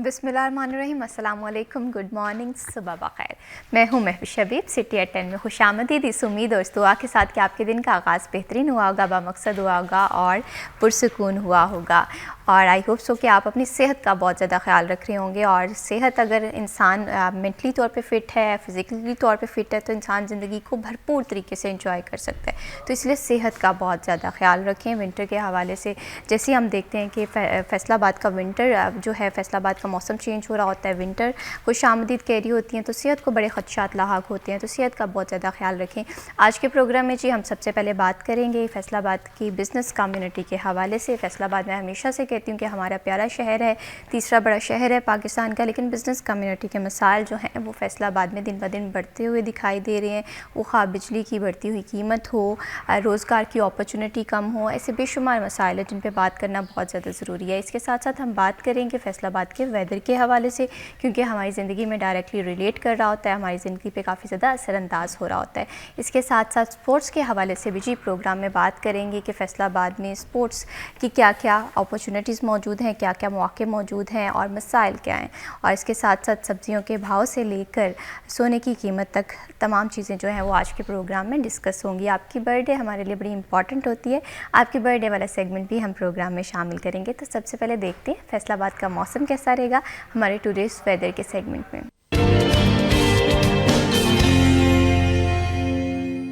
बिस्मिल्लाहिर्रहमानिर्रहीम, अस्सलाम वालेकुम, गुड मॉर्निंग, सुबह बखैर। मैं हूँ महविश हबीब, सिटी एट 10 में खुशामदीद। इस उम्मीद और दुआ के साथ कि आपके दिन का आगाज़ बेहतरीन हुआ होगा, बामकसद हुआ होगा और पुरसुकून हुआ होगा। और आई होप सो कि आप अपनी सेहत का बहुत ज़्यादा ख्याल रख रहे होंगे। और सेहत, अगर इंसान मेंटली तौर पे फ़िट है, फ़िज़िकली तौर पे फ़िट है, तो इंसान ज़िंदगी को भरपूर तरीके से एंजॉय कर सकता है। तो इसलिए सेहत का बहुत ज़्यादा ख्याल रखें। विंटर के हवाले से जैसे हम देखते हैं कि फैसलाबाद का विंटर जो है, फैसलाबाद का मौसम चेंज हो रहा होता है, विंटर खुशामदीद कह रही होती हैं, तो सेहत को बड़े खदशात लाहक होते हैं। तो सेहत का बहुत ज़्यादा ख्याल रखें। आज के प्रोग्राम में जी हम सबसे पहले बात करेंगे फैसलाबाद की बिज़नेस कम्युनिटी के हवाले से। फैसलाबाद में हमेशा से कहती हूँ कि हमारा प्यारा शहर है, तीसरा बड़ा शहर है पाकिस्तान का, लेकिन बिज़नेस कम्युनिटी के मसाइल जो हैं वो फैसलाबाद में दिन ब दिन बढ़ते हुए दिखाई दे रहे हैं। वो ख़्वाह बिजली की बढ़ती हुई कीमत हो, रोज़गार की अपॉर्चुनिटी कम हो, ऐसे बेशुमार मसाइल हैं जिन पर बात करना बहुत ज़्यादा ज़रूरी है। इसके साथ साथ हम बात करेंगे फैसलाबाद के वेदर के हवाले से, क्योंकि हमारी ज़िंदगी में डायरेक्टली रिलेट कर रहा होता है, हमारी ज़िंदगी पे काफ़ी ज़्यादा असरअंदाज हो रहा होता है। इसके साथ साथ स्पोर्ट्स के हवाले से भी जी प्रोग्राम में बात करेंगे कि फैसलाबाद में स्पोर्ट्स की क्या क्या अपॉर्चुनिटीज़ मौजूद हैं, क्या क्या मौके मौजूद हैं और मसाइल क्या हैं। और इसके साथ साथ सब्ज़ियों के भाव से लेकर सोने की कीमत तक तमाम चीज़ें जो हैं वो आज के प्रोग्राम में डिस्कस होंगी। आपकी बर्थडे हमारे लिए बड़ी इंपॉर्टेंट होती है, आपकी बर्थडे वाला सेगमेंट भी हम प्रोग्राम में शामिल करेंगे। तो सबसे पहले देखते हैं फैसलाबाद का मौसम कैसा रहेगा हमारे टुडेज़ वेदर के सेगमेंट में।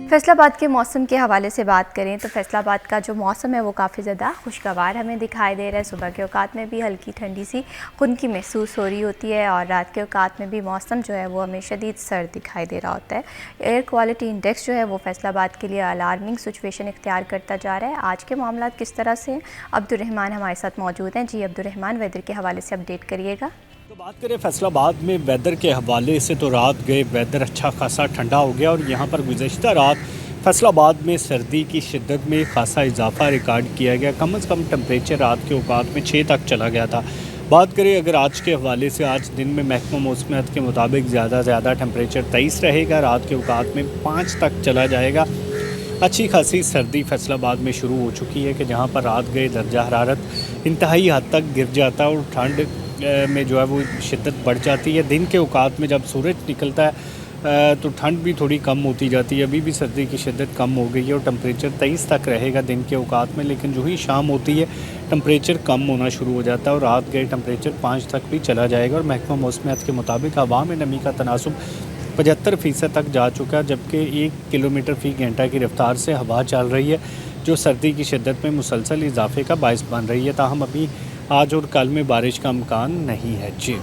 फैसलाबाद के मौसम के हवाले से बात करें तो फैसलाबाद का जो मौसम है वो काफ़ी ज़्यादा खुशगवार हमें दिखाई दे रहा है। सुबह के औकात में भी हल्की ठंडी सी खुनकी महसूस हो रही होती है और रात के औकात में भी मौसम जो है वो हमें शदीद सर्द दिखाई दे रहा होता है। एयर क्वालिटी इंडेक्स जो है वो फैसलाबाद के लिए अलार्मिंग सिचुएशन इख्तियार करता जा रहा है। आज के मामला किस तरह से हैं, अब्दुर्रहमान हमारे साथ मौजूद हैं। जी अब्दुर्रहमान, वेदर के हवाले से अपडेट करिएगा। तो बात करें फैसलाबाद में वेदर के हवाले से, तो रात गए वेदर अच्छा खासा ठंडा हो गया और यहाँ पर गुज़श्ता रात फैसलाबाद में सर्दी की शिद्दत में खासा इजाफा रिकॉर्ड किया गया। कम से कम टेम्परेचर रात के औकात में 6 तक चला गया था। बात करें अगर आज के हवाले से, आज दिन में महकमा मौसमियात के मुताबिक ज़्यादा से ज़्यादा टेम्परेचर 23 रहेगा, रात के औकात में 5 तक चला जाएगा। अच्छी खासी सर्दी फैसलाबाद में शुरू हो चुकी है कि जहाँ पर रात गए दर्जा हरारत इंतहाई हद तक गिर जाता है और ठंड में जो है वो शिद्दत बढ़ जाती है। दिन के औकात में जब सूरज निकलता है तो ठंड भी थोड़ी कम होती जाती है। अभी भी सर्दी की शिद्दत कम हो गई है और टेम्परेचर 23 तक रहेगा दिन के औकात में, लेकिन जो ही शाम होती है टेम्परेचर कम होना शुरू हो जाता है और रात गए टेम्परेचर 5 तक भी चला जाएगा। और महकमा मौसमियात के मुताबिक हवा में नमी का तनासुब 75% तक जा चुका है, जबकि 1 किलोमीटर फ़ी घंटा की रफ्तार से हवा चल रही है, जो सर्दी की शिद्दत में मुसलसल इजाफे का बायस बन रही है। ताहम अभी आज और कल में बारिश का इम्कान नहीं है। जी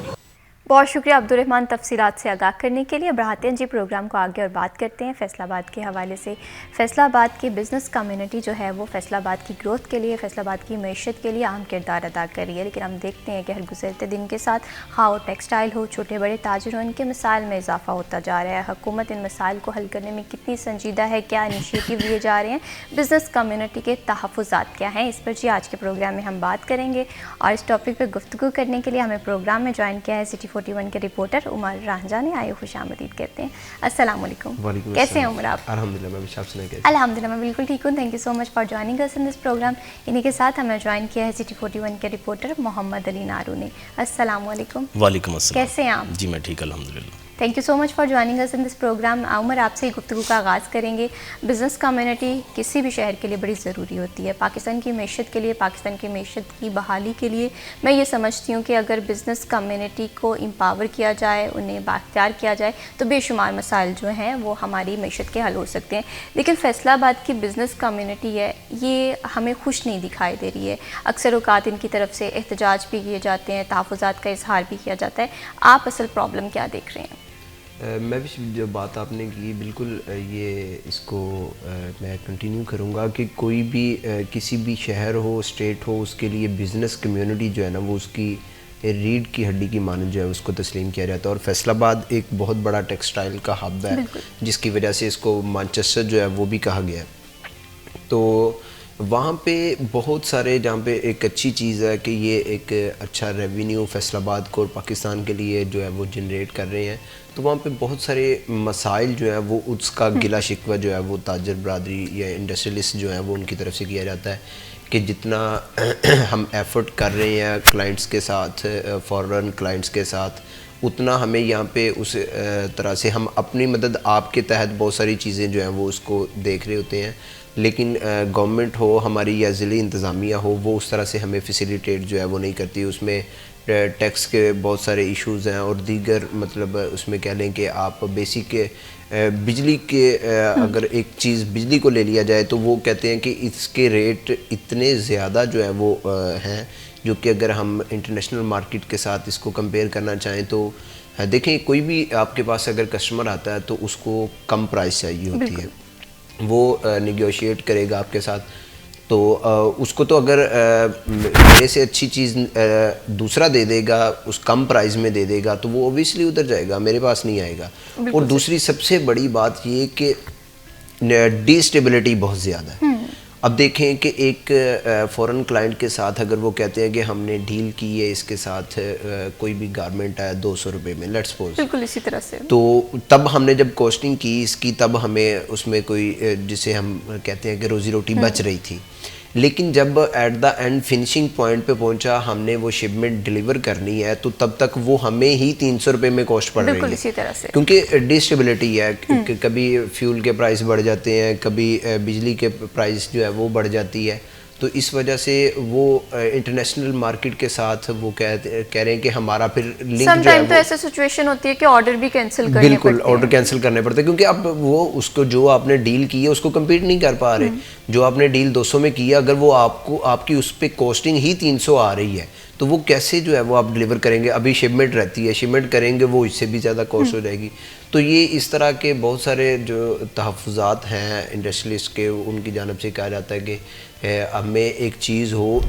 बहुत शुक्रिया अब्दुर्रहमान तफसीलात से आगाह करने के लिए। बढ़ाते हैं जी प्रोग्राम को आगे और बात करते हैं फैसलाबाद के हवाले से। फैसलाबाद की बिज़नेस कम्युनिटी जो है वो फैसलाबाद की ग्रोथ के लिए, फैसलाबाद की मैशत के लिए अहम किरदार अदा कर रही है। लेकिन हम देखते हैं कि हर गुज़रते दिन के साथ खाओ टेक्सटाइल हो, छोटे बड़े ताजिर हो, इनके मसाइल में इजाफा होता जा रहा है। हुकूमत इन मसाइल को हल करने में कितनी संजीदा है, क्या इनिशिएटिव लिए जा रहे हैं, बिज़नेस कम्युनिटी के तहफ़्फ़ुज़ात क्या हैं, इस पर जी आज के प्रोग्राम में हम बात करेंगे। और इस टॉपिक पर गुफ्तगू करने के लिए हमें प्रोग्राम में ज्वाइन किया है सिटी 41 के रिपोर्टर उमर रांझा ने। आए खुशामदीद कहते हैं। अस्सलाम वालेकुम। कैसे हैं उमर आप? अल्हम्दुलिल्लाह, मैं भी आप सुनाइए कैसे? अल्हम्दुलिल्लाह मैं बिल्कुल ठीक हूँ। Thank you so much for joining us in this programme. इन्हीं के साथ हमें ज्वाइन किया है सिटी 41 के रिपोर्टर मोहम्मद अली नारू ने। अस्सलाम वालेकुम। वालेकुम अस्सलाम। कैसे हैं आप? जी मैं ठीक, अल्हम्दुलिल्लाह। Thank you so much for joining us in this programme. Umar, आपसे गुफ्तगू का आगाज़ करेंगे। बिज़नेस कम्युनिटी किसी भी शहर के लिए बड़ी ज़रूरी होती है। पाकिस्तान की मैशत के लिए, पाकिस्तान की मैशत की बहाली के लिए मैं ये समझती हूँ कि अगर बिज़नेस कम्युनिटी को एम्पावर किया जाए, उन्हें बाख्तियार किया जाए, तो बेशुमार मसाइल जो हैं वो हमारी मैशत के हल हो सकते हैं। लेकिन फैसलाबाद की बिज़नेस कम्युनिटी है, ये हमें खुश नहीं दिखाई दे रही है। अक्सर औकात इनकी तरफ से एहतजाज भी किए जाते हैं, तहफ़्फ़ुज़ात का इजहार भी किया जाता है। आप असल प्रॉब्लम क्या देख रहे हैं? मैं भी जो बात आपने की बिल्कुल ये इसको मैं कंटिन्यू करूँगा कि कोई भी किसी भी शहर हो, स्टेट हो, उसके लिए बिज़नेस कम्युनिटी जो है ना वो उसकी रीढ़ की हड्डी की मानद जो है उसको तस्लीम किया जाता है। और फैसलाबाद एक बहुत बड़ा टेक्सटाइल का हब है, जिसकी वजह से इसको मैनचेस्टर जो है वो भी कहा गया है। तो वहाँ पे बहुत सारे, जहाँ पे एक अच्छी चीज़ है कि ये एक अच्छा रेवेन्यू फैसलाबाद को और पाकिस्तान के लिए जो है वो जनरेट कर रहे हैं। तो वहाँ पे बहुत सारे मसाइल जो है वो उसका गिला शिकवा जो है वो ताजर बरादरी या इंडस्ट्रियलिस्ट जो है वो उनकी तरफ से किया जाता है कि जितना हम एफ़र्ट कर रहे हैं क्लाइंट्स के साथ, फॉरेन क्लाइंट्स के साथ, उतना हमें यहाँ पे उस तरह से हम अपनी मदद आपके तहत बहुत सारी चीज़ें जो हैं वो उसको देख रहे होते हैं, लेकिन गवर्नमेंट हो हमारी या ज़िली इंतज़ामिया हो वो उस तरह से हमें फैसिलिटेट जो है वो नहीं करती। उसमें टैक्स के बहुत सारे इश्यूज़ हैं और दीगर मतलब उसमें कह लें कि आप बेसिक बिजली के अगर एक चीज़ बिजली को ले लिया जाए तो वो कहते हैं कि इसके रेट इतने ज़्यादा जो है वो हैं, जो कि अगर हम इंटरनेशनल मार्केट के साथ इसको कंपेयर करना चाहें तो देखें, कोई भी आपके पास अगर कस्टमर आता है तो उसको कम प्राइस चाहिए होती है, वो निगोशिएट करेगा आपके साथ। तो उसको तो अगर मेरे से अच्छी चीज़ दूसरा दे देगा, उस कम प्राइस में दे देगा, तो वो ओबियसली उधर जाएगा, मेरे पास नहीं आएगा। और दूसरी सबसे बड़ी बात ये कि डिस्टेबिलिटी बहुत ज़्यादा है। अब देखें कि एक फॉरेन क्लाइंट के साथ अगर वो कहते हैं कि हमने डील की है इसके साथ, कोई भी गारमेंट है 200 रुपये में, लेट्स सपोज, बिल्कुल इसी तरह से, तो तब हमने जब कॉस्टिंग की इसकी, तब हमें उसमें कोई जिसे हम कहते हैं कि रोज़ी रोटी बच रही थी। लेकिन जब at the end finishing point पे पहुंचा, हमने वो शिपमेंट डिलीवर करनी है, तो तब तक वो हमें ही 300 रुपये में कॉस्ट पड़ रही है, इसी तरह से, क्योंकि डिस्टेबिलिटी है कि कभी फ्यूल के प्राइस बढ़ जाते हैं, कभी बिजली के प्राइस जो है वो बढ़ जाती है। तो इस वजह से वो इंटरनेशनल मार्केट के साथ वो कह रहे हैं कि हमारा फिर लिंक जो है तो ऐसा सिचुएशन होती है कि ऑर्डर भी कैंसिल करने पड़ते हैं। बिल्कुल ऑर्डर कैंसिल करने पड़ते हैं, क्योंकि अब वो उसको जो आपने डील की है उसको कम्पीट नहीं कर पा रहे। जो आपने डील 200 में किया, अगर वो आपको आपकी उस पर कॉस्टिंग ही 300 आ रही है, तो वो कैसे जो है वो आप डिलीवर करेंगे। अभी शिपमेंट रहती है, शिपमेंट करेंगे वो इससे भी ज़्यादा कॉस्ट हो जाएगी। तो ये इस तरह के बहुत सारे जो तहफ़्फ़ुज़ात हैं इंडस्ट्रियलिस्ट के, उनकी जानिब से कहा जाता है कि हमें एक चीज़ हो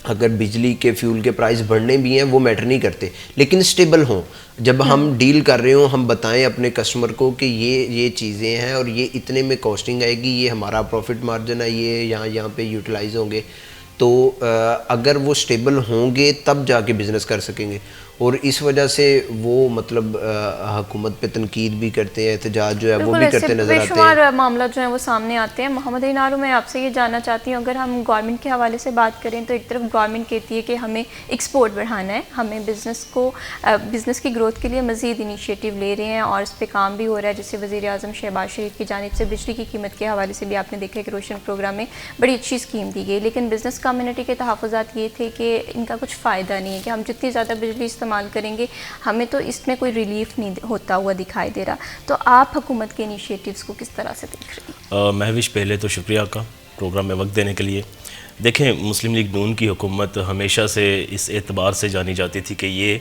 अगर बिजली के फ्यूल के प्राइस बढ़ने भी हैं वो मैटर नहीं करते, लेकिन स्टेबल हों। जब हम डील कर रहे हों, हम बताएं अपने कस्टमर को कि ये चीज़ें हैं और ये इतने में कॉस्टिंग आएगी, ये हमारा प्रॉफिट मार्जिन है, ये यहाँ पे यूटिलाइज होंगे। तो अगर वो स्टेबल होंगे तब जाके बिज़नेस कर सकेंगे। और इस वजह से वो मतलब हुकूमत पे तनकीद भी करते हैं, एहतजाज जो है वो भी करते नजर आते हैं। मामला जो है वो सामने आते हैं। मोहम्मद इनारो, मैं आपसे ये जानना चाहती हूँ, अगर हम गवर्नमेंट के हवाले से बात करें तो एक तरफ गवर्नमेंट कहती है कि हमें एक्सपोर्ट बढ़ाना है, हमें बिज़नेस की ग्रोथ के लिए मज़ीद इनिशिएटिव ले रहे हैं और इस पर काम भी हो रहा है। जैसे वज़ीर आज़म शहबाज शरीफ की जानिब से बिजली की कीमत के हवाले से भी आपने देखा कि रोशन प्रोग्राम में बड़ी अच्छी स्कीम दी गई, लेकिन बिज़नेस कम्युनिटी के तहफ़्फ़ुज़ात ये थे कि इनका कुछ फ़ायदा नहीं है, कि हम जितनी ज़्यादा बिजली इस्तेमाल करेंगे हमें तो इसमें कोई रिलीफ नहीं होता हुआ दिखाई दे रहा। तो आप हुकूमत के इनिशिएटिव्स को किस तरह से देख रही हैं? महविश, पहले तो शुक्रिया का प्रोग्राम में वक्त देने के लिए। देखें, मुस्लिम लीग नून की हुकूमत हमेशा से इस एतबार से जानी जाती थी कि ये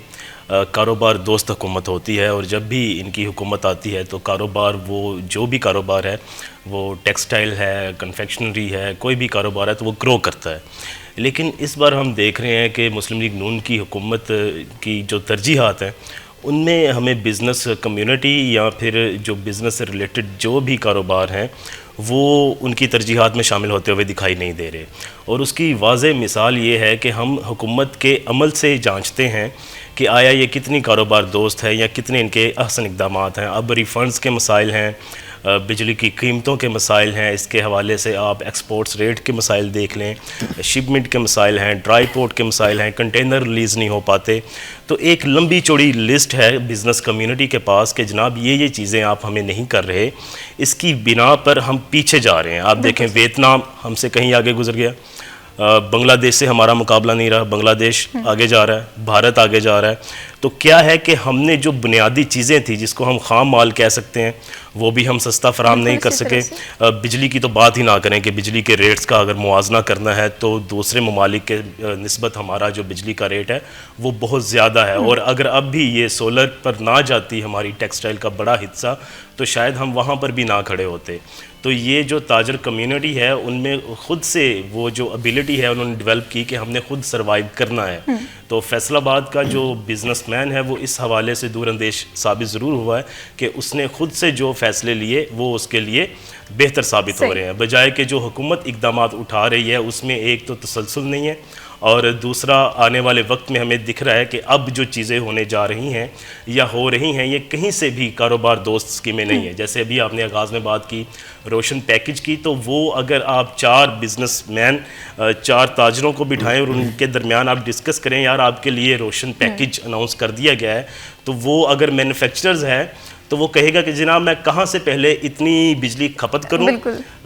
कारोबार दोस्त हुकूमत होती है, और जब भी इनकी हुकूमत आती है तो कारोबार, वो जो भी कारोबार है, वो टेक्सटाइल है, कन्फेक्शनरी है, कोई भी कारोबार है तो वो ग्रो करता है। लेकिन इस बार हम देख रहे हैं कि मुस्लिम लीग नून की हुकूमत की जो तरजीहात हैं उनमें हमें बिज़नेस कम्युनिटी या फिर जो बिज़नेस से रिलेटेड जो भी कारोबार हैं वो उनकी तरजीहात में शामिल होते हुए दिखाई नहीं दे रहे। और उसकी वाज़ेह मिसाल ये है कि हम हुकूमत के अमल से जांचते हैं कि आया ये कितनी कारोबार दोस्त है या कितने इनके अहसन इक़दामात हैं। अब रिफ़ंड्स के मसाइल हैं, बिजली की कीमतों के मसाइल हैं, इसके हवाले से आप एक्सपोर्ट्स रेट के मसाइल देख लें, शिपमेंट के मसाइल हैं, ड्राई पोर्ट के मसाइल हैं, कंटेनर रिलीज़ नहीं हो पाते। तो एक लंबी चौड़ी लिस्ट है बिज़नेस कम्युनिटी के पास कि जनाब ये चीज़ें आप हमें नहीं कर रहे, इसकी बिना पर हम पीछे जा रहे हैं। आप देखें, वियतनाम हमसे कहीं आगे गुजर गया, बांग्लादेश से हमारा मुकाबला नहीं रहा, बांग्लादेश आगे जा रहा है, भारत आगे जा रहा है। तो क्या है कि हमने जो बुनियादी चीज़ें थी जिसको हम ख़ाम माल कह सकते हैं वो भी हम सस्ता फराम नहीं कर सके। बिजली की तो बात ही ना करें कि बिजली के रेट्स का अगर मुआवजा करना है तो दूसरे ममालिक के निस्बत हमारा जो बिजली का रेट है वो बहुत ज़्यादा है। और अगर अब भी ये सोलर पर ना जाती हमारी टेक्सटाइल का बड़ा हिस्सा तो शायद हम वहाँ पर भी ना खड़े होते। तो ये जो ताजर कम्युनिटी है उनमें ख़ुद से वो जो एबिलिटी है उन्होंने डेवलप की कि हमने खुद सर्वाइव करना है। तो फैसलाबाद का जो बिजनेसमैन है वो इस हवाले से दूरअंदेश साबित ज़रूर हुआ है कि उसने खुद से जो फ़ैसले लिए वो उसके लिए बेहतर साबित हो रहे हैं, बजाय कि जो हुकूमत इक़दाम उठा रही है उसमें एक तो तसलसल नहीं है और दूसरा आने वाले वक्त में हमें दिख रहा है कि अब जो चीज़ें होने जा रही हैं या हो रही हैं ये कहीं से भी कारोबार दोस्त स्कीमें नहीं है। जैसे अभी आपने आगाज़ में बात की रोशन पैकेज की, तो वो अगर आप 4 बिजनेसमैन 4 ताजरों को बिठाएं और उनके दरमियान आप डिस्कस करें यार आपके लिए रोशन पैकेज अनाउंस कर दिया गया है, तो वो अगर मैन्युफैक्चरर्स हैं तो वो कहेगा कि जनाब मैं कहाँ से पहले इतनी बिजली खपत करूँ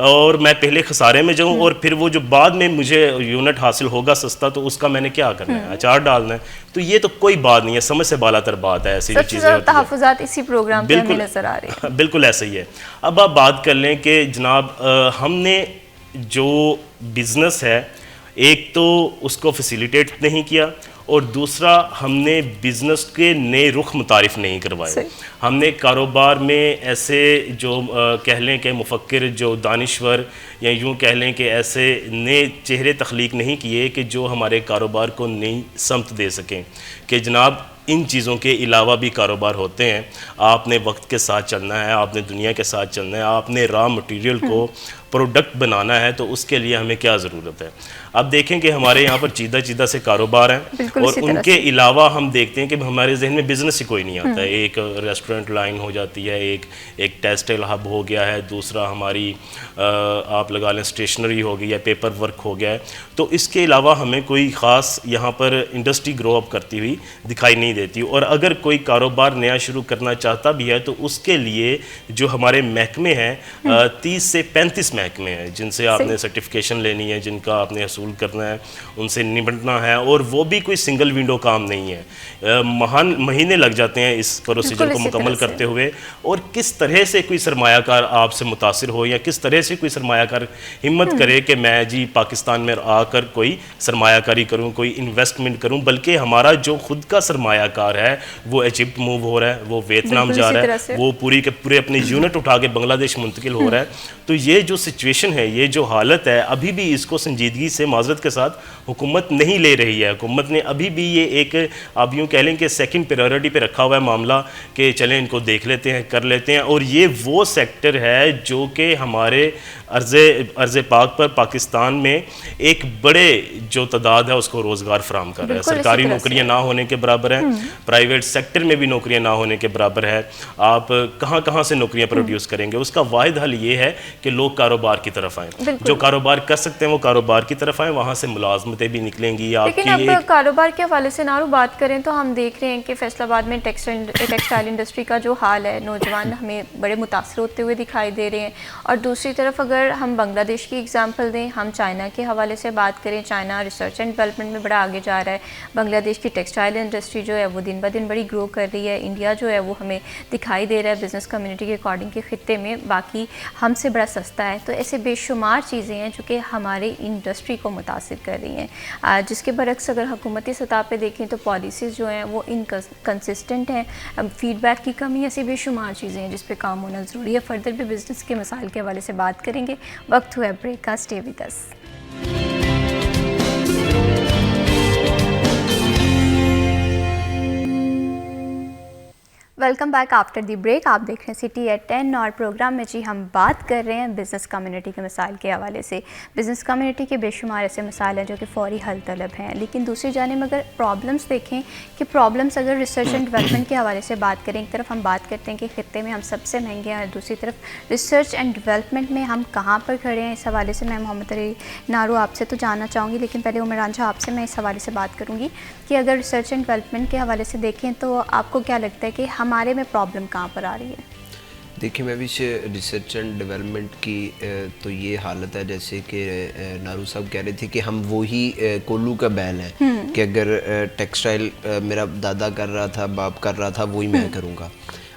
और मैं पहले खसारे में जाऊँ और फिर वो जो बाद में मुझे यूनिट हासिल होगा सस्ता तो उसका मैंने क्या करना है, अचार डालना है। तो ये तो कोई बात नहीं है, समझ से बालातर बात है। ऐसी चीज़ें तहफ़्फ़ुज़ात इसी प्रोग्राम पे हमें नज़र आ रही है। बिल्कुल ऐसा ही है। अब आप बात कर लें कि जनाब हमने जो बिज़नेस है एक तो उसको फैसिलिटेट नहीं किया और दूसरा हमने बिज़नेस के नए रुख मुतारिफ नहीं करवाए। हमने कारोबार में ऐसे जो कह लें कि मुफक्किर जो दानिश्वर या यूँ कह लें कि ऐसे नए चेहरे तख्लीक नहीं किए कि जो हमारे कारोबार को नई समत दे सकें कि जनाब इन चीज़ों के अलावा भी कारोबार होते हैं। आपने वक्त के साथ चलना है, आपने दुनिया के साथ चलना है, आपने रॉ मटेरियल को प्रोडक्ट बनाना है, तो उसके लिए हमें क्या ज़रूरत है। अब देखें कि हमारे यहाँ पर चीदा चीदा से कारोबार हैं और उनके अलावा हम देखते हैं कि हमारे जहन में बिज़नेस ही कोई नहीं आता है। एक रेस्टोरेंट लाइन हो जाती है, एक टेक्सटाइल हब हो गया है, दूसरा हमारी आप लगा लें स्टेशनरी हो गई है, पेपर वर्क हो गया है। तो इसके अलावा हमें कोई ख़ास यहाँ पर इंडस्ट्री ग्रो अप करती हुई दिखाई नहीं देती। और अगर कोई कारोबार नया शुरू करना चाहता भी है तो उसके लिए जो हमारे महकमे हैं 30 से 35 महकमे हैं जिनसे आपने सर्टिफिकेशन लेनी है, जिनका आपने हसूल करना है, उनसे निपटना है, और वो भी कोई सिंगल विंडो काम नहीं है। महान महीने लग जाते हैं इस प्रोसीजर को मुकम्मल करते हुए। और किस तरह से कोई सरमायाकार आपसे मुतासिर हो या किस तरह से कोई सरमायाकार हिम्मत करे कि मैं जी पाकिस्तान में आकर कोई सरमायाकारी करूं, कोई इन्वेस्टमेंट करूं, बल्कि हमारा जो खुद का सरमायाकार है वो इजिप्ट मूव हो रहा है, वो वियतनाम जा रहा है, वो पूरी के पूरे अपने यूनिट उठा के बांग्लादेश मुंतकिल हो रहा है। तो ये जो सिचुएशन है, ये जो हालत है, अभी भी इसको संजीदगी से माजरत के साथ हुकूमत नहीं ले रही है। हुकूमत ने अभी भी ये एक आप यूँ कह लें कि सेकंड प्रायोरिटी पे रखा हुआ है मामला कि चलें इनको देख लेते हैं, कर लेते हैं। और ये वो सेक्टर है जो कि हमारे अर्ज़े पाक पर पाकिस्तान में एक बड़े जो तादाद है उसको रोज़गार फराहम कर रहा है। सरकारी नौकरियां ना होने के बराबर है, प्राइवेट सेक्टर में भी नौकरियां ना होने के बराबर है। आप कहाँ से नौकरियां प्रोड्यूस करेंगे? उसका वाहिद हल ये है कि लोग कारोबार की तरफ आएँ, जो कारोबार कर सकते हैं वो कारोबार की तरफ आएँ, वहाँ से मुलाजमतें भी निकलेंगी। लेकिन अब कारोबार के हवाले से नारू बात करें तो हम देख रहे हैं कि फैसलाबाद में टेक्सटाइल इंडस्ट्री का जो हाल है, नौजवान हमें बड़े मुतासर होते हुए दिखाई दे रहे हैं। और दूसरी तरफ अगर हम बांग्लादेश की एग्जांपल दें, हम चाइना के हवाले से बात करें, चाइना रिसर्च एंड डेवलपमेंट में बड़ा आगे जा रहा है। बांग्लादेश की टेक्सटाइल इंडस्ट्री जो है वो दिन ब दिन बड़ी ग्रो कर रही है। इंडिया जो है वो हमें दिखाई दे रहा है बिज़नेस कम्युनिटी के अकॉर्डिंग के ख़ित्ते में बाकी हमसे बड़ा सस्ता है। तो ऐसे बेशुमार चीज़ें हैं जो कि हमारे इंडस्ट्री को मुतासिर कर रही हैं, जिसके बरक्स अगर हुकूमती सतह पे देखें तो पॉलिसीज़ जो हैं वो इनकंसिस्टेंट हैं, फीडबैक की कमी, ऐसी बेशुमार चीज़ें हैं जिस पे काम होना ज़रूरी है। फर्दर भी बिज़नेस के मसाइल के हवाले से बात करेंगे। वक्त हुआ ब्रेक का, stay with us. Welcome back after the break. आप देख रहे हैं सिटी एट 10 और प्रोग्राम में जी हम बात कर रहे हैं बिज़नेस कम्युनिटी के मसाइल के हवाले से। बिज़नेस कम्युनिटी के बेशुमार ऐसे मसाइल हैं जो कि फ़ौरी हल तलब हैं, लेकिन दूसरी जानिब अगर प्रॉब्लम्स देखें कि प्रॉब्लम्स अगर रिसर्च एंड डेवलपमेंट के हवाले से बात करें, एक तरफ हम बात करते हैं कि ख़ित्ते में हम सबसे महंगे हैं और दूसरी तरफ रिसर्च एंड डेवलपमेंट में हम कहाँ पर खड़े हैं। इस हवाले से मैं मोहम्मद अली नारू आपसे तो जानना चाहूँगी, लेकिन पहले उमर रांझा आपसे मैं इस हवाले से बात करूँगी कि अगर रिसर्च एंड डेवलपमेंट के हवाले से देखें तो आपको क्या लगता है कि हमारे में प्रॉब्लम कहाँ पर आ रही है? देखिए, मैं भी रिसर्च एंड डेवलपमेंट की तो ये हालत है जैसे कि नारू साहब कह रहे थे कि हम वही कोल्लू का बैल हैं कि अगर टेक्सटाइल मेरा दादा कर रहा था, बाप कर रहा था, वही मैं करूँगा।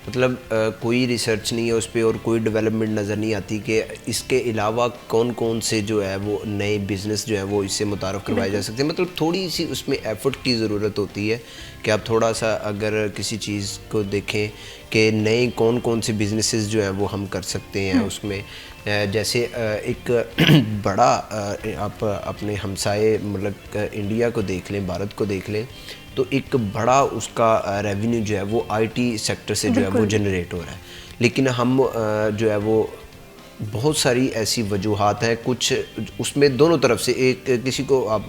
मतलब कोई रिसर्च नहीं है उस पर और कोई डेवलपमेंट नज़र नहीं आती कि इसके अलावा कौन कौन से जो है वो नए बिज़नेस जो है वो इससे मुतारफ़ करवाए जा सकते हैं। मतलब थोड़ी सी उसमें एफ़र्ट की ज़रूरत होती है कि आप थोड़ा सा अगर किसी चीज़ को देखें कि नए कौन कौन से बिज़नेसेस जो हैं वो हम कर सकते हैं उसमें, जैसे एक बड़ा आप अपने हमसाए मुल्क इंडिया को देख लें, भारत को देख लें, तो एक बड़ा उसका रेवेन्यू जो है वो आईटी सेक्टर से जो है वो जनरेट हो रहा है। लेकिन हम जो है वो बहुत सारी ऐसी वजूहात हैं, कुछ उसमें दोनों तरफ से, एक किसी को आप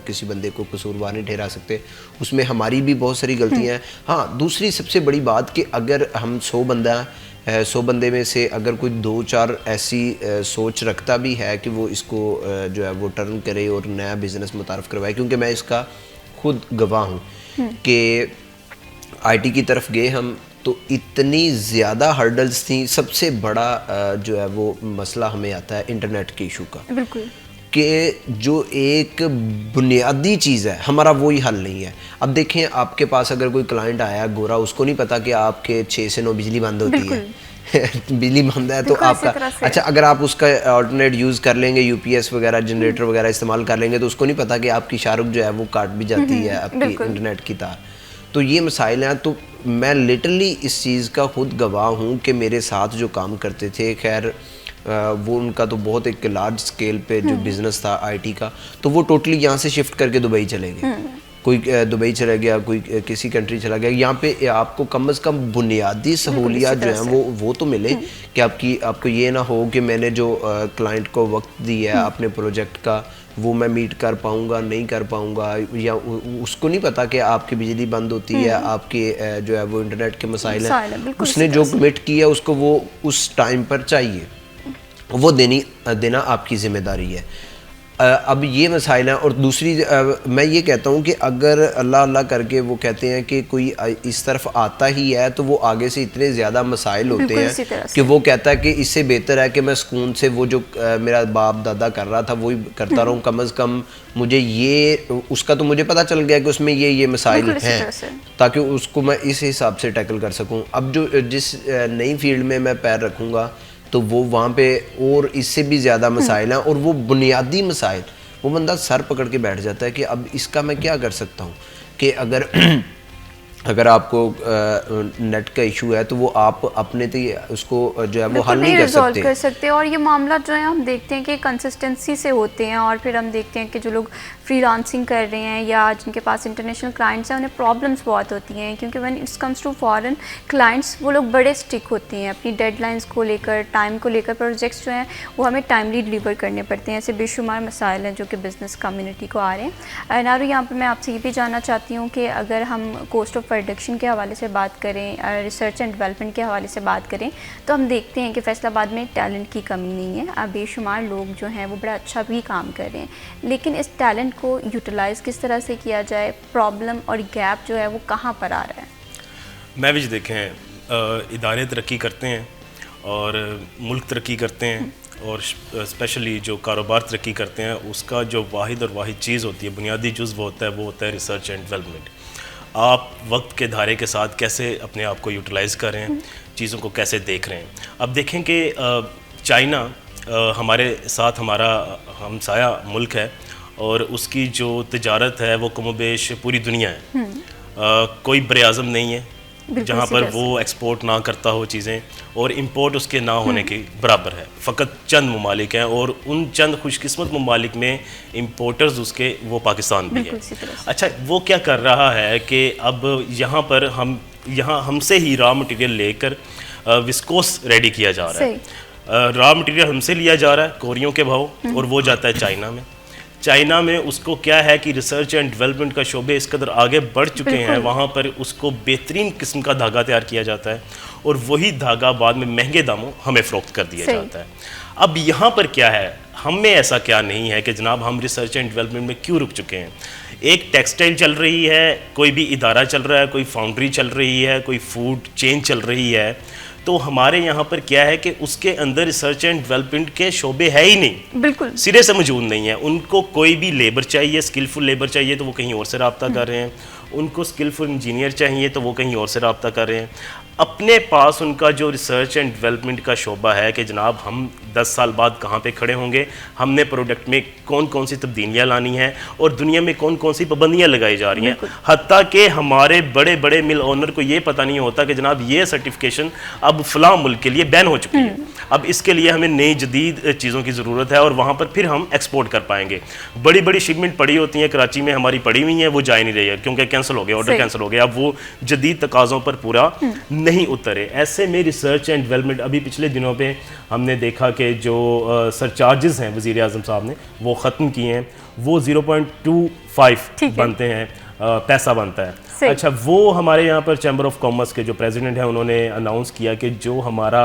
किसी बंदे को कसूरवार नहीं ठहरा सकते, उसमें हमारी भी बहुत सारी गलतियां हैं। हाँ, दूसरी सबसे बड़ी बात कि अगर हम 100 बंदे में से अगर कोई 2-4 ऐसी सोच रखता भी है कि वो इसको जो है वो टर्न करे और नया बिज़नेस मुतारफ़ करवाए, क्योंकि मैं इसका खुद गवाह हूँ कि आईटी की तरफ गए हम तो इतनी ज़्यादा हर्डल्स थी। सबसे बड़ा जो है वो मसला हमें आता है इंटरनेट के इशू का, बिल्कुल, कि जो एक बुनियादी चीज़ है हमारा वही हल नहीं है। अब देखें, आपके पास अगर कोई क्लाइंट आया गोरा, उसको नहीं पता कि आपके 6 से 9 बिजली बंद होती है बिजली बंद है तो आपका, अच्छा अगर आप उसका ऑल्टरनेट यूज़ कर लेंगे, यूपीएस वगैरह जनरेटर वगैरह इस्तेमाल कर लेंगे, तो उसको नहीं पता कि आपकी शाहरुख जो है वो काट भी जाती है आपकी इंटरनेट की तार। तो ये मसाइल हैं। तो मैं लिटरली इस चीज़ का खुद गवाह हूँ कि मेरे साथ जो काम करते थे, खैर वो उनका तो बहुत एक लार्ज स्केल पे जो बिज़नेस था आईटी का, तो वो टोटली यहाँ से शिफ्ट करके दुबई चले गए। कोई दुबई चला गया, कोई किसी कंट्री चला गया। यहाँ पे आपको कम से कम बुनियादी सहूलियात जो हैं वो तो मिले कि आपको ये ना हो कि मैंने जो क्लाइंट को वक्त दिया है अपने प्रोजेक्ट का, वो मैं मीट कर पाऊँगा नहीं कर पाऊँगा, या उसको नहीं पता कि आपकी बिजली बंद होती है, आपके जो है वो इंटरनेट के मसाइल हैं। उसने जो कमिट किया उसको वो उस टाइम पर चाहिए, वो देना आपकी ज़िम्मेदारी है। अब ये मसाइल हैं। और दूसरी मैं ये कहता हूँ कि अगर अल्लाह अल्लाह करके वो कहते हैं कि कोई इस तरफ आता ही है, तो वो आगे से इतने ज़्यादा मसाइल होते हैं कि वो कहता है कि इससे बेहतर है कि मैं सुकून से वो जो मेरा बाप दादा कर रहा था वही करता रहूँ, कम अज़ कम मुझे ये उसका तो मुझे पता चल गया कि उसमें ये मसाइल हैं, ताकि उसको मैं इस हिसाब से टैकल कर सकूँ। अब जो जिस नई फील्ड में मैं पैर रखूँगा तो वो वहाँ पे और इससे भी ज़्यादा मसाइल हैं, और वो बुनियादी मसाइल वो बंदा सर पकड़ के बैठ जाता है कि अब इसका मैं क्या कर सकता हूँ। कि अगर आपको नेट का इशू है तो वो आप अपने तो उसको जो है वो हल नहीं कर सकते। और ये मामला जो है हम देखते हैं कि कंसिस्टेंसी से होते हैं, और फिर हम देखते हैं कि जो लोग फ्रीलांसिंग कर रहे हैं या जिनके पास इंटरनेशनल क्लाइंट्स हैं, उन्हें प्रॉब्लम्स बहुत होती हैं, क्योंकि when it's comes to foreign clients वो लोग बड़े स्टिक होते हैं अपनी डेडलाइंस को लेकर, टाइम को लेकर। प्रोजेक्ट्स जो हैं वो हमें टाइमली डिलीवर करने पड़ते हैं। ऐसे बेशुमार मसाइल हैं जो कि बिज़नेस कम्युनिटी को आ रहे हैं। नारू, यहाँ पर मैं आपसे ये भी जानना चाहती हूँ कि अगर हम कॉस्ट ऑफ प्रोडक्शन के हवाले से बात करें, रिसर्च एंड डेवलपमेंट के हवाले से बात करें, तो हम देखते हैं कि फैसलाबाद में टैलेंट की कमी नहीं है। बेशुमार लोग जो हैं वो बड़ा अच्छा भी काम कर रहे हैं, लेकिन इस टैलेंट को यूटिलाइज़ किस तरह से किया जाए, प्रॉब्लम और गैप जो है वो कहाँ पर आ रहा है? मैं भी देखें, इदारे तरक्की करते हैं और मुल्क तरक्की करते हैं, और स्पेशली जो कारोबार तरक्की करते हैं उसका जो वाहिद और वाहिद चीज़ होती है, बुनियादी जुज़्व होता है, वो होता है रिसर्च एंड डेवलपमेंट। आप वक्त के धारे के साथ कैसे अपने आप को यूटिलाइज़ कर रहे हैं, चीज़ों को कैसे देख रहे हैं। अब देखें कि चाइना हमारे साथ हमारा हमसाया मुल्क है, और उसकी जो तिजारत है वो कमोबेश पूरी दुनिया है। कोई बरे-आज़म नहीं है जहाँ पर वो एक्सपोर्ट ना करता हो चीज़ें, और इंपोर्ट उसके ना होने के बराबर है। फ़कत चंद ममालिक हैं, और उन चंद खुशकिस्मत ममालिक में इंपोर्टर्स उसके वो पाकिस्तान भी है। अच्छा, वो क्या कर रहा है कि अब यहाँ पर यहाँ हमसे ही रॉ मटेरियल लेकर विस्कोस रेडी किया जा रहा है। रॉ मटेरियल हमसे लिया जा रहा है कोरियों के भाव, और वो जाता है चाइना में। चाइना में उसको क्या है कि रिसर्च एंड डेवलपमेंट का शोबे इस कदर आगे बढ़ चुके हैं, वहाँ पर उसको बेहतरीन किस्म का धागा तैयार किया जाता है, और वही धागा बाद में महंगे दामों हमें फ़रोख्त कर दिया जाता है। अब यहाँ पर क्या है, हम में ऐसा क्या नहीं है कि जनाब हम रिसर्च एंड डेवलपमेंट में क्यों रुक चुके हैं। एक टेक्सटाइल चल रही है, कोई भी इदारा चल रहा है, कोई फाउंड्री चल रही है, कोई फूड चेन चल रही है, तो हमारे यहाँ पर क्या है कि उसके अंदर रिसर्च एंड डेवलपमेंट के शोबे है ही नहीं, बिल्कुल सिरे से मौजूद नहीं है। उनको कोई भी लेबर चाहिए, स्किलफुल लेबर चाहिए, तो वो कहीं और से रब्ता कर रहे हैं। उनको स्किलफुल इंजीनियर चाहिए तो वो कहीं और से रब्ता कर रहे हैं। अपने पास उनका जो रिसर्च एंड डेवलपमेंट का शोबा है कि जनाब हम 10 साल बाद कहाँ पे खड़े होंगे, हमने प्रोडक्ट में कौन कौन सी तब्दीलियाँ लानी हैं, और दुनिया में कौन कौन सी पाबंदियाँ लगाई जा रही हैं। हत्ता कि हमारे बड़े बड़े मिल ओनर को ये पता नहीं होता कि जनाब ये सर्टिफिकेशन अब फ़लाँ मुल्क के लिए बैन हो चुकी है। अब इसके लिए हमें नई जदीद चीज़ों की ज़रूरत है और वहाँ पर फिर हम एक्सपोर्ट कर पाएंगे। बड़ी बड़ी शिपमेंट पड़ी होती हैं, कराची में हमारी पड़ी हुई हैं, वो जा नहीं रही है क्योंकि कैंसिल हो गया, ऑर्डर कैंसिल हो गया, अब वो जदीद तकाज़ों पर पूरा नहीं उतरे। ऐसे में रिसर्च एंड डेवलपमेंट, अभी पिछले दिनों पे हमने देखा कि जो सरचार्जेस हैं वज़ीर आज़म साहब ने वो ख़त्म किए हैं, वो 0.25 बनते हैं, पैसा बनता है। अच्छा, वो हमारे यहाँ पर चैम्बर ऑफ कॉमर्स के जो प्रेसिडेंट हैं उन्होंने अनाउंस किया कि जो हमारा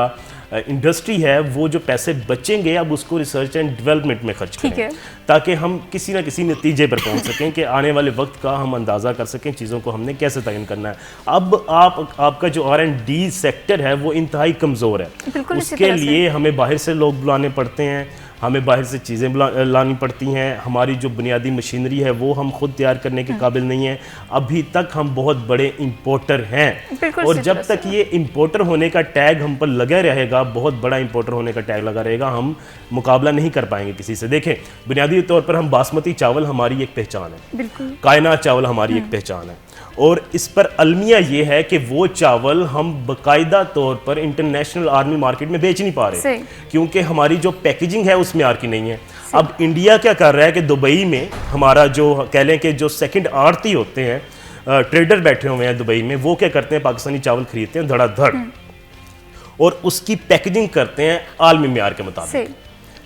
इंडस्ट्री है वो जो पैसे बचेंगे अब उसको रिसर्च एंड डेवलपमेंट में खर्च करें, ताकि हम किसी ना किसी नतीजे पर पहुंच सकें कि आने वाले वक्त का हम अंदाज़ा कर सकें चीज़ों को हमने कैसे तयन करना है। अब आपका जो R&D सेक्टर है वो इंतहाई कमज़ोर है, उसके लिए हमें बाहर से लोग बुलाने पड़ते हैं, हमें बाहर से चीज़ें लानी पड़ती हैं, हमारी जो बुनियादी मशीनरी है वो हम खुद तैयार करने के काबिल नहीं है। अभी तक हम बहुत बड़े इंपोर्टर हैं और जब तक ये इंपोर्टर होने का टैग हम पर लगा रहेगा, बहुत बड़ा इंपोर्टर होने का टैग लगा रहेगा, हम मुकाबला नहीं कर पाएंगे किसी से। देखें, बुनियादी तौर पर हम बासमती चावल हमारी एक पहचान है, कायनात चावल हमारी एक पहचान है और इस पर अलमिया ये है कि वो चावल हम बाकायदा तौर पर इंटरनेशनल आर्मी मार्केट में बेच नहीं पा रहे क्योंकि हमारी जो पैकेजिंग है उसमें आर की नहीं है। अब इंडिया क्या कर रहा है कि दुबई में हमारा जो कह लें कि जो सेकंड आड़ती होते हैं, ट्रेडर बैठे हुए हैं दुबई में, वो क्या करते हैं, पाकिस्तानी चावल खरीदते हैं धड़ाधड़ और उसकी पैकेजिंग करते हैं आलमी मेयार के मुताबिक,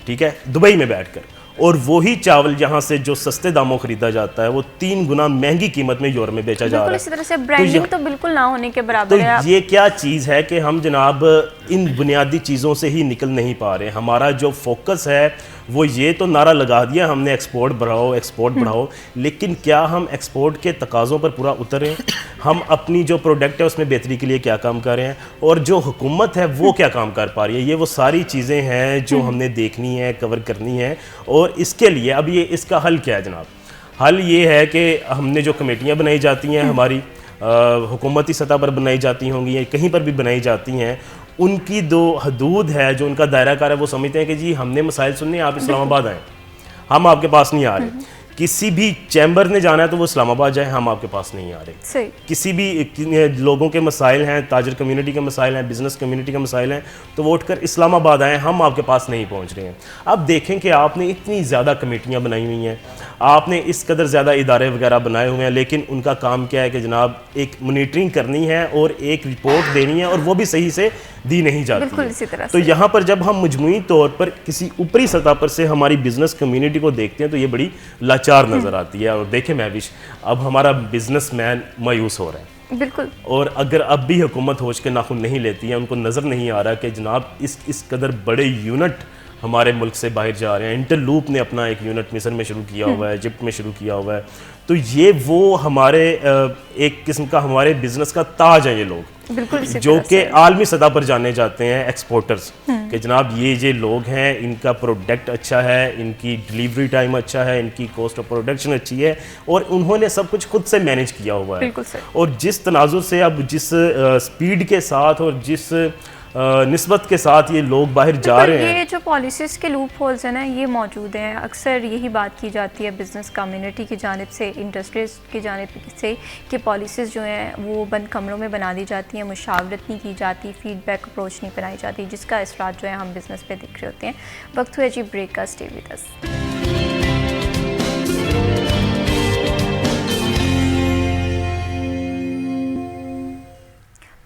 ठीक है, दुबई में बैठकर, और वही चावल जहां से जो सस्ते दामों खरीदा जाता है वो 3 गुना महंगी कीमत में यूरोप में बेचा जा रहा है। इसी तरह से ब्रांडिंग तो बिल्कुल ना होने के बराबर है। तो ये क्या चीज़ है कि हम जनाब इन बुनियादी चीज़ों से ही निकल नहीं पा रहे। हमारा जो फोकस है वो ये तो नारा लगा दिया हमने, एक्सपोर्ट बढ़ाओ, एक्सपोर्ट बढ़ाओ, लेकिन क्या हम एक्सपोर्ट के तकाज़ों पर पूरा उतरे? हम अपनी जो प्रोडक्ट है उसमें बेहतरी के लिए क्या काम कर रहे हैं और जो हुकूमत है वो क्या काम कर पा रही है? ये वो सारी चीज़ें हैं जो हमने देखनी है, कवर करनी है। और इसके लिए अब ये इसका हल क्या है जनाब? हल ये है कि हमने जो कमेटियाँ बनाई जाती हैं हमारी हुकूमती सतह पर बनाई जाती होंगी या कहीं पर भी बनाई जाती हैं, उनकी दो हदूद है, जो उनका दायरा कार है, वो समझते हैं कि जी हमने मसाइल सुनने, आप इस्लामाबाद आएँ, हम आपके पास नहीं आ रहे। किसी भी चैम्बर ने जाना है तो वो इस्लामाबाद जाए, हम आपके पास नहीं आ रहे। किसी भी लोगों के मसाइल हैं, ताजर कम्युनिटी के मसाइल हैं, बिजनेस कम्युनिटी के मसाइल हैं, तो वो उठकर इस्लामाबाद आए, हम आपके पास नहीं पहुंच रहे हैं। अब देखें कि आपने इतनी ज़्यादा कमेटियां बनाई हुई हैं, आपने इस कदर ज़्यादा इदारे वगैरह बनाए हुए हैं, लेकिन उनका काम क्या है कि जनाब एक मॉनिटरिंग करनी है और एक रिपोर्ट देनी है और वो भी सही से दी नहीं जाती है। तो यहाँ पर जब हम मजमूई तौर पर किसी ऊपरी सतह पर से हमारी बिजनेस कम्युनिटी को देखते हैं तो ये बड़ी लाचार नज़र आती है। और देखें महविश, अब हमारा बिजनेसमैन मायूस हो रहा है बिल्कुल, और अगर अब भी हुकूमत होश के नाखुन नहीं लेती है, उनको नज़र नहीं आ रहा कि जनाब इस कदर बड़े यूनिट हमारे मुल्क से बाहर जा रहे हैं। इंटरलूप ने अपना एक यूनिट मिस्र में शुरू किया हुआ है, इजिप्ट में शुरू किया हुआ है, तो ये वो हमारे एक किस्म का हमारे बिजनेस का ताज है ये लोग, जो कि आलमी सतह पर जाने जाते हैं एक्सपोर्टर्स, कि जनाब ये लोग हैं, इनका प्रोडक्ट अच्छा है, इनकी डिलीवरी टाइम अच्छा है, इनकी कॉस्ट ऑफ प्रोडक्शन अच्छी है और उन्होंने सब कुछ खुद से मैनेज किया हुआ है। और जिस तनाजुर से अब जिस स्पीड के साथ और जिस निस्बत के साथ ये लोग बाहर जा रहे हैं, ये जो पॉलिसीज के लूप होल्स हैं ना, ये मौजूद हैं। अक्सर यही बात की जाती है बिज़नेस कम्युनिटी की जानिब से, इंडस्ट्रीज की जानिब से, कि पॉलिसीज़ जो हैं वो बंद कमरों में बना दी जाती हैं, मुशावरत नहीं की जाती, फीडबैक अप्रोच नहीं बनाई जाती, जिसका असरात जो है हम बिज़नेस पे देख रहे होते हैं। वक्त हुआ जी ब्रेक का, stay with us.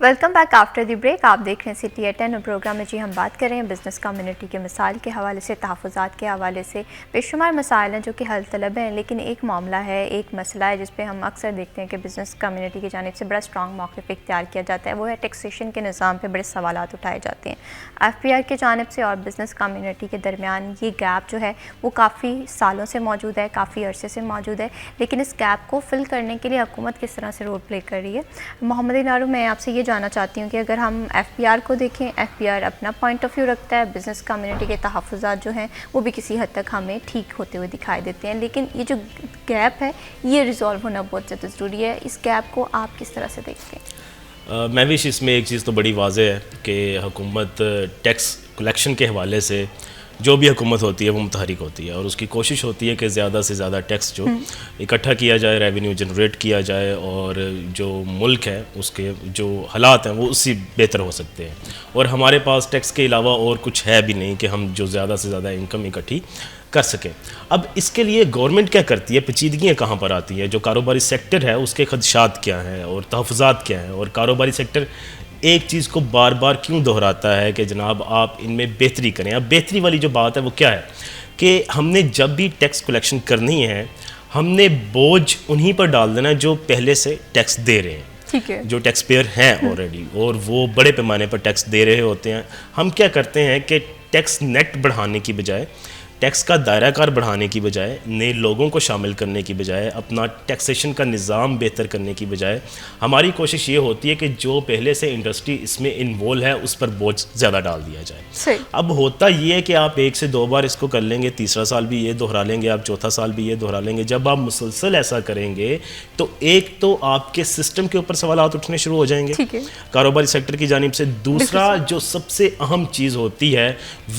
Welcome back after the break. आप देख रहे हैं सिटी एट 10 और प्रोग्राम में जी हम बात कर रहे हैं बिज़नेस कम्युनिटी के मसाइल के हवाले से, तहफ़्फ़ुज़ात के हवाले से। बेशुमार मसाइल हैं जो कि हल तलब हैं, लेकिन एक मामला है, एक मसला है जिस पे हम अक्सर देखते हैं कि बिज़नेस कम्युनिटी की जानिब से बड़ा स्ट्रॉन्ग मौक़िफ़ इख्तियार किया जाता है। वो है टैक्सेशन के निज़ाम पर बड़े सवालात उठाए जाते हैं FPR की जानिब से और बिज़नेस कम्युनिटी के दरमियान। ये गैप जो है वो काफ़ी सालों से मौजूद है, काफ़ी अरसे से मौजूद है, लेकिन इस गैप को फिल करने के लिए हुकूमत किस तरह से रोल प्ले कर रही है। मोहम्मद इनारू, मैं आपसे ये जानना चाहती हूँ कि अगर हम FPR को देखें, FPR अपना पॉइंट ऑफ व्यू रखता है, बिज़नेस कम्युनिटी के तहफ़्फ़ुज़ात जो हैं वो भी किसी हद तक हमें ठीक होते हुए दिखाई देते हैं, लेकिन ये जो गैप है ये रिज़ॉल्व होना बहुत ज़्यादा ज़रूरी है। इस गैप को आप किस तरह से देखते हैं? महविश, इसमें एक चीज़ तो बड़ी वाज़ेह है कि हुकूमत टैक्स कलेक्शन के हवाले से जो भी हुकूमत होती है वो मुतहरिक होती है और उसकी कोशिश होती है कि ज़्यादा से ज़्यादा टैक्स जो इकट्ठा किया जाए, रेवेन्यू जनरेट किया जाए और जो मुल्क है उसके जो हालात हैं वो उससे बेहतर हो सकते हैं। और हमारे पास टैक्स के अलावा और कुछ है भी नहीं कि हम जो ज़्यादा से ज़्यादा इनकम इकट्ठी कर सकें। अब इसके लिए गवर्नमेंट क्या करती है, पेचीदगियाँ कहाँ पर आती हैं, जो कारोबारी सेक्टर है उसके खदशात क्या हैं और तहफ़्फ़ुज़ात क्या हैं, और कारोबारी सेक्टर एक चीज़ को बार बार क्यों दोहराता है कि जनाब आप इनमें बेहतरी करें। अब बेहतरी वाली जो बात है वो क्या है कि हमने जब भी टैक्स कलेक्शन करनी है हमने बोझ उन्हीं पर डाल देना जो पहले से टैक्स दे रहे हैं, ठीक है, जो टैक्स पेयर हैं ऑलरेडी, और वो बड़े पैमाने पर टैक्स दे रहे होते हैं। हम क्या करते हैं कि टैक्स नेट बढ़ाने की बजाय, टैक्स का दायराकार बढ़ाने की बजाय, नए लोगों को शामिल करने की बजाय, अपना टैक्सेशन का निज़ाम बेहतर करने की बजाय हमारी कोशिश ये होती है कि जो पहले से इंडस्ट्री इसमें इन्वॉल्व है उस पर बोझ ज़्यादा डाल दिया जाए। सही। अब होता ये है कि आप 1 से 2 बार इसको कर लेंगे, तीसरा साल भी ये दोहरा लेंगे, आप चौथा साल भी ये दोहरा लेंगे। जब आप मुसलसल ऐसा करेंगे तो एक तो आपके सिस्टम के ऊपर सवालात उठने शुरू हो जाएंगे ठीक है, कारोबारी सेक्टर की जानिब से। दूसरा जो सबसे अहम चीज़ होती है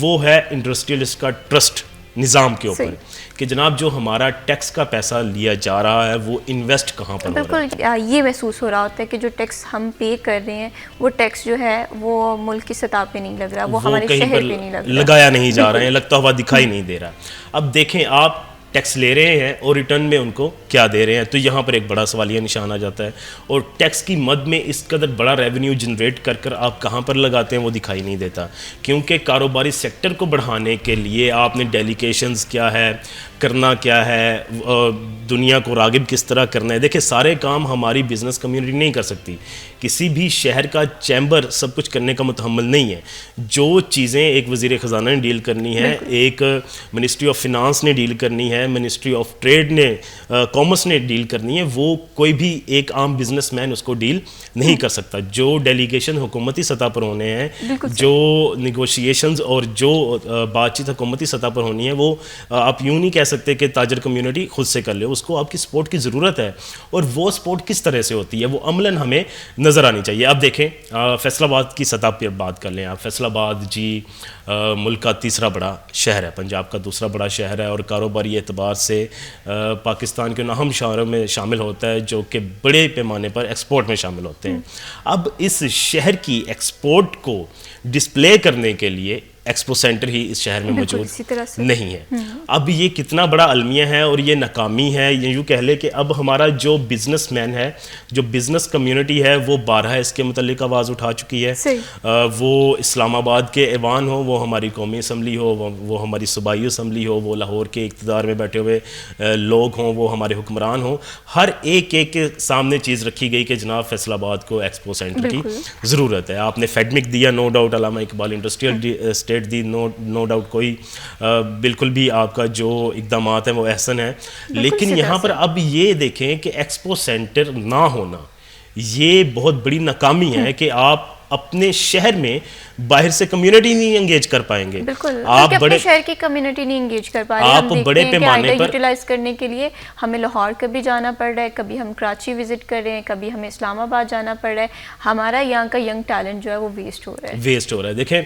वो है इंडस्ट्रियलिस्ट का ट्रस्ट निज़ाम के ऊपर कि जनाब जो हमारा टैक्स का पैसा लिया जा रहा है वो इन्वेस्ट कहाँ पर हो रहा है। बिल्कुल ये महसूस हो रहा होता है कि जो टैक्स हम पे कर रहे हैं वो टैक्स जो है वो मुल्क की सतह पे नहीं लग रहा, वो हमारे कहीं शहर पर पे नहीं लग रहा, लगाया नहीं जा रहा है, लगता हुआ दिखाई नहीं दे रहा। अब देखें आप टैक्स ले रहे हैं और रिटर्न में उनको क्या दे रहे हैं, तो यहाँ पर एक बड़ा सवालिया निशान आ जाता है। और टैक्स की मद में इस कदर बड़ा रेवेन्यू जनरेट कर कर आप कहाँ पर लगाते हैं वो दिखाई नहीं देता, क्योंकि कारोबारी सेक्टर को बढ़ाने के लिए आपने डेलीगेशंस क्या है करना, क्या है दुनिया को रागिब किस तरह करना है। देखिए सारे काम हमारी बिज़नेस कम्युनिटी नहीं कर सकती, किसी भी शहर का चैम्बर सब कुछ करने का मुतहम्मल नहीं है। जो चीज़ें एक वज़ीर ख़जाना ने डील करनी है, एक मिनिस्ट्री ऑफ फिनांस ने डील करनी है, मिनिस्ट्री ऑफ ट्रेड ने, कॉमर्स ने डील करनी है, वो कोई भी एक आम बिजनेसमैन उसको डील नहीं कर सकता। जो डेलीगेशन हुकूमती सतह पर होने हैं, जो निगोशिएशंस और जो बातचीत हुकूमती सतह पर होनी है, वो आप यूँ नहीं कह सकते कि ताजर कम्युनिटी खुद से कर ले, उसको आपकी सपोर्ट की ज़रूरत है। और वो सपोर्ट किस तरह से होती है वो अमलन हमें नज़र आनी चाहिए। अब देखें फैसलाबाद की सतह पर बात कर लें आप। फैसलाबाद जी मुल्क का तीसरा बड़ा शहर है, पंजाब का दूसरा बड़ा शहर है और कारोबारी एतबार से पाकिस्तान के अहम शहरों में शामिल होता है जो कि बड़े पैमाने पर एक्सपोर्ट में शामिल होते हैं। अब इस शहर की एक्सपोर्ट को डिस्प्ले करने के लिए एक्सपो सेंटर ही इस शहर में मौजूद नहीं है। अब ये कितना बड़ा अलमिया है और ये नाकामी है, ये यूँ कह ले कि अब हमारा जो बिजनेसमैन है, जो बिज़नेस कम्युनिटी है, वो 12 इसके मुतल्लिक आवाज़ उठा चुकी है। वो इस्लामाबाद के ऐवान हो, वो हमारी कौमी असम्बली हो, वो हमारी सूबाई असम्बली हो, वो लाहौर के इक़्तिदार में बैठे हुए लोग हों, वो हमारे हुक्मरान हों, हर एक के सामने चीज़ रखी गई कि जनाब फैसलाबाद को एक्सपो सेंटर की ज़रूरत है। आपने फेडमिक दिया, नो डाउट, अल्लामा इकबाल इंडस्ट्रियल स्टेट दी, नो डाउट, कोई बिल्कुल भी आपका जो इक़दामात हैं वो एहसन है। लेकिन यहाँ पर अब ये देखें कि एक्सपो सेंटर ना होना ये बहुत बड़ी नाकामी है कि आप अपने शहर में बाहर से कम्युनिटी नहीं एंगेज कर पाएंगे। बिल्कुल, आप बड़े शहर की कम्युनिटी नहीं एंगेज कर पा रहे। आप बड़े पैमाने पर यूटिलाइज करने के लिए हमें लाहौर कभी जाना पड़ रहा है, कभी हम कराची विजिट कर रहे हैं, कभी हमें इस्लामाबाद जाना पड़ रहा है। हमारा यहाँ का यंग टैलेंट जो है वो वेस्ट हो रहा है। देखें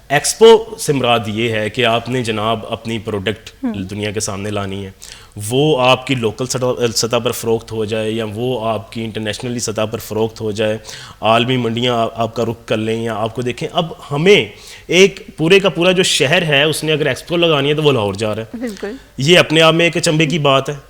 एक्सपो से मुराद ये है कि आपने जनाब अपनी प्रोडक्ट दुनिया के सामने लानी है, वो आपकी लोकल सतह पर फ़रोख्त हो जाए या वो आपकी इंटरनेशनली सतह पर फ़रोख्त हो जाए, आलमी मंडियाँ आपका रुख कर लें या आपको देखें। अब हमें एक पूरे का पूरा जो शहर है उसने अगर एक्सपो लगानी है तो वो लाहौर जा रहा है। बिल्कुल, ये अपने आप में एक अचंभे की बात है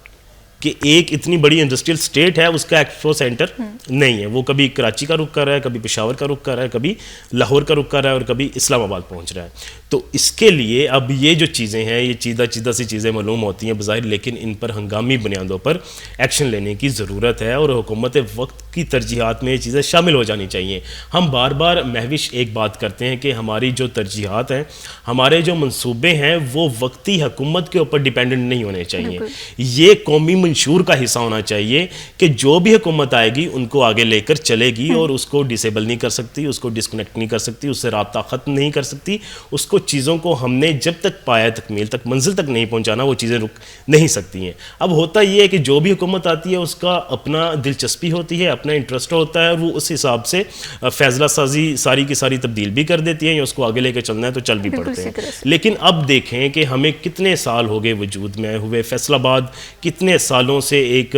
कि एक इतनी बड़ी इंडस्ट्रियल स्टेट है उसका एक्सपो सेंटर नहीं है। वो कभी कराची का रुख कर रहा है, कभी पेशावर का रुख कर रहा है, कभी लाहौर का रुख कर रहा है और कभी इस्लामाबाद पहुंच रहा है। तो इसके लिए अब ये जो चीज़ें हैं ये चीदा सी चीज़ें मालूम होती हैं बज़ाहिर, लेकिन इन पर हंगामी बुनियादों पर एक्शन लेने की ज़रूरत है और हुकूमत वक्त की तरजीहात में ये चीज़ें शामिल हो जानी चाहिए। हम बार बार महविश एक बात करते हैं कि हमारी जो तरजीहात हैं, हमारे जो मंसूबे हैं वो वक्ती हुकूमत के ऊपर डिपेंडेंट नहीं होने चाहिए। ये कौमी मंशूर का हिस्सा होना चाहिए कि जो भी हुकूमत आएगी उनको आगे लेकर चलेगी और उसको डिसेबल नहीं कर सकती, उसको डिस्कनेक्ट नहीं कर सकती, उससे राब्ता ख़त्म नहीं कर सकती, उसको उसको चीज़ों को हमने जब तक पाया तकमील तक मंजिल तक नहीं पहुंचाना, वो चीज़ें रुक नहीं सकती हैं। अब होता ये है कि जो भी हुकूमत आती है उसका अपना दिलचस्पी होती है, अपना इंटरेस्ट होता है, वो उस हिसाब से फैसला साजी सारी की सारी तब्दील भी कर देती है, या उसको आगे लेकर चलना है तो चल भी पड़ते हैं। लेकिन अब देखें कि हमें कितने साल हो गए वजूद में हुए, फैसलाबाद कितने सालों से एक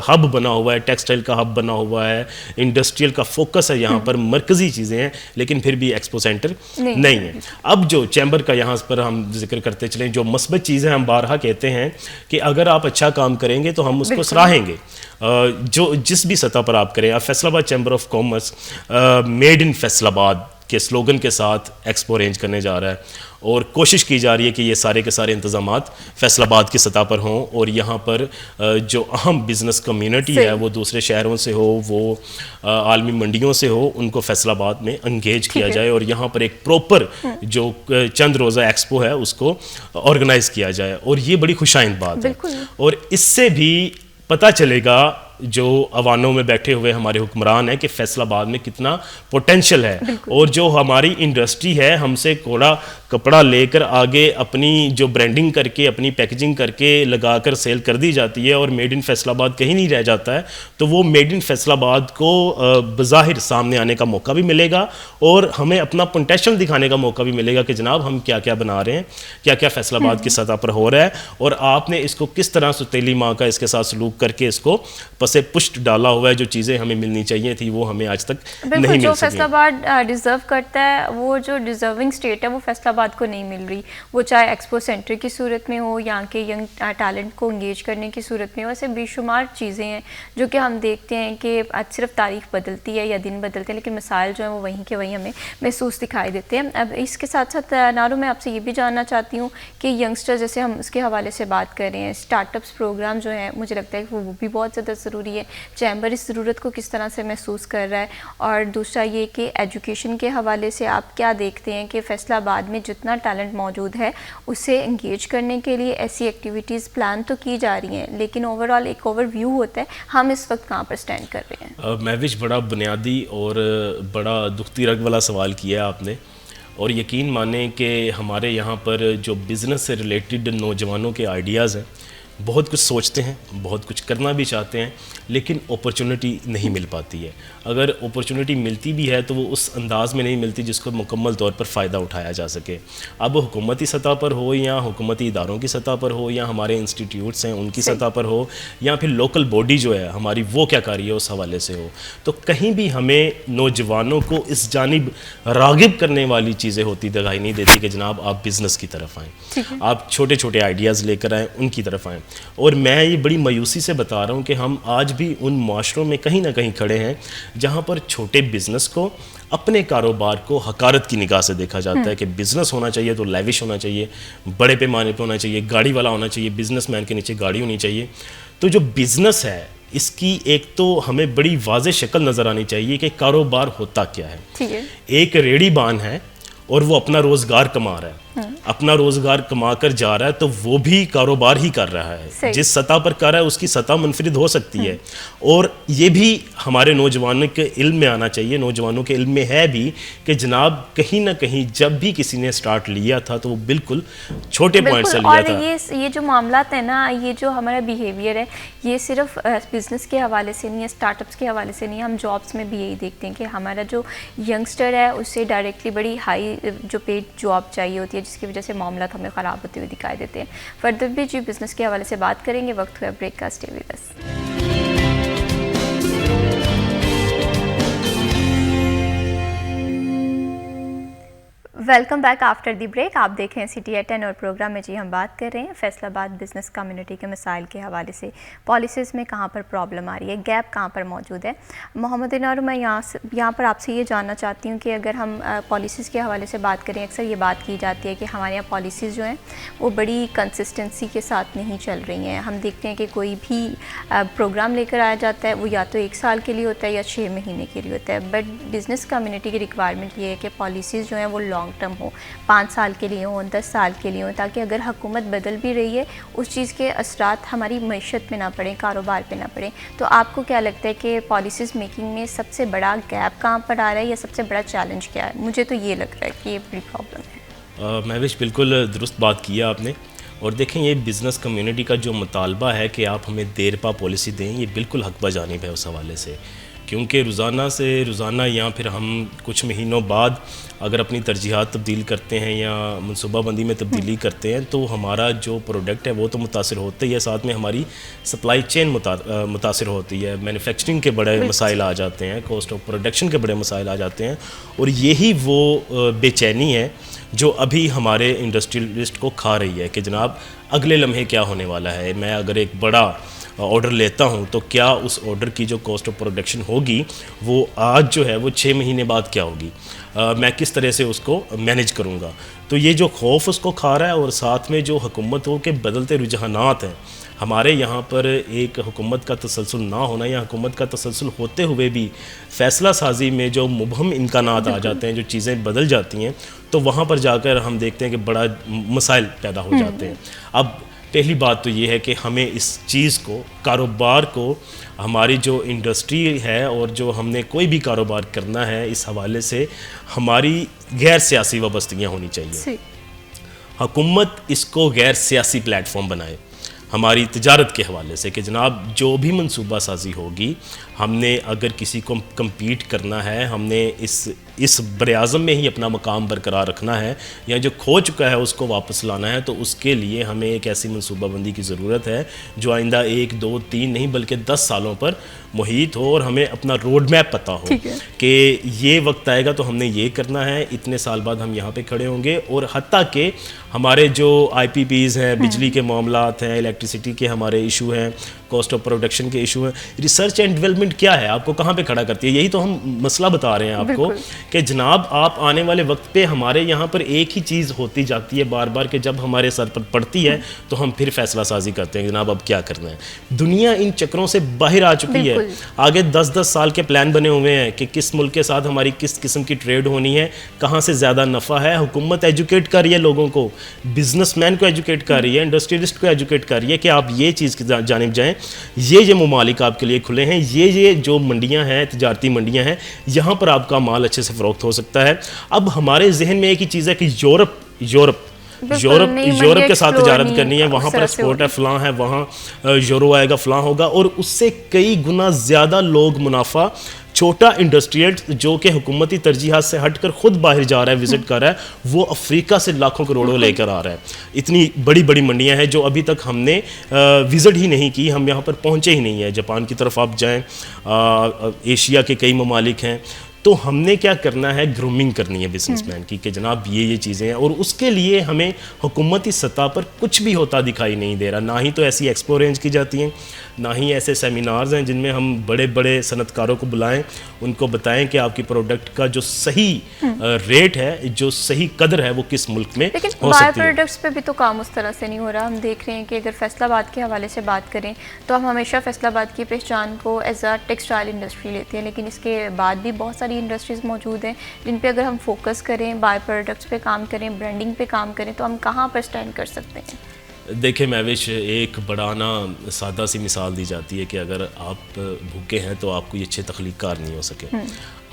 हब बना हुआ है, टेक्सटाइल का हब बना हुआ है, इंडस्ट्रियल का फोकस है, यहाँ पर मरकज़ी चीज़ें हैं, लेकिन फिर भी एक्सपो सेंटर नहीं है। अब जो चैम्बर का यहाँ पर हम जिक्र करते चलें, जो मस्बत चीज़ें हम बारहा कहते हैं कि अगर आप अच्छा काम करेंगे तो हम उसको सराहेंगे, जो जिस भी सतह पर आप करें। आप Faisalabad chamber of commerce made in Faisalabad के स्लोगन के साथ एक्सपो अरेंज करने जा रहा है, और कोशिश की जा रही है कि ये सारे के सारे इंतज़ामात फैसलाबाद की सतह पर हों, और यहाँ पर जो अहम बिज़नेस कम्युनिटी है वो दूसरे शहरों से हो, वो आलमी मंडियों से हो, उनको फैसलाबाद में इंगेज किया जाए, और यहाँ पर एक प्रॉपर जो चंद रोज़ा एक्सपो है उसको ऑर्गेनाइज़ किया जाए। और ये बड़ी खुशाइंद बात है, और इससे भी पता चलेगा जो अवानों में बैठे हुए हमारे हुक्मरान हैं कि फैसलाबाद में कितना पोटेंशियल है, और जो हमारी इंडस्ट्री है हमसे कोड़ा कपड़ा लेकर आगे अपनी जो ब्रांडिंग करके अपनी पैकेजिंग करके लगाकर सेल कर दी जाती है, और मेड इन फैसलाबाद कहीं नहीं रह जाता है, तो वो मेड इन फैसलाबाद को बज़ाहिर सामने आने का मौका भी मिलेगा, और हमें अपना पोटेंशियल दिखाने का मौका भी मिलेगा कि जनाब हम क्या क्या बना रहे हैं, क्या क्या फैसलाबाद की सतह पर हो रहा है, और आपने इसको किस तरह सुतीली माँ का इसके साथ सलूक करके इसको से पुष्ट डाला हुआ है। जो चीज़ें हमें मिलनी चाहिए थी वो हमें आज तक नहीं मिल सकी। जो फैसलाबाद डिज़र्व करता है, वो जो डिज़र्विंग स्टेट है वो फैसलाबाद को नहीं मिल रही, वो चाहे एक्सपो सेंटर की सूरत में हो, यहाँ के यंग टैलेंट को इंगेज करने की सूरत में हो। ऐसे बेशुमार चीज़ें हैं जो कि हम देखते हैं कि आज सिर्फ तारीख बदलती है या दिन बदलते हैं, लेकिन मसाइल जो हैं वो वहीं के वहीं हमें महसूस दिखाई देते हैं। अब इसके साथ साथ नारो मैं आपसे ये भी जानना चाहती हूँ कि यंगस्टर, जैसे हम उसके हवाले से बात कर रहे हैं, स्टार्टअप्स प्रोग्राम जो है मुझे लगता है कि वो भी बहुत ज़्यादा ज़रूरी है। चैम्बर इस ज़रूरत को किस तरह से महसूस कर रहा है, और दूसरा ये कि एजुकेशन के हवाले से आप क्या देखते हैं कि फैसलाबाद में जितना टैलेंट मौजूद है उसे इंगेज करने के लिए ऐसी एक्टिविटीज़ प्लान तो की जा रही हैं, लेकिन ओवरऑल एक ओवरव्यू होता है, हम इस वक्त कहाँ पर स्टैंड कर रहे हैं? महविश बड़ा बुनियादी और बड़ा दुखती रग वाला सवाल किया आपने, और यकीन माने कि हमारे यहाँ पर जो बिज़नेस से रिलेटेड नौजवानों के आइडियाज़ हैं, बहुत कुछ सोचते हैं, बहुत कुछ करना भी चाहते हैं, लेकिन अपॉर्चुनिटी नहीं मिल पाती है। अगर अपॉर्चुनिटी मिलती भी है तो वो उस अंदाज़ में नहीं मिलती जिसको मुकम्मल तौर पर फ़ायदा उठाया जा सके। अब हुकूमती सतह पर हो, या हुकूमती इदारों की सतह पर हो, या हमारे इंस्टीट्यूट्स हैं उनकी सतह पर हो, या फिर लोकल बॉडी जो है हमारी वो क्या कर रही है उस हवाले से हो, तो कहीं भी हमें नौजवानों को इस जानिब रागिब करने वाली चीज़ें होती दिखाई नहीं देती कि जनाब आप बिज़नेस की तरफ आएँ, आप छोटे छोटे आइडियाज़ लेकर आएँ, उनकी तरफ आएँ। और मैं ये बड़ी मायूसी से बता रहा हूँ कि हम आज भी उन माशरों में कहीं ना कहीं खड़े हैं जहाँ पर छोटे बिज़नेस को, अपने कारोबार को हकारत की निगाह से देखा जाता है कि बिज़नेस होना चाहिए तो लैविश होना चाहिए, बड़े पैमाने पर होना चाहिए, गाड़ी वाला होना चाहिए, बिजनेसमैन के नीचे गाड़ी होनी चाहिए। तो जो बिज़नेस है इसकी एक तो हमें बड़ी वाज़ेह शक्ल नज़र आनी चाहिए कि कारोबार होता क्या है। ठीक है। एक रेहड़ीबान है और वो अपना रोज़गार कमा रहा है, अपना रोज़गार कमा कर जा रहा है, तो वो भी कारोबार ही कर रहा है। जिस सतह पर कर रहा है उसकी सतह मुनफरिद हो सकती है, और ये भी हमारे नौजवानों के इल्म में आना चाहिए, नौजवानों के इल्म में है भी कि जनाब कहीं ना कहीं जब भी किसी ने स्टार्ट लिया था तो वो बिल्कुल छोटे पॉइंट से लिया था। और ये जो मामला है ना, ये जो हमारा बिहेवियर है, ये सिर्फ बिज़नेस के हवाले से नहीं है, स्टार्टअप्स के हवाले से नहीं है, हम जॉब्स में भी यही देखते हैं कि हमारा जो यंगस्टर है उसे डायरेक्टली बड़ी हाई जो पेड जॉब चाहिए होती है, जिसकी वजह से मामला हमें ख़राब होते हुए दिखाई देते हैं। फर्दर भी जी बिज़नेस के हवाले से बात करेंगे, वक्त हुआ ब्रेक का, stay with us. Welcome back after the break. आप देख रहे हैं सिटी एट 10 और प्रोग्राम में जी हम बात कर रहे हैं फैसलाबाद बिज़नेस कम्युनिटी के मसाइल के हवाले से, पॉलिसीज़ में कहाँ पर प्रॉब्लम आ रही है, गैप कहाँ पर मौजूद है। मोहम्मद इनार, मैं यहाँ पर आपसे ये जानना चाहती हूँ कि अगर हम पॉलिसीज़ के हवाले से बात करें, अक्सर ये बात की जाती है कि हमारे यहाँ पॉलिसीज़ जो हैं वो बड़ी कंसिस्टेंसी के साथ नहीं चल रही हैं। हम देखते हैं कि कोई भी प्रोग्राम लेकर आया जाता है वो या तो 1 साल के लिए होता है या 6 महीने के लिए होता है, बट बिज़नेस कम्युनिटी की रिक्वायरमेंट ये है कि पॉलिसीज़ जो हैं वो लॉन्ग टर्म हो, 5 साल के लिए हो, 10 साल के लिए हो, ताकि अगर हुकूमत बदल भी रही है उस चीज़ के असरात हमारी मईशत में ना पड़े, कारोबार पे ना पड़े। तो आपको क्या लगता है कि पॉलिसीज़ मेकिंग में सबसे बड़ा गैप कहाँ पर आ रहा है या सबसे बड़ा चैलेंज क्या है? मुझे तो ये लग रहा है कि ये बड़ी प्रॉब्लम है। महविश बिल्कुल दुरुस्त बात किया आपने। और देखें, ये बिज़नेस कम्युनिटी का जो मुतालबा है कि आप हमें देरपा पॉलिसी दें, ये बिल्कुल हक बजानिब है उस हवाले से, क्योंकि रोज़ाना या फिर हम कुछ महीनों बाद अगर अपनी तरजीहात तब्दील करते हैं या मनसूबाबंदी में तब्दीली करते हैं तो हमारा जो प्रोडक्ट है वो तो मुतासिर होता ही है, साथ में हमारी सप्लाई चेन मुतासिर होती है, मैन्युफैक्चरिंग के बड़े मसाइल आ जाते हैं, कॉस्ट ऑफ प्रोडक्शन के बड़े मसाइल आ जाते हैं। और यही वो बेचैनी है जो अभी हमारे इंडस्ट्रियलिस्ट को खा रही है कि जनाब अगले लम्हे क्या होने वाला है। मैं अगर एक बड़ा ऑर्डर लेता हूं तो क्या उस ऑर्डर की जो कॉस्ट ऑफ प्रोडक्शन होगी वो आज जो है वो 6 महीने बाद क्या होगी, मैं किस तरह से उसको मैनेज करूंगा। तो ये जो खौफ उसको खा रहा है, और साथ में जो हुकूमतों के बदलते रुझानात हैं, हमारे यहाँ पर एक हुकूमत का तसलसल ना होना या हुकूमत का तसलसल होते हुए भी फ़ैसला साजी में जो मुबहम इम्कानात आ जाते हैं, जो चीज़ें बदल जाती हैं, तो वहाँ पर जाकर हम देखते हैं कि बड़ा मसाइल पैदा हो जाते हैं। अब पहली बात तो ये है कि हमें इस चीज़ को, कारोबार को, हमारी जो इंडस्ट्री है और जो हमने कोई भी कारोबार करना है, इस हवाले से हमारी गैर सियासी वाबस्तगियाँ होनी चाहिए। हुकूमत इसको गैर सियासी प्लेटफॉर्म बनाए हमारी तिजारत के हवाले से कि जनाब जो भी मनसूबा साजी होगी, हमने अगर किसी को कम्पीट करना है, हमने इस बरआज़म में ही अपना मकाम बरकरार रखना है या जो खो चुका है उसको वापस लाना है, तो उसके लिए हमें एक ऐसी मनसूबाबंदी की ज़रूरत है जो आइंदा 1, 2, 3 नहीं बल्कि 10 सालों पर मुहित हो, और हमें अपना रोड मैप पता हो कि ये वक्त आएगा तो हमने ये करना है, इतने साल बाद हम यहाँ पे खड़े होंगे। और हत्ता कि हमारे जो IPPs हैं, बिजली के मामलात हैं, इलेक्ट्रिसिटी के हमारे इशू हैं, कॉस्ट ऑफ प्रोडक्शन के इशू हैं, रिसर्च एंड डेवलपमेंट क्या है, आपको कहाँ पे खड़ा करती है, यही तो हम मसला बता रहे हैं आपको कि जनाब आप आने वाले वक्त पे हमारे यहाँ पर एक ही चीज़ होती जाती है बार बार कि जब हमारे सर पर पड़ती है तो हम फिर फैसला साजी करते हैं जनाब अब क्या करना है। दुनिया इन चक्रों से बाहर आ चुकी है। आगे 10-10 साल के प्लान बने हुए हैं कि किस मुल्क के साथ हमारी किस किस्म की ट्रेड होनी है, कहाँ से ज़्यादा नफ़ा है। हुकूमत एजुकेट कर रही है लोगों को, बिजनेसमैन को एजुकेट कर रही है, इंडस्ट्रियलिस्ट को एजुकेट कर रही है कि आप ये चीज़ की जानिब जाएँ, ये ममालिक आपके लिए खुले हैं, ये जो मंडियाँ हैं, तिजारती मंडियाँ हैं, यहाँ पर आपका माल अच्छे से फ़रोख्त हो सकता है। अब हमारे जहन में एक ही चीज़ है कि यूरोप के साथ तिजारत करनी है, वहाँ पर एक्सपोर्ट है, फ़लाँ है, वहाँ यूरो आएगा, फ़लाँ होगा, और उससे कई गुना ज़्यादा लोग मुनाफा छोटा इंडस्ट्रियल जो कि हुकूमती तरजीहात से हटकर खुद बाहर जा रहा है, विजिट कर रहा है, वो अफ्रीका से लाखों करोड़ों लेकर आ रहा है। इतनी बड़ी बड़ी मंडियां हैं जो अभी तक हमने विजिट ही नहीं की, हम यहाँ पर पहुँचे ही नहीं है। जापान की तरफ आप जाएँ, एशिया के कई ममालिक हैं, तो हमने क्या करना है, ग्रूमिंग करनी है बिजनेसमैन की कि जनाब ये चीज़ें हैं, और उसके लिए हमें हुकूमती सतह पर कुछ भी होता दिखाई नहीं दे रहा। ना ही तो ऐसी एक्सपो अरेंज की जाती हैं, ना ही ऐसे सेमिनार्स हैं जिनमें हम बड़े बड़े सनतकारों को बुलाएं, उनको बताएं कि आपकी प्रोडक्ट का जो सही रेट है, जो सही कदर है, वो किस मुल्क में हो सकती है। बायो प्रोडक्ट्स पे भी तो काम उस तरह से नहीं हो रहा। हम देख रहे हैं कि अगर फैसलाबाद के हवाले से बात करें तो हम हमेशा फैसलाबाद की पहचान को एज अ टेक्सटाइल इंडस्ट्री लेते हैं, लेकिन इसके बाद भी बहुत सारी इंडस्ट्रीज़ मौजूद हैं जिन पे अगर हम फोकस करें, बायो प्रोडक्ट्स पे काम करें, ब्रांडिंग पे काम करें, तो हम कहाँ पर स्टैंड कर सकते हैं? देखिए महविश, एक बड़ा ना सादा सी मिसाल दी जाती है कि अगर आप भूखे हैं तो आप कोई अच्छे तख्लीकार नहीं हो सके।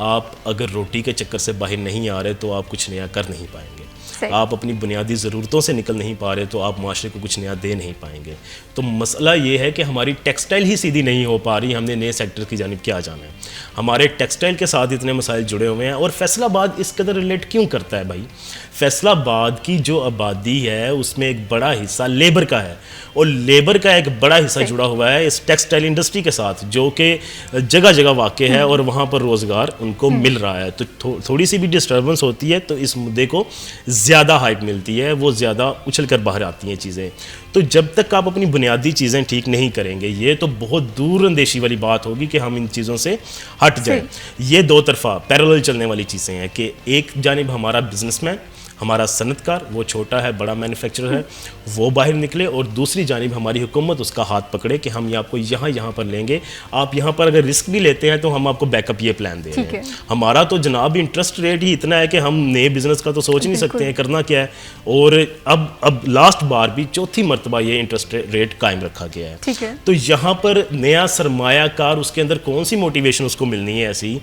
आप अगर रोटी के चक्कर से बाहर नहीं आ रहे तो आप कुछ नया कर नहीं पाएंगे। आप अपनी बुनियादी ज़रूरतों से निकल नहीं पा रहे तो आप माशरे को कुछ नया दे नहीं पाएंगे। तो मसला ये है कि हमारी टेक्सटाइल ही सीधी नहीं हो पा रही, हमने नए सेक्टर की जानिब क्या जाना है। हमारे टेक्सटाइल के साथ इतने मसाइल जुड़े हुए हैं, और फैसलाबाद इस कदर रिलेट क्यों करता है भाई? फैसलाबाद की जो आबादी है उसमें एक बड़ा हिस्सा लेबर का है, और लेबर का एक बड़ा हिस्सा जुड़ा हुआ है इस टेक्सटाइल इंडस्ट्री के साथ, जो कि जगह जगह वाक़ है और वहाँ पर रोज़गार उनको मिल रहा है। तो थोड़ी सी भी डिस्टर्बेंस होती है तो इस मुद्दे को ज़्यादा हाइप मिलती है, वो ज़्यादा उछल कर बाहर आती हैं चीज़ें। तो जब तक आप अपनी बुनियादी चीज़ें ठीक नहीं करेंगे, ये तो बहुत दूर अंदेशी वाली बात होगी कि हम इन चीज़ों से हट जाएं। ये दो तरफा पैरेलल चलने वाली चीज़ें हैं कि एक जानिब हमारा बिजनेसमैन, हमारा सनतकार, वो छोटा है बड़ा मैन्युफैक्चरर है, वो बाहर निकले, और दूसरी जानिब हमारी हुकूमत उसका हाथ पकड़े कि हम आपको यहाँ पर लेंगे, आप यहाँ पर अगर रिस्क भी लेते हैं तो हम आपको बैकअप ये प्लान दे रहे हैं। हमारा तो जनाब इंटरेस्ट रेट ही इतना है कि हम नए बिजनेस का तो सोच नहीं सकते हैं करना क्या है, और अब लास्ट बार भी चौथी मरतबा ये इंटरेस्ट रेट कायम रखा गया है। तो यहाँ पर नया सरमायाकार, उसके अंदर कौन सी मोटिवेशन उसको मिलनी है ऐसी,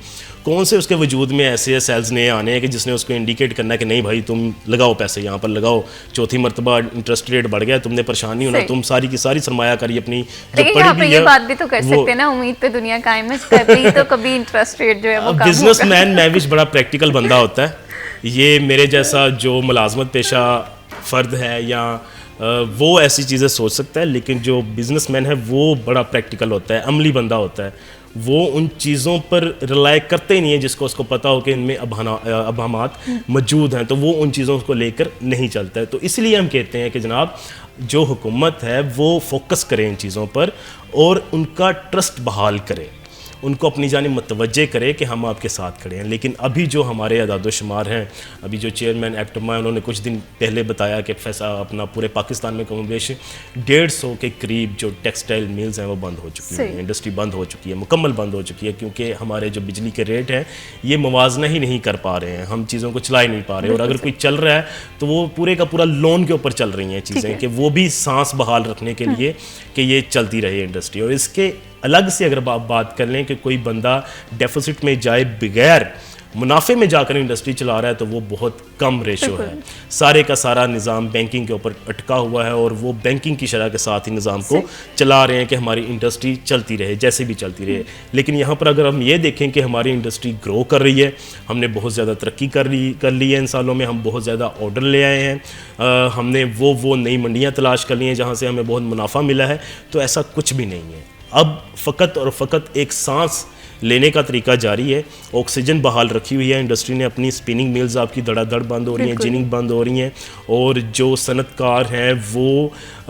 कौन से उसके वजूद में ऐसे सेल्स नए आने हैं कि जिसने उसको इंडिकेट करना है कि नहीं भाई तुम तुम लगाओ पैसे यहाँ पर लगाओ, चौथी मरतबा इंटरेस्ट रेट बढ़ गया, तुमने परेशान नहीं होना, सही। तुम सारी की सारी सरमायाकारी अपनी जो लेकिन पड़ी यहाँ पे हुई ये है बात भी तो कर वो- सकते हैं ना, उम्मीद पे दुनिया कायम है, कभी तो कभी इंटरेस्ट रेट जो है वो कम होगा। बिजनेसमैन मैविश बड़ा प्रैक्टिकल बंदा होता है। ये मेरे जैसा जो मुलाजमत पेशा फ़र्द है या वो ऐसी चीज़ें सोच सकता है, लेकिन जो बिजनेसमैन है वो बड़ा प्रैक्टिकल होता है, अमली बंदा होता है। वो उन चीज़ों पर रिलाय करते ही नहीं है जिसको उसको पता हो कि इनमें अबहमात मौजूद हैं, तो वो उन चीज़ों को लेकर नहीं चलता है। तो इसलिए हम कहते हैं कि जनाब जो हुकूमत है वो फोकस करे इन चीज़ों पर और उनका ट्रस्ट बहाल करे, उनको अपनी जानिब मुतवज्जे करे कि हम आपके साथ खड़े हैं। लेकिन अभी जो हमारे अदाद-ओ-शुमार हैं, अभी जो चेयरमैन एक्टमा उन्होंने कुछ दिन पहले बताया कि फैसा अपना पूरे पाकिस्तान में कम बेश 150 के करीब जो टेक्सटाइल मिल्स हैं वो बंद हो चुकी हैं, इंडस्ट्री बंद हो चुकी है, मुकम्मल बंद हो चुकी है, क्योंकि हमारे जो बिजली के रेट हैं ये मुवाजना ही नहीं कर पा रहे हैं, हम चीज़ों को चला ही नहीं पा रहे। और अगर कोई चल रहा है तो वो पूरे का पूरा लोन के ऊपर चल रही हैं चीज़ें, कि वो भी सांस बहाल रखने के लिए कि ये चलती रहे इंडस्ट्री। और इसके अलग से अगर आप बात कर लें कि कोई बंदा डेफिसिट में जाए बगैर मुनाफे में जाकर इंडस्ट्री चला रहा है तो वो बहुत कम रेशो है। सारे का सारा निज़ाम बैंकिंग के ऊपर अटका हुआ है और वो बैंकिंग की शरह के साथ ही निज़ाम को चला रहे हैं कि हमारी इंडस्ट्री चलती रहे, जैसे भी चलती रहे। लेकिन यहाँ पर अगर हम ये देखें कि हमारी इंडस्ट्री ग्रो कर रही है, हमने बहुत ज़्यादा तरक्की कर ली है इन सालों में, हम बहुत ज़्यादा ऑर्डर ले आए हैं, हमने वो नई मंडियाँ तलाश कर ली हैं जहाँ से हमें बहुत मुनाफा मिला है, तो ऐसा कुछ भी नहीं है। अब फ़कत और फ़कत एक सांस लेने का तरीका जारी है, ऑक्सीजन बहाल रखी हुई है इंडस्ट्री ने अपनी। स्पिनिंग मिल्स आपकी धड़ाधड़ बंद हो रही हैं, जिनिंग बंद हो रही हैं, और जो सनतकार हैं वो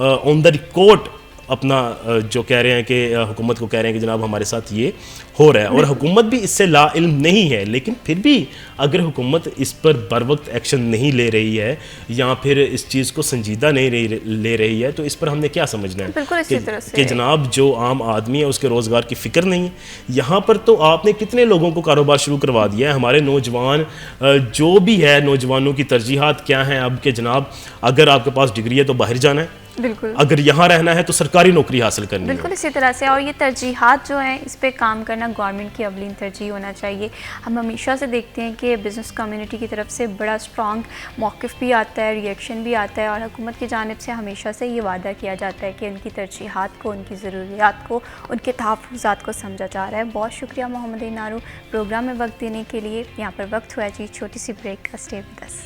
ऑन द रिकॉर्ड अपना जो कह रहे हैं कि हुकूमत को कह रहे हैं कि जनाब हमारे साथ ये हो रहा है। और हुकूमत भी इससे ला इल्म नहीं है, लेकिन फिर भी अगर हुकूमत इस पर बर वक्त एक्शन नहीं ले रही है या फिर इस चीज़ को संजीदा नहीं ले रही है, तो इस पर हमने क्या समझना है बिल्कुल इसी तरह से कि जनाब जो आम आदमी है उसके रोज़गार की फ़िक्र नहीं है। यहाँ पर तो आपने कितने लोगों को कारोबार शुरू करवा दिया है। हमारे नौजवान जो भी है, नौजवानों की तरजीहात क्या हैं अब कि जनाब अगर आपके पास डिग्री है तो बाहर जाना है, बिल्कुल अगर यहाँ रहना है तो सरकारी नौकरी हासिल करनी है। बिल्कुल इसी तरह से। और ये तरजीहात जो हैं इस पे काम करना गवर्नमेंट की अवलीन तरजीह होना चाहिए। हम हमेशा से देखते हैं कि बिज़नेस कम्युनिटी की तरफ से बड़ा स्ट्रॉन्ग मौक़िफ़ भी आता है, रिएक्शन भी आता है, और हुकूमत की जानिब से हमेशा से ये वादा किया जाता है कि उनकी तरजीहात को, उनकी ज़रूरियात को, उनके तहफ़्फ़ुज़ात को समझा जा रहा है। बहुत शुक्रिया मोहम्मद नारू प्रोग्राम में वक्त देने के लिए। यहाँ पर वक्त हुआ जी छोटी सी ब्रेक का। Stay with us.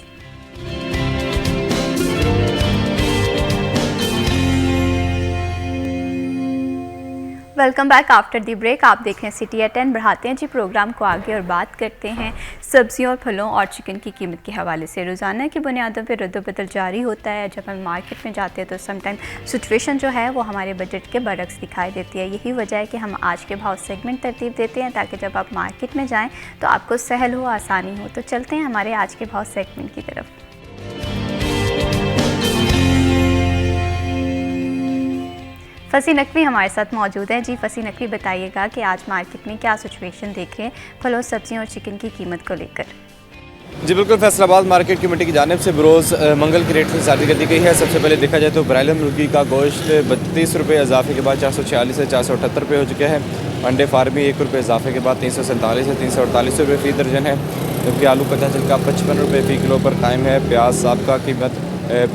Welcome back after the break. आप देख रहे हैं सिटी एट 10। बढ़ाते हैं जी प्रोग्राम को आगे और बात करते हैं सब्जियों और फलों और चिकन की कीमत के हवाले से। रोज़ाना की बुनियादों पर रद्द-बदल जारी होता है। जब हम मार्केट में जाते हैं तो समटाइम सिचुएशन जो है वो हमारे बजट के बरक्स दिखाई देती है। यही वजह है कि हम आज के भाव सेगमेंट तरतीब देते हैं ताकि जब आप मार्केट में जाएँ तो आपको सहल हो, आसानी हो। तो चलते हैं हमारे आज के भाव सेगमेंट की तरफ। फसी नकवी हमारे साथ मौजूद है। जी फसी नकवी, बताइएगा कि आज मार्केट में क्या सिचुएशन देख रहे हैं फलों, सब्जियों और चिकन की कीमत को लेकर। जी बिल्कुल, फैसलाबाद मार्केट कमेटी की जानिब से बरोज़ मंगल की रेट में जारी कर दी गई है। सबसे पहले देखा जाए तो ब्रायलर मुर्गी का गोश्त 32 रुपये इजाफे के बाद 446 से 478 रुपये हो चुके हैं। अंडे फार्मी 1 रुपये इजाफे के बाद 347 से 348 रुपये फ़ी दर्जन है। जबकि आलू कच्चा छिलका 55 रुपये फ़ी किलो पर कायम है। प्याज साबका कीमत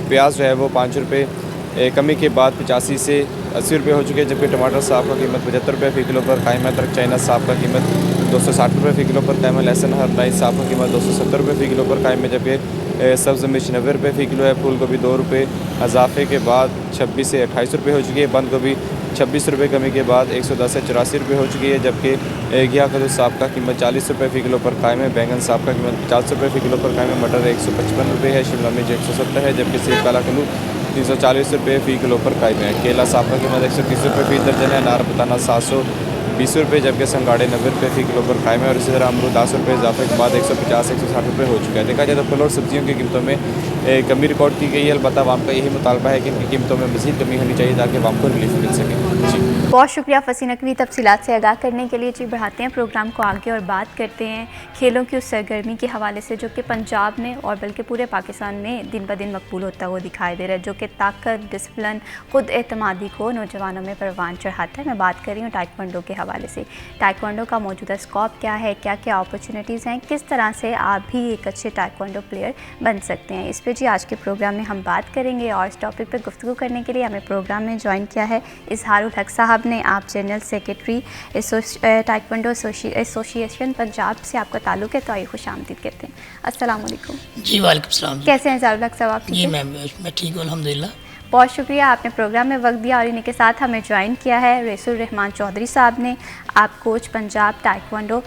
प्याज जो है वो 5 रुपये कमी के बाद 85 से 80 रुपये हो चुके हैं। जबकि टमाटर साहब का कीमत 75 रुपये फ़ी किलो पर कायम है। तरक चाइना साहब का कीमत 260 रुपये फ़ी किलो पर कायम है। लहसुन हर नाइस साहब का कीमत 270 रुपये फ़ी किलो पर कायम है। जबकि सब्ज़ मिर्च 90 रुपये फ़ी किलो है। फूल गोभी 2 रुपये इजाफे के बाद 26 से 28 रुपये हो चुकी है। बंद गोभी 26 रुपये कमी के बाद 110 से 84 रुपये हो चुकी है। जबकि घिया कद्दू साहब का कीमत 40 रुपये फ़ी किलो पर कायम है। बैंगन साहब का कीमत 50 रुपये फ़ी किलो पर कायम है। मटर 155 रुपये है। शिमला मिर्च 170 है। जबकि सेब काला कलू 340 रुपये फ़ी किलो पर कायम है। केला साहब का कीमत 130 रुपये फ़ी दर्जन है। नार बताना 720 रुपये, जबकि संगाड़े 90 रुपये फ़ी किलो पर कायम है। और इसी तरह अमरूद 10 रुपये इजाफे के बाद 150-160 रुपये हो चुका है। देखा जाए तो फल और सब्जियों की कीमतों में कमी रिकॉर्ड की गई है। अलबत्ता आवाम का यही मुतालबा है कि इनकी कीमतों में मज़ीद कमी होनी चाहिए ताकि आवाम को रिलीफ मिल सके। जी बहुत शुक्रिया फसी नकवी तफसीलात से आगाह करने के लिए। जी बढ़ाते हैं प्रोग्राम को आगे और बात करते हैं खेलों की उस सरगर्मी के हवाले से जो कि पंजाब में और बल्कि पूरे पाकिस्तान में दिन ब दिन मकबूल होता हुआ दिखाई दे रहा है, जो कि ताकत, डिसिप्लिन, खुद एतमादी को नौजवानों में परवान चढ़ाता है। मैं बात कर रही हूँ टाइक्वांडो के हवाले से। टाइक्वांडो का मौजूदा स्कोप क्या है, क्या क्या अपॉर्चुनिटीज़ हैं, किस तरह से आप भी एक अच्छे टाइक्वांडो प्लेयर बन सकते हैं, इस पर जी आज के प्रोग्राम में हम बात करेंगे। और इस टॉपिक पर गुफ्तगू करने के लिए हमें प्रोग्राम में ज्वाइन किया है इजहारुल हक साहब ने। आप general secretary taekwondo association Punjab से आपका ताल्लुक़ है, तो आइए खुशामदीद कहते हैं। अस्सलाम वालेकुम। जी वालेकुम सलाम। कैसे हैं इजहारुल हक साहब आप? जी मैं ठीक हूँ अल्हम्दुलिल्लाह। बहुत शुक्रिया, आपने प्रोग्राम में वक्त दिया और इन्हीं के साथ हमें ज्वाइन किया है रईसुर रहमान चौधरी साहब ने। आप कोच पंजाब टाइक्वांडो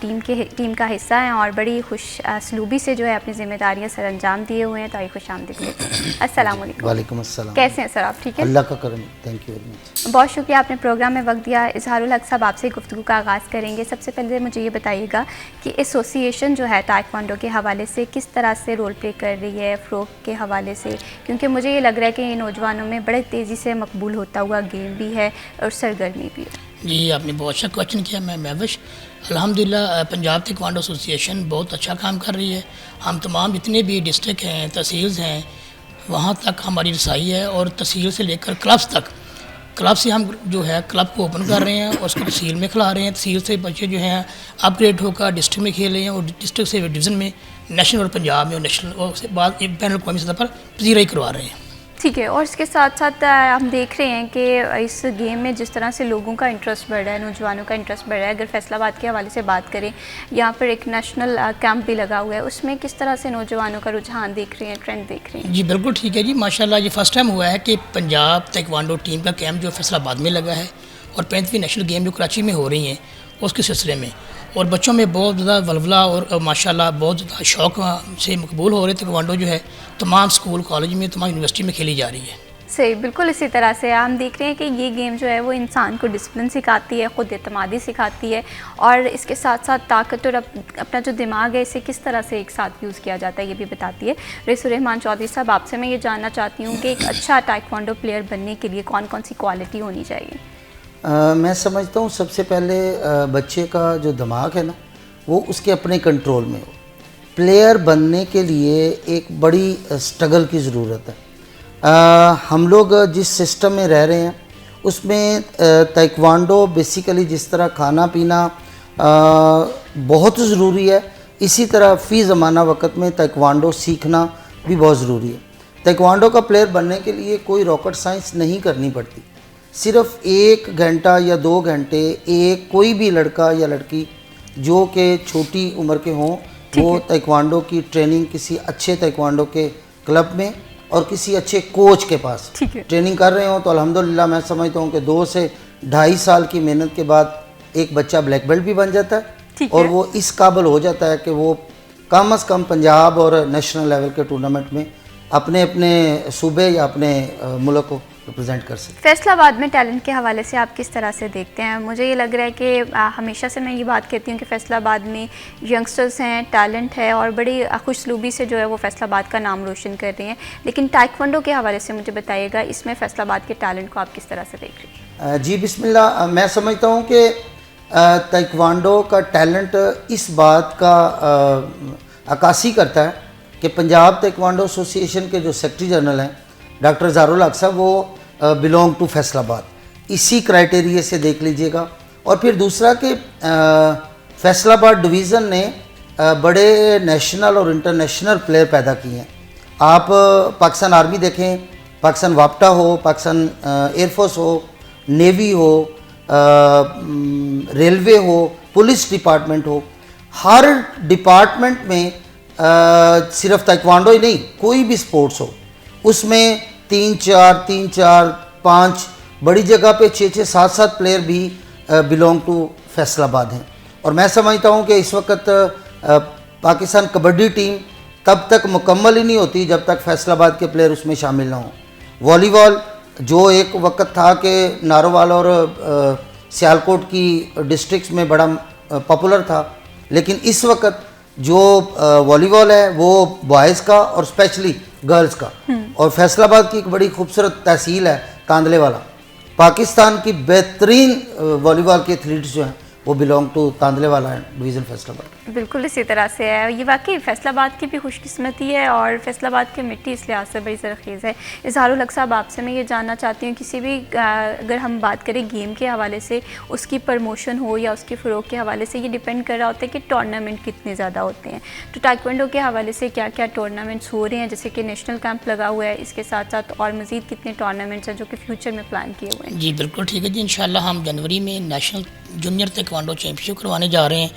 टीम का हिस्सा हैं और बड़ी खुश सलूबी से जो है अपनी जिम्मेदारियां सर अंजाम दिए हुए हैं, तो आइए खुशामदीद कहते हैं। अस्सलाम वालेकुम। वालेकुम अस्सलाम। कैसे हैं सर आप? ठीक है, अल्लाह का करम, थैंक यू वेरी मच। बहुत शुक्रिया, आपने प्रोग्राम में वक्त दिया। इजहारुल हक साहब आपसे गुफ्तगू का आगाज़ करेंगे। सबसे पहले मुझे ये बताइएगा कि एसोसिएशन जो है टाइक्वांडो के हवाले से किस तरह से रोल प्ले कर रही है फ़रोग के हवाले से, क्योंकि मुझे ये लग रहा है कि नौजवानों में बड़े तेज़ी से मकबूल होता हुआ गेम भी है और सरगर्मी भी है। जी आपने बहुत अच्छा क्वेश्चन किया। मैं महविश अल्हम्दुलिल्लाह पंजाब ताइक्वांडो एसोसिएशन बहुत अच्छा काम कर रही है। हम तमाम जितने भी डिस्ट्रिक्ट हैं, तहसील्स हैं, वहाँ तक हमारी रसाई है और तहसील से लेकर क्लब्स तक। क्लब से हम जो है क्लब को ओपन कर रहे हैं और उसको तहसील में खिला रहे हैं। तहसील से बच्चे जो हैं अपग्रेड होकर डिस्ट्रिक्ट में खेल रहे हैं और डिस्ट्रिक्ट से डिवीज़न में, नेशनल और पंजाब में और नेशनल और उसके बाद एक बैनुल अक़वामी सतह पर पजीराई करवा रहे हैं। ठीक है, और इसके साथ साथ हम देख रहे हैं कि इस गेम में जिस तरह से लोगों का इंटरेस्ट बढ़ रहा है, नौजवानों का इंटरेस्ट बढ़ रहा है। अगर फैसलाबाद के हवाले से बात करें, यहाँ पर एक नेशनल कैंप भी लगा हुआ है, उसमें किस तरह से नौजवानों का रुझान देख रहे हैं, ट्रेंड देख रहे हैं? जी बिल्कुल ठीक है जी, माशाल्लाह ये फ़र्स्ट टाइम हुआ है कि पंजाब ताइक्वांडो टीम का कैंप जो फैसलाबाद में लगा है और 35वीं नेशनल गेम जो कराची में हो रही हैं उसके सिलसिले में, और बच्चों में बहुत ज़्यादा वलवला और माशाल्लाह बहुत ज़्यादा शौक़ से मकबूल हो रहे थे। ताइक्वांडो जो है तमाम स्कूल, कॉलेज में, तमाम यूनिवर्सिटी में खेली जा रही है। सही, बिल्कुल इसी तरह से हम देख रहे हैं कि ये गेम जो है वो इंसान को डिसिप्लिन सिखाती है, ख़ुद एतमादी सिखाती है, और इसके साथ साथ ताकत और अपना जो दिमाग है इसे किस तरह से एक साथ यूज़ किया जाता है ये भी बताती है। रईसुर रहमान चौधरी साहब, आपसे मैं ये जानना चाहती हूँ कि एक अच्छा टाइक्वांडो प्लेयर बनने के लिए कौन कौन सी क्वालिटी होनी चाहिए? मैं समझता हूँ सबसे पहले बच्चे का जो दिमाग है ना वो उसके अपने कंट्रोल में हो। प्लेयर बनने के लिए एक बड़ी स्ट्रगल की ज़रूरत है। हम लोग जिस सिस्टम में रह रहे हैं उसमें ताइक्वांडो बेसिकली जिस तरह खाना पीना बहुत ज़रूरी है, इसी तरह फ़ी ज़माना वक़्त में ताइक्वांडो सीखना भी बहुत ज़रूरी है। ताइक्वांडो का प्लेयर बनने के लिए कोई रॉकेट साइंस नहीं करनी पड़ती। सिर्फ 1 घंटा या 2 घंटे एक कोई भी लड़का या लड़की जो कि छोटी उम्र के हों वो ताइक्वांडो की ट्रेनिंग किसी अच्छे ताइक्वांडो के क्लब में और किसी अच्छे कोच के पास ट्रेनिंग कर रहे हो तो अल्हम्दुलिल्लाह मैं समझता हूँ कि 2 से 2.5 साल की मेहनत के बाद एक बच्चा ब्लैक बेल्ट भी बन जाता है और वो इस काबिल हो जाता है कि वो कम अज़ कम पंजाब और नेशनल लेवल के टूर्नामेंट में अपने अपने सूबे या अपने मुल्क को रिप्रेजेंट कर सकते। फैसलाबाद में टैलेंट के हवाले से आप किस तरह से देखते हैं? मुझे ये लग रहा है कि हमेशा से मैं ये बात कहती हूँ कि फैसलाबाद में यंगस्टर्स हैं, टैलेंट है और बड़ी खुशसलूबी से जो है वो फैसलाबाद का नाम रोशन कर रहे हैं, लेकिन टाइक्वांडो के हवाले से मुझे बताइएगा इसमें फैसलाबाद के टैलेंट को आप किस तरह से देख रहे हैं? जी बिस्मिल्लाह, मैं समझता हूँ कि ताइक्वांडो का टैलेंट इस बात का अक्कासी करता है कि पंजाब ताइक्वांडो एसोसिएशन के जो सेक्रेटरी जनरल हैं डॉक्टर इजहारुल हक साहब वो बिलोंग टू फैसलाबाद, इसी क्राइटेरिया से देख लीजिएगा। और फिर दूसरा कि फैसलाबाद डिवीज़न ने बड़े नेशनल और इंटरनेशनल प्लेयर पैदा किए हैं। आप पाकिस्तान आर्मी देखें, पाकिस्तान वापटा हो, पाकिस्तान एयरफोर्स हो, नेवी हो, रेलवे हो, पुलिस डिपार्टमेंट हो, हर डिपार्टमेंट में सिर्फ ताइक्वांडो ही नहीं कोई भी स्पोर्ट्स हो उसमें 3-4, 5 बड़ी जगह पे 6-6, 7-7 प्लेयर भी बिलोंग टू फैसलाबाद हैं। और मैं समझता हूँ कि इस वक्त पाकिस्तान कबड्डी टीम तब तक मुकम्मल ही नहीं होती जब तक फैसलाबाद के प्लेयर उसमें शामिल ना हों। वॉलीबॉल जो एक वक्त था कि नारोवाल और सियालकोट की डिस्ट्रिक्ट्स में बड़ा पॉपुलर था, लेकिन इस वक्त जो वॉलीबॉल है वो बॉयज़ का और स्पेशली गर्ल्स का, और फैसलाबाद की एक बड़ी खूबसूरत तहसील है कांदले वाला, पाकिस्तान की बेहतरीन वॉलीबॉल के एथलीट्स जो हैं वो बिलोंग टू तांदलेवाला डिवीज़न फैसलाबाद। बिल्कुल इसी तरह से है। ये वाकई फैसलाबाद की भी खुशकिस्मती है और फैसलाबाद की मिट्टी इस लिहाज से बड़ी ज़रख़ीज़ है। इज़हारुल हक़ साहब, आपसे मैं ये जानना चाहती हूँ, किसी भी अगर हम बात करें गेम के हवाले से, उसकी प्रमोशन हो या उसके फ़रोग़ के हवाले से, ये डिपेंड कर रहा होता है कि टूर्नामेंट कितने ज़्यादा होते हैं। तो ताइक्वांडो के हवाले से क्या क्या टूर्नामेंट्स हो रहे हैं, जैसे कि नेशनल कैंप लगा हुआ है, इसके साथ साथ और मज़ीद कितने टूर्नामेंट्स हैं जो कि फ्यूचर में प्लान किए हुए हैं? जी बिल्कुल ठीक है जी, इंशाल्लाह हम जनवरी में नेशनल जूनियर ताइक्वांडो चैम्पियनशिप करवाने जा रहे हैं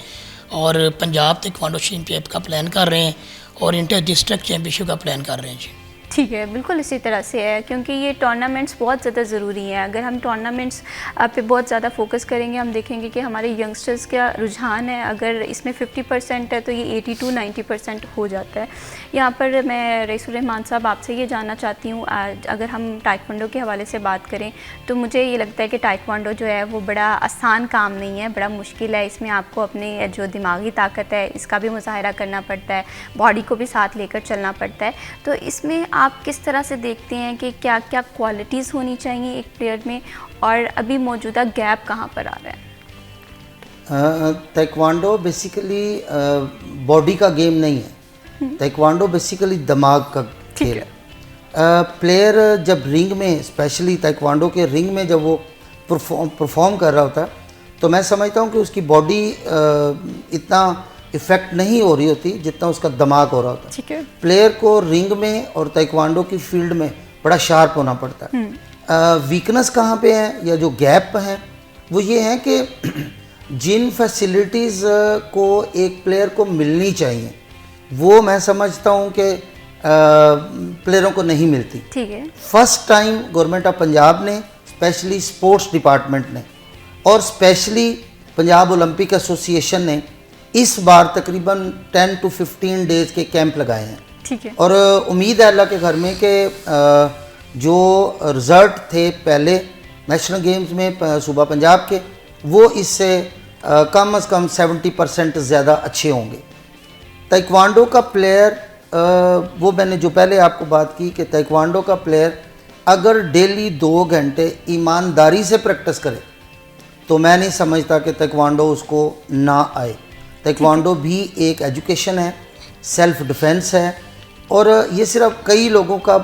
और पंजाब ताइक्वांडो चैम्पियनशिप का प्लान कर रहे हैं और इंटर डिस्ट्रिक्ट चैम्पियनशिप का प्लान कर रहे हैं जी। ठीक है, बिल्कुल इसी तरह से है, क्योंकि ये टूर्नामेंट्स बहुत ज़्यादा ज़रूरी हैं। अगर हम टूर्नामेंट्स पे बहुत ज़्यादा फोकस करेंगे, हम देखेंगे कि हमारे यंगस्टर्स का रुझान है, अगर इसमें 50% है तो ये 80-90% हो जाता है। यहाँ पर मैं रईसुर रहमान साहब आपसे ये जानना चाहती हूँ, अगर हम ताइक्वांडो के हवाले से बात करें तो मुझे ये लगता है कि ताइक्वांडो जो है वो बड़ा आसान काम नहीं है, बड़ा मुश्किल है। इसमें आपको अपने जो दिमागी ताकत है इसका भी मुजाहरा करना पड़ता है, बॉडी को भी साथ लेकर चलना पड़ता है। तो इसमें आप किस तरह से देखते हैं कि क्या क्या क्वालिटीज़ होनी चाहिए एक प्लेयर में, और अभी मौजूदा गैप कहाँ पर आ रहा है? ताइक्वांडो बेसिकली बॉडी का गेम नहीं है, ताइक्वांडो बेसिकली दिमाग का खेल है। प्लेयर जब रिंग में, स्पेशली ताइक्वांडो के रिंग में जब वो परफॉर्म कर रहा होता है तो मैं समझता हूँ कि उसकी बॉडी इतना इफ़ेक्ट नहीं हो रही होती जितना उसका दिमाग हो रहा होता है। ठीक है। प्लेयर को रिंग में और ताइक्वांडो की फील्ड में बड़ा शार्प होना पड़ता है। वीकनेस कहाँ पे है या जो गैप है वो ये है कि जिन फैसिलिटीज़ को एक प्लेयर को मिलनी चाहिए वो मैं समझता हूँ कि प्लेयरों को नहीं मिलती। ठीक है। First time government of Punjab ने, स्पेशली स्पोर्ट्स डिपार्टमेंट ने और स्पेशली पंजाब ओलंपिक एसोसिएशन ने इस बार तकरीबन 10 to 15 डेज़ के कैंप लगाए हैं। ठीक है। और उम्मीद है अल्लाह के घर में कि जो रिज़ल्ट थे पहले नेशनल गेम्स में सूबा पंजाब के, वो इससे कम से कम 70% ज़्यादा अच्छे होंगे। ताइक्वांडो का प्लेयर, वो मैंने जो पहले आपको बात की कि ताइक्वांडो का प्लेयर अगर डेली 2 घंटे ईमानदारी से प्रैक्टिस करे तो मैं नहीं समझता कि ताइक्वांडो उसको ना आए। ताइक्वांडो भी एक एजुकेशन है, सेल्फ डिफेंस है, और ये सिर्फ कई लोगों का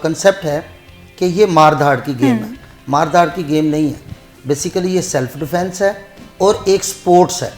कंसेप्ट है कि ये मारधाड़ की गेम है। मारधाड़ की गेम नहीं है, बेसिकली ये सेल्फ डिफेंस है और एक स्पोर्ट्स है।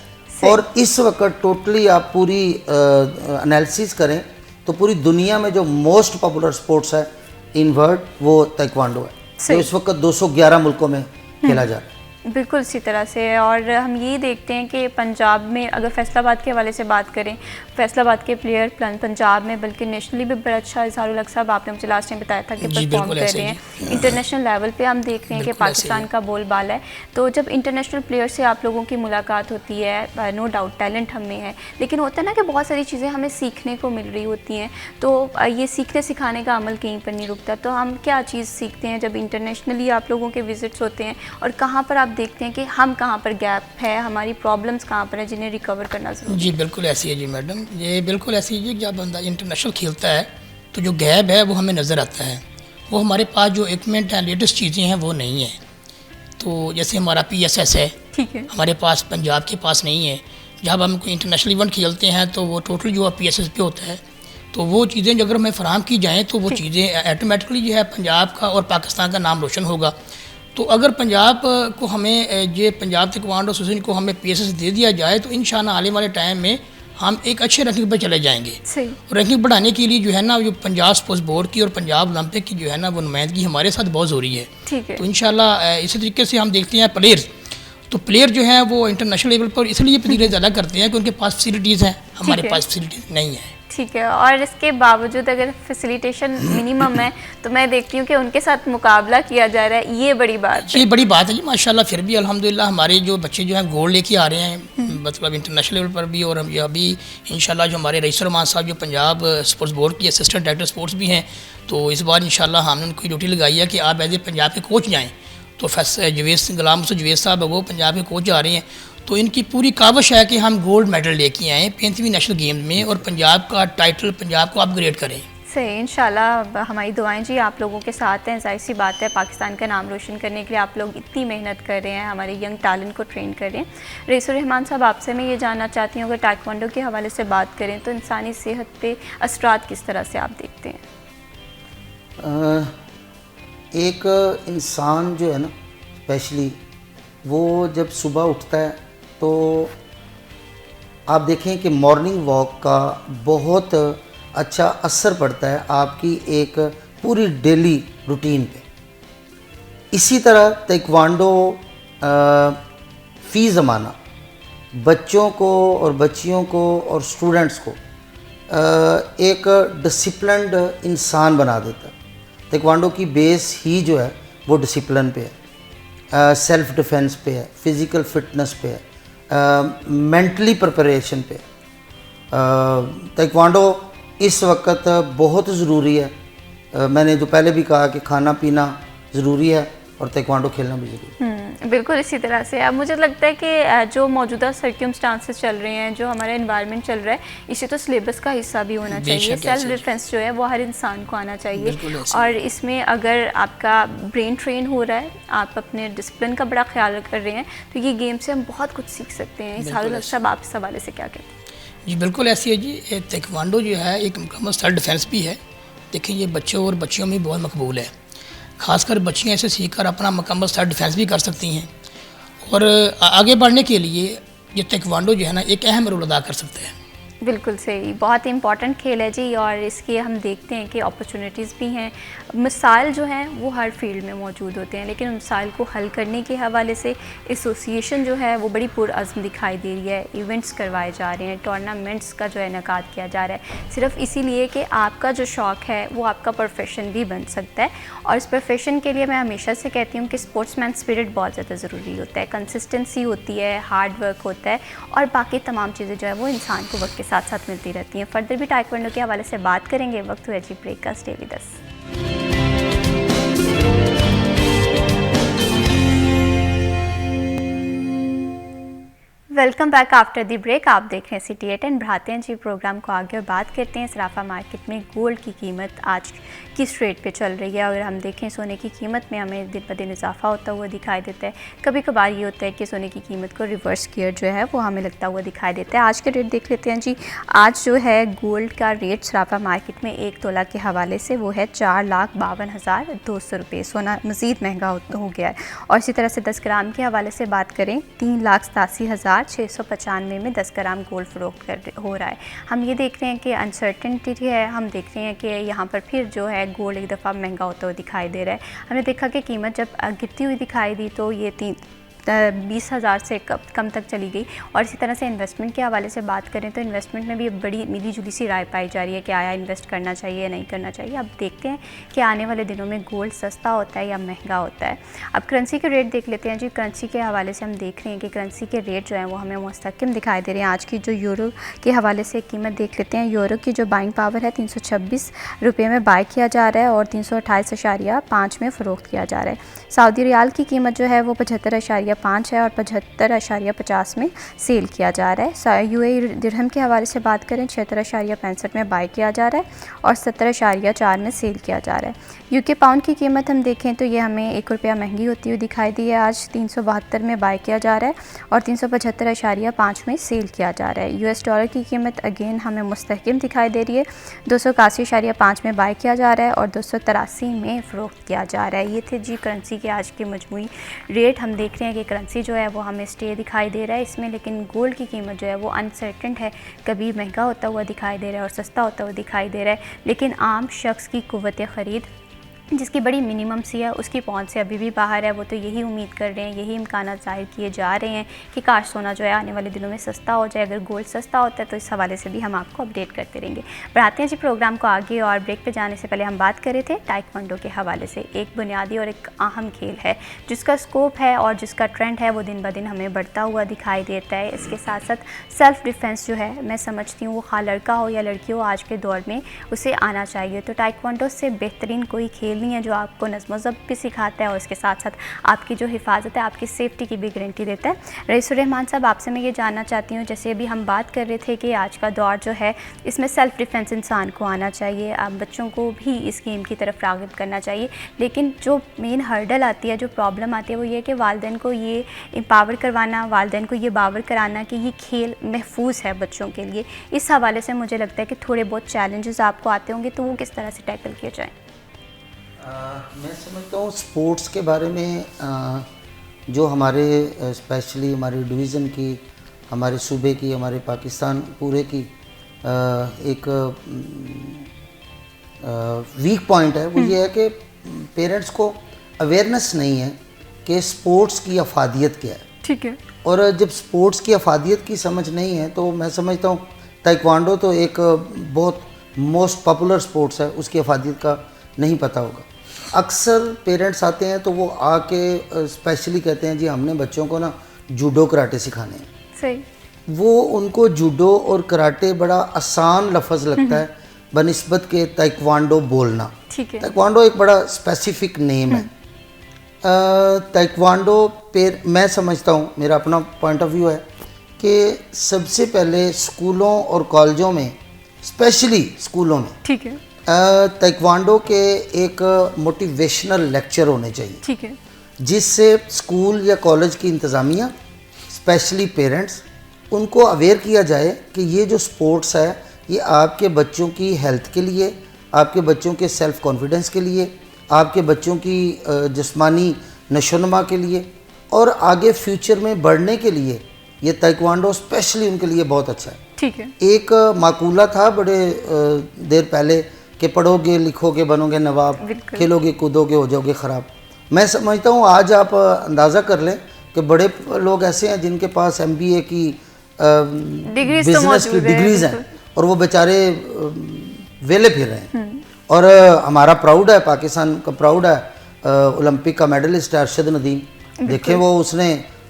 और इस वक्त टोटली आप पूरी एनालिसिस करें तो पूरी दुनिया में जो मोस्ट पॉपुलर स्पोर्ट्स है इन वर्ल्ड वो ताइक्वांडो है, जो इस वक्त 211 मुल्कों में खेला जा रहा है। बिल्कुल इसी तरह से है। और हम ये देखते हैं कि पंजाब में, अगर फैसलाबाद के हवाले से बात करें, फैसलाबाद के प्लेयर पंजाब में बल्कि नेशनली भी बड़ा अच्छा, इज़हारुल हक़ साहब आपने मुझे लास्ट टाइम बताया था कि परफॉर्म कर रहे हैं। इंटरनेशनल लेवल पे हम देख रहे हैं कि पाकिस्तान का बोलबाला है। तो जब इंटरनेशनल प्लेयर से आप लोगों की मुलाकात होती है, नो डाउट टैलेंट हम में है, लेकिन होता है ना कि बहुत सारी चीज़ें हमें सीखने को मिल रही होती हैं। तो ये सीखने सिखाने का अमल कहीं पर नहीं रुकता। तो हम क्या चीज़ सीखते हैं जब इंटरनेशनली आप लोगों के विजिट्स होते हैं, और कहाँ पर आप देखते हैं कि हम कहाँ पर गैप है, हमारी प्रॉब्लम्स कहाँ पर है जिन्हें रिकवर करना ज़रूरी है? जी बिल्कुल ऐसी है जी मैडम, ये बिल्कुल ऐसी है। जब बंदा इंटरनेशनल खेलता है तो जो गैप है वो हमें नज़र आता है। वो हमारे पास जो इक्विपमेंट हैं, लेटेस्ट चीज़ें हैं, वो नहीं है। तो जैसे हमारा PSS है, ठीक है, हमारे पास पंजाब के पास नहीं है। जब हम कोई इंटरनेशनल इवेंट खेलते हैं तो वो टोटल जो PSS पे होता है, तो वो चीज़ें जो अगर हमें फराहम की जाएँ तो वो चीज़ें ऑटोमेटिकली जो है पंजाब का और पाकिस्तान का नाम रोशन होगा। तो अगर पंजाब को हमें ये पंजाब ताइक्वांडो एसोसिएशन को हमें PSS दे दिया जाए तो इंशाल्लाह आने वाले टाइम में हम एक अच्छे रैंकिंग पर चले जाएंगे। सही। रैंकिंग बढ़ाने के लिए जो है ना, जो पंजाब स्पोर्ट्स बोर्ड की और पंजाब ओलंपिक की जो है ना वो नुमाइंदगी हमारे साथ बहुत ज़रूरी है। ठीक है। तो इंशाल्लाह इसी तरीके से हम देखते हैं प्लेयर्स, तो प्लेयर जो हैं वो इंटरनेशनल लेवल पर इसलिए प्लेयर ज़्यादा करते हैं कि उनके पास फैसिलिटीज़ हैं, हमारे पास फैसिलिटीज़ नहीं है। ठीक है। और इसके बावजूद अगर फैसिलिटेशन मिनिमम है तो मैं देखती हूँ कि उनके साथ मुकाबला किया जा रहा है, ये बड़ी बात है। ये बड़ी बात है जी माशाल्लाह। फिर भी अल्हम्दुलिल्लाह हमारे जो बच्चे जो हैं गोल्ड लेके आ रहे हैं, मतलब इंटरनेशनल लेवल पर भी। और हम अभी इंशाल्लाह जो हमारे रईसुर रहमान साहब जो पंजाब स्पोर्ट्स बोर्ड की असिस्टेंट डायरेक्टर स्पोर्ट्स भी हैं, तो इस बार इंशाल्लाह हमने उनको ड्यूटी लगाई है कि आप एज ए पंजाब के कोच जाएँ। तो गुलाम जवेद साहब वो पंजाब के कोच जा रहे हैं। तो इनकी पूरी काविश है कि हम गोल्ड मेडल लेके आएँ 35वीं नेशनल गेम्स में और पंजाब का टाइटल, पंजाब को अपग्रेड करें। सही, इंशाल्लाह हमारी दुआएं जी आप लोगों के साथ हैं। ज़ाहिर सी बात है, पाकिस्तान का नाम रोशन करने के लिए आप लोग इतनी मेहनत कर रहे हैं, हमारे यंग टैलेंट को ट्रेन कर रहे हैं। रईसुर रहमान साहब, आपसे मैं ये जानना चाहती हूँ, अगर ताइक्वांडो के हवाले से बात करें तो इंसानी सेहत पे असरात किस तरह से आप देखते हैं? एक इंसान जो है ना, स्पेशली वो जब सुबह उठता है तो आप देखें कि मॉर्निंग वॉक का बहुत अच्छा असर पड़ता है आपकी एक पूरी डेली रूटीन पे। इसी तरह ताइक्वांडो फ़ी ज़माना बच्चों को और बच्चियों को और स्टूडेंट्स को एक डिसिप्लिन्ड इंसान बना देता है। ताइक्वांडो की बेस ही जो है वो डिसिप्लिन पे है, सेल्फ़ डिफेंस पे है, फ़िज़िकल फिटनेस पे है, मेंटली प्रिपरेशन पे। ताइक्वांडो इस वक्त बहुत ज़रूरी है। मैंने जो पहले भी कहा कि खाना पीना ज़रूरी है और ताइक्वांडो खेलना भी ज़रूरी है। बिल्कुल इसी तरह से। अब मुझे लगता है कि जो मौजूदा सर्कमस्टांसेस चल रहे हैं, जो हमारा एनवायरनमेंट चल रहा है, इसे तो सिलेबस का हिस्सा भी होना चाहिए। सेल्फ डिफेंस जो है वो हर इंसान को आना चाहिए, और इसमें अगर आपका ब्रेन ट्रेन हो रहा है, आप अपने डिसिप्लिन का बड़ा ख्याल कर रहे हैं, तो ये गेम से हम बहुत कुछ सीख सकते हैं। इस सब आप इस हवाले से क्या कहते हैं? जी बिल्कुल ऐसी है जी। ताइक्वांडो जो है एक मुकम्मल सेल्फ डिफेंस भी है। देखिए ये बच्चों और बच्चियों में बहुत मकबूल है, ख़ासकर बच्चियाँ इसे सीखकर अपना मुकम्मल सेल्फ डिफेंस भी कर सकती हैं, और आगे बढ़ने के लिए ये ताइक्वांडो जो है ना एक अहम रोल अदा कर सकते हैं। बिल्कुल सही, बहुत ही इम्पॉर्टेंट खेल है जी, और इसके हम देखते हैं कि अपॉर्चुनिटीज़ भी हैं। मिसाइल जो हैं वो हर फील्ड में मौजूद होते हैं, लेकिन मिसाइल को हल करने के हवाले से एसोसिएशन जो है वो बड़ी पुरअज़्म दिखाई दे रही है। इवेंट्स करवाए जा रहे हैं, टूर्नामेंट्स का जो है इनेकाद किया जा रहा है, सिर्फ इसीलिए कि आपका जो शौक़ है वो आपका प्रोफेशन भी बन सकता है। और इस प्रोफेशन के लिए मैं हमेशा से कहती हूँ कि स्पोर्ट्समैन स्पिरिट बहुत ज़्यादा ज़रूरी होता है, कंसिस्टेंसी होती है, हार्ड वर्क होता है, और बाकी तमाम चीज़ें जो है वो इंसान को वक्त के साथ साथ मिलती रहती हैं। फर्दर भी ताइक्वांडो के हवाले से बात करेंगे। वक्त हुआ जी ब्रेक का, stay with us. Welcome back after the break. आप देख रहे हैं सिटी 8 एंड बढ़ाते हैं जी प्रोग्राम को आगे और बात करते हैं सराफा मार्केट में गोल्ड की कीमत आज किस रेट पे चल रही है। अगर हम देखें सोने की कीमत में हमें दिन ब दिन इजाफा होता हुआ दिखाई देता है। कभी कभार ये होता है कि सोने की कीमत को रिवर्स गियर जो है वो हमें लगता हुआ दिखाई देता है। आज के रेट देख लेते हैं जी। आज जो है गोल्ड का रेट सराफा मार्केट में 1 तोला के हवाले से वो है 4,52,200 रुपये। सोना मज़ीद महंगा हो गया है। और इसी तरह से 10 ग्राम के हवाले से बात करें 3,87,695 में 10 ग्राम गोल्ड फरोख्त हो रहा है। हम ये देख रहे हैं कि अनसर्टेनिटी है, हम देख रहे हैं कि यहाँ पर फिर जो है गोल्ड एक दफ़ा महंगा होता हुआ दिखाई दे रहा है। हमने देखा कि कीमत जब गिरती हुई दिखाई दी तो ये 20,000 से कम तक चली गई। और इसी तरह से इन्वेस्टमेंट के हवाले से बात करें तो इन्वेस्टमेंट में भी बड़ी मिली जुली सी राय पाई जा रही है कि आया इन्वेस्ट करना चाहिए या नहीं करना चाहिए। अब देखते हैं कि आने वाले दिनों में गोल्ड सस्ता होता है या महंगा होता है। अब करेंसी के रेट देख लेते हैं जी। करेंसी के हवाले से हम देख रहे हैं कि करेंसी के रेट जो है वो हमें मुस्तकिम दिखाई दे रहे हैं। आज की जो यूरो के हवाले से कीमत देख लेते हैं। यूरो की जो बाइंग पावर है 326 रुपये में बाय किया जा रहा है और 328.5 में फ़रोख्त किया जा रहा है। सऊदी रियाल की कीमत जो है वो 75.5 है और 75.50 में सेल किया जा रहा है। यूएई दिरहम के हवाले से बात करें 76.65 में बाय किया जा रहा है और 70.4 में सेल किया जा रहा है। यूके पाउंड की कीमत हम देखें तो ये हमें 1 रुपया महंगी होती हुई दिखाई दी है। आज 372 में बाय किया जा रहा है और 375.5 में सेल किया जा रहा है। यूएस डॉलर की कीमत अगेन हमें मुस्तहकम दिखाई दे रही है। 281.5 में बाय किया जा रहा है और 283 में फ़रोख्त किया जा रहा है। ये थे जी करेंसी के आज के मजमूई रेट। हम देख रहे हैं कि करेंसी जो है वो हमें स्टे दिखाई दे रहा है इसमें, लेकिन गोल्ड की कीमत जो है वो अनसर्टेन है। कभी महंगा होता हुआ दिखाई दे रहा है और सस्ता होता हुआ दिखाई दे रहा है, लेकिन आम शख्स की कुव्वत ख़रीद जिसकी बड़ी मिनिमम सी है उसकी पहुंच से अभी भी बाहर है। वो तो यही उम्मीद कर रहे हैं, यही इम्कान ज़ाहिर किए जा रहे हैं कि काश सोना जो है आने वाले दिनों में सस्ता हो जाए। अगर गोल्ड सस्ता होता है तो इस हवाले से भी हम आपको अपडेट करते रहेंगे। बढ़ाते हैं जी प्रोग्राम को आगे और ब्रेक पे जाने से पहले हम बात कर रहे थे ताइक्वांडो के हवाले से। एक बुनियादी और एक अहम खेल है जिसका स्कोप है और जिसका ट्रेंड है वो दिन ब दिन हमें बढ़ता हुआ दिखाई देता है। इसके साथ साथ सेल्फ़ डिफेंस जो है मैं समझती हूँ वो खा लड़का हो या लड़की हो आज के दौर में उसे आना चाहिए। तो ताइक्वांडो से बेहतरीन कोई खेल खेल नहीं है जो आपको नज़्म ज़ब्त भी सिखाता है और उसके साथ साथ आपकी जो हिफाजत है, आपकी सेफ्टी की भी गारंटी देता है। रईसुर-रहमान साहब, आपसे मैं ये जानना चाहती हूँ, जैसे अभी हम बात कर रहे थे कि आज का दौर जो है इसमें सेल्फ़ डिफेंस इंसान को आना चाहिए, आप बच्चों को भी इस गेम की तरफ राग़िब करना चाहिए, लेकिन जो मेन हर्डल आती है, जो प्रॉब्लम आती है वो ये है कि वालिदैन को ये एम्पावर करवाना, वालिदैन को ये बावर कराना कि ये खेल महफूज है बच्चों के लिए। इस हवाले से मुझे लगता है कि थोड़े बहुत चैलेंजेस आपको आते होंगे, तो वो किस तरह से टैकल किए जाएँ? मैं समझता हूँ स्पोर्ट्स के बारे में जो हमारे स्पेशली हमारे डिवीज़न की, हमारे सूबे की, हमारे पाकिस्तान पूरे की एक वीक पॉइंट है, वो ये है कि पेरेंट्स को अवेयरनेस नहीं है कि स्पोर्ट्स की अफादियत क्या है। ठीक है। और जब स्पोर्ट्स की अफादियत की समझ नहीं है तो मैं समझता हूँ ताइक्वांडो तो एक बहुत मोस्ट पॉपुलर स्पोर्ट्स है, उसकी अफादियत का नहीं पता होगा। अक्सर पेरेंट्स आते हैं तो वो आके स्पेशली कहते हैं जी हमने बच्चों को ना जूडो कराटे सिखाने हैं। सही। वो उनको जूडो और कराटे बड़ा आसान लफ्ज़ लगता है बनिस्बत के ताइक्वांडो बोलना। ठीक है। ताइक्वांडो एक बड़ा स्पेसिफिक नेम है। ताइक्वांडो मैं समझता हूँ, मेरा अपना पॉइंट ऑफ व्यू है कि सबसे पहले स्कूलों और कॉलेजों में, स्पेशली स्कूलों में, ठीक है, ताइक्वांडो के एक मोटिवेशनल लेक्चर होने चाहिए। ठीक है, जिससे स्कूल या कॉलेज की इंतज़ामिया, स्पेशली पेरेंट्स, उनको अवेयर किया जाए कि ये जो स्पोर्ट्स है ये आपके बच्चों की हेल्थ के लिए, आपके बच्चों के सेल्फ़ कॉन्फिडेंस के लिए, आपके बच्चों की जिस्मानी नशोनुमा के लिए और आगे फ्यूचर में बढ़ने के लिए ये ताइक्वांडो स्पेशली उनके लिए बहुत अच्छा है। ठीक है। एक माकूला था बड़े देर पहले कि पढ़ोगे लिखोगे बनोगे नवाब, खेलोगे कूदोगे हो जाओगे ख़राब। मैं समझता हूँ आज आप अंदाज़ा कर लें कि बड़े लोग ऐसे हैं जिनके पास MBA की बिजनेस की डिग्रीज़ हैं और वो बेचारे वेले फिर रहे हैं। और हमारा प्राउड है, पाकिस्तान का प्राउड है, ओलंपिक का मेडलिस्ट है अरशद नदीम। देखें वो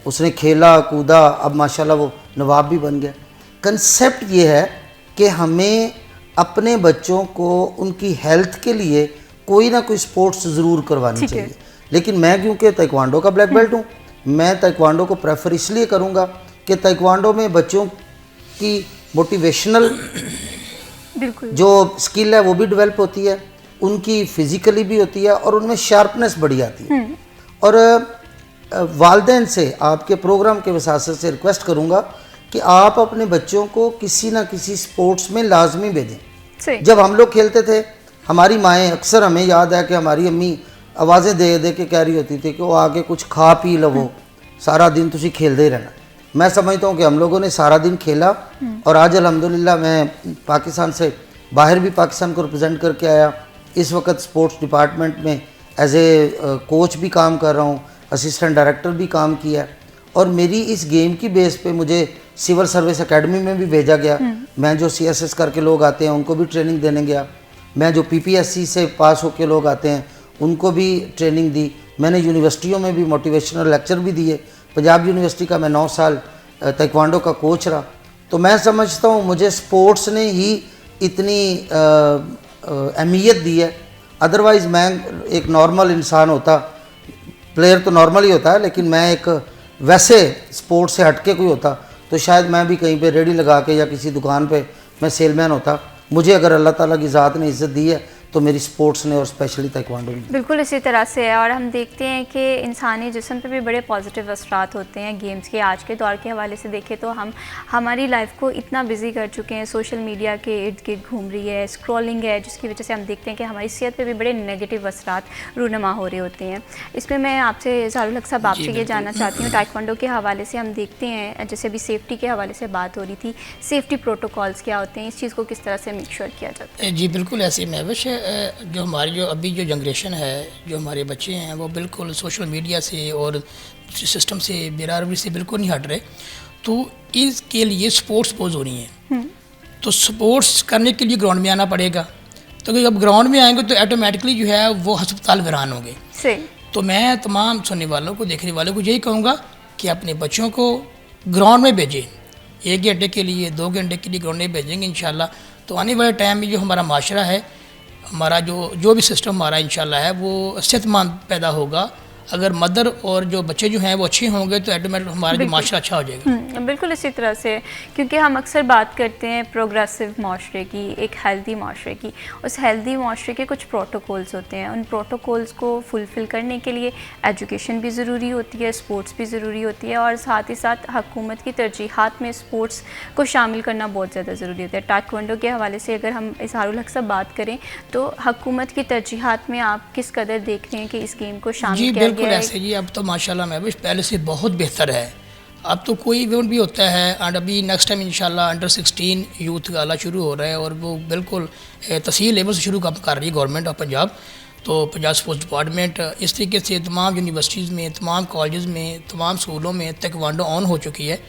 उसने खेला कूदा, अब माशाल्लाह वो नवाब भी बन गया। कंसेप्ट ये है कि हमें अपने बच्चों को उनकी हेल्थ के लिए कोई ना कोई स्पोर्ट्स ज़रूर करवानी चाहिए। लेकिन मैं क्योंकि ताइक्वांडो का ब्लैक बेल्ट हूँ, मैं ताइक्वांडो को प्रेफर इसलिए करूँगा कि ताइक्वांडो में बच्चों की मोटिवेशनल जो स्किल है वो भी डेवलप होती है, उनकी फिज़िकली भी होती है और उनमें शार्पनेस बड़ी आती है। और वालिदैन से आपके प्रोग्राम के वसासत से रिक्वेस्ट करूँगा कि आप अपने बच्चों को किसी ना किसी स्पोर्ट्स में लाजमी भेजें। जब हम लोग खेलते थे, हमारी माएँ, अक्सर हमें याद है कि हमारी अम्मी आवाज़ें दे दे के कह रही होती थी कि वो आगे कुछ खा पी लवो, सारा दिन तुसी खेलते ही रहना। मैं समझता हूँ कि हम लोगों ने सारा दिन खेला और आज अल्हम्दुलिल्लाह मैं पाकिस्तान से बाहर भी पाकिस्तान को रिप्रेजेंट करके आया। इस वक्त स्पोर्ट्स डिपार्टमेंट में एज ए कोच भी काम कर रहा हूँ, असिस्टेंट डायरेक्टर भी काम किया और मेरी इस गेम की बेस पे मुझे सिविल सर्विस एकेडमी में भी भेजा गया। मैं जो CSS करके लोग आते हैं उनको भी ट्रेनिंग देने गया। मैं जो PPSC से पास होकर लोग आते हैं उनको भी ट्रेनिंग दी। मैंने यूनिवर्सिटियों में भी मोटिवेशनल लेक्चर भी दिए। पंजाब यूनिवर्सिटी का मैं 9 साल ताइक्वांडो का कोच रहा। तो मैं समझता हूँ मुझे स्पोर्ट्स ने ही इतनी अहमियत दी है। अदरवाइज़ मैं एक नॉर्मल इंसान होता, प्लेयर तो नॉर्मल ही होता है, लेकिन मैं एक वैसे स्पोर्ट्स से हटके कोई होता तो शायद मैं भी कहीं पे रेडी लगा के या किसी दुकान पे मैं सेलमैन होता। मुझे अगर अल्लाह ताला की ज़ात ने इज़्ज़त दी है तो मेरी स्पोर्ट्स ने और स्पेशली ताइक्वांडो ने। बिल्कुल इसी तरह से है और हम देखते हैं कि इंसानी जिस्म पे भी बड़े पॉजिटिव असरात होते हैं गेम्स के। आज के दौर के हवाले से देखें तो हम हमारी लाइफ को इतना बिजी कर चुके हैं, सोशल मीडिया के इर्द गिर्द घूम रही है, स्क्रॉलिंग है, जिसकी वजह से हम देखते हैं कि हमारी सेहत पे भी बड़े नेगेटिव असरात रूनुमा हो रहे होते हैं। इसमें मैं आपसे ज़ारुल हक साहब आपसे ये जानना चाहती हूँ, ताइक्वांडो के हवाले से हम देखते हैं जैसे अभी सेफ्टी के हवाले से बात हो रही थी, सेफ्टी प्रोटोकॉल्स क्या होते हैं, इस चीज़ को किस तरह से मेक श्योर किया जाता है? जी बिल्कुल ऐसे महविश जो हमारी जो अभी जो जनरेशन है, जो हमारे बच्चे हैं वो बिल्कुल सोशल मीडिया से और सिस्टम से, बेराबरी से बिल्कुल नहीं हट रहे। तो इसके लिए स्पोर्ट्स बहुत ज़रूरी है। तो स्पोर्ट्स करने के लिए ग्राउंड में आना पड़ेगा। तो जब ग्राउंड में आएंगे तो ऑटोमेटिकली जो है वो अस्पताल वीरान होंगे। तो मैं तमाम सुनने वालों को, देखने वालों को यही कहूँगा कि अपने बच्चों को ग्राउंड में भेजें। 1 घंटे के लिए, 2 घंटे के लिए ग्राउंड में भेजेंगे इंशाल्लाह तो आने वाले टाइम में जो हमारा माशरा है, हमारा जो भी सिस्टम हमारा इंशाल्लाह है वो सेहतमंद पैदा होगा। अगर मदर और जो बच्चे जो हैं वो अच्छे होंगे तो ऑटोमेटिक हमारा जो माशरा अच्छा हो जाएगा। बिल्कुल इसी तरह से, क्योंकि हम अक्सर बात करते हैं प्रोग्रेसिव माशरे की, एक हेल्दी माशरे की। उस हेल्दी माशरे के कुछ प्रोटोकॉल्स होते हैं, उन प्रोटोकॉल्स को फुलफ़िल करने के लिए एजुकेशन भी ज़रूरी होती है, स्पोर्ट्स भी ज़रूरी होती है, और साथ ही साथ हुकूमत की तरजीहात में स्पोर्ट्स को शामिल करना बहुत ज़्यादा ज़रूरी होता है। टाइक्वांडो के हवाले से अगर हम इजहारुल हक से बात करें तो हुकूमत की तरजीहात में आप किस कदर देख रहे हैं कि इस गेम को शामिल किया बिल्कुल ऐसे जी, अब तो माशाल्लाह महबूब पहले से बहुत बेहतर है। अब तो कोई इवेंट भी होता है, एंड अभी नेक्स्ट टाइम इंशाल्लाह अंडर 16 यूथ गाला शुरू हो रहा है, और वो बिल्कुल तहसील लेवल से शुरू कर रही है गवर्नमेंट ऑफ पंजाब। तो पंजाब स्पोर्ट्स डिपार्टमेंट इस तरीके से तमाम यूनिवर्सिटीज़ में, तमाम कॉलेज़ में, तमाम स्कूलों में ताइक्वांडो ऑन हो चुकी है।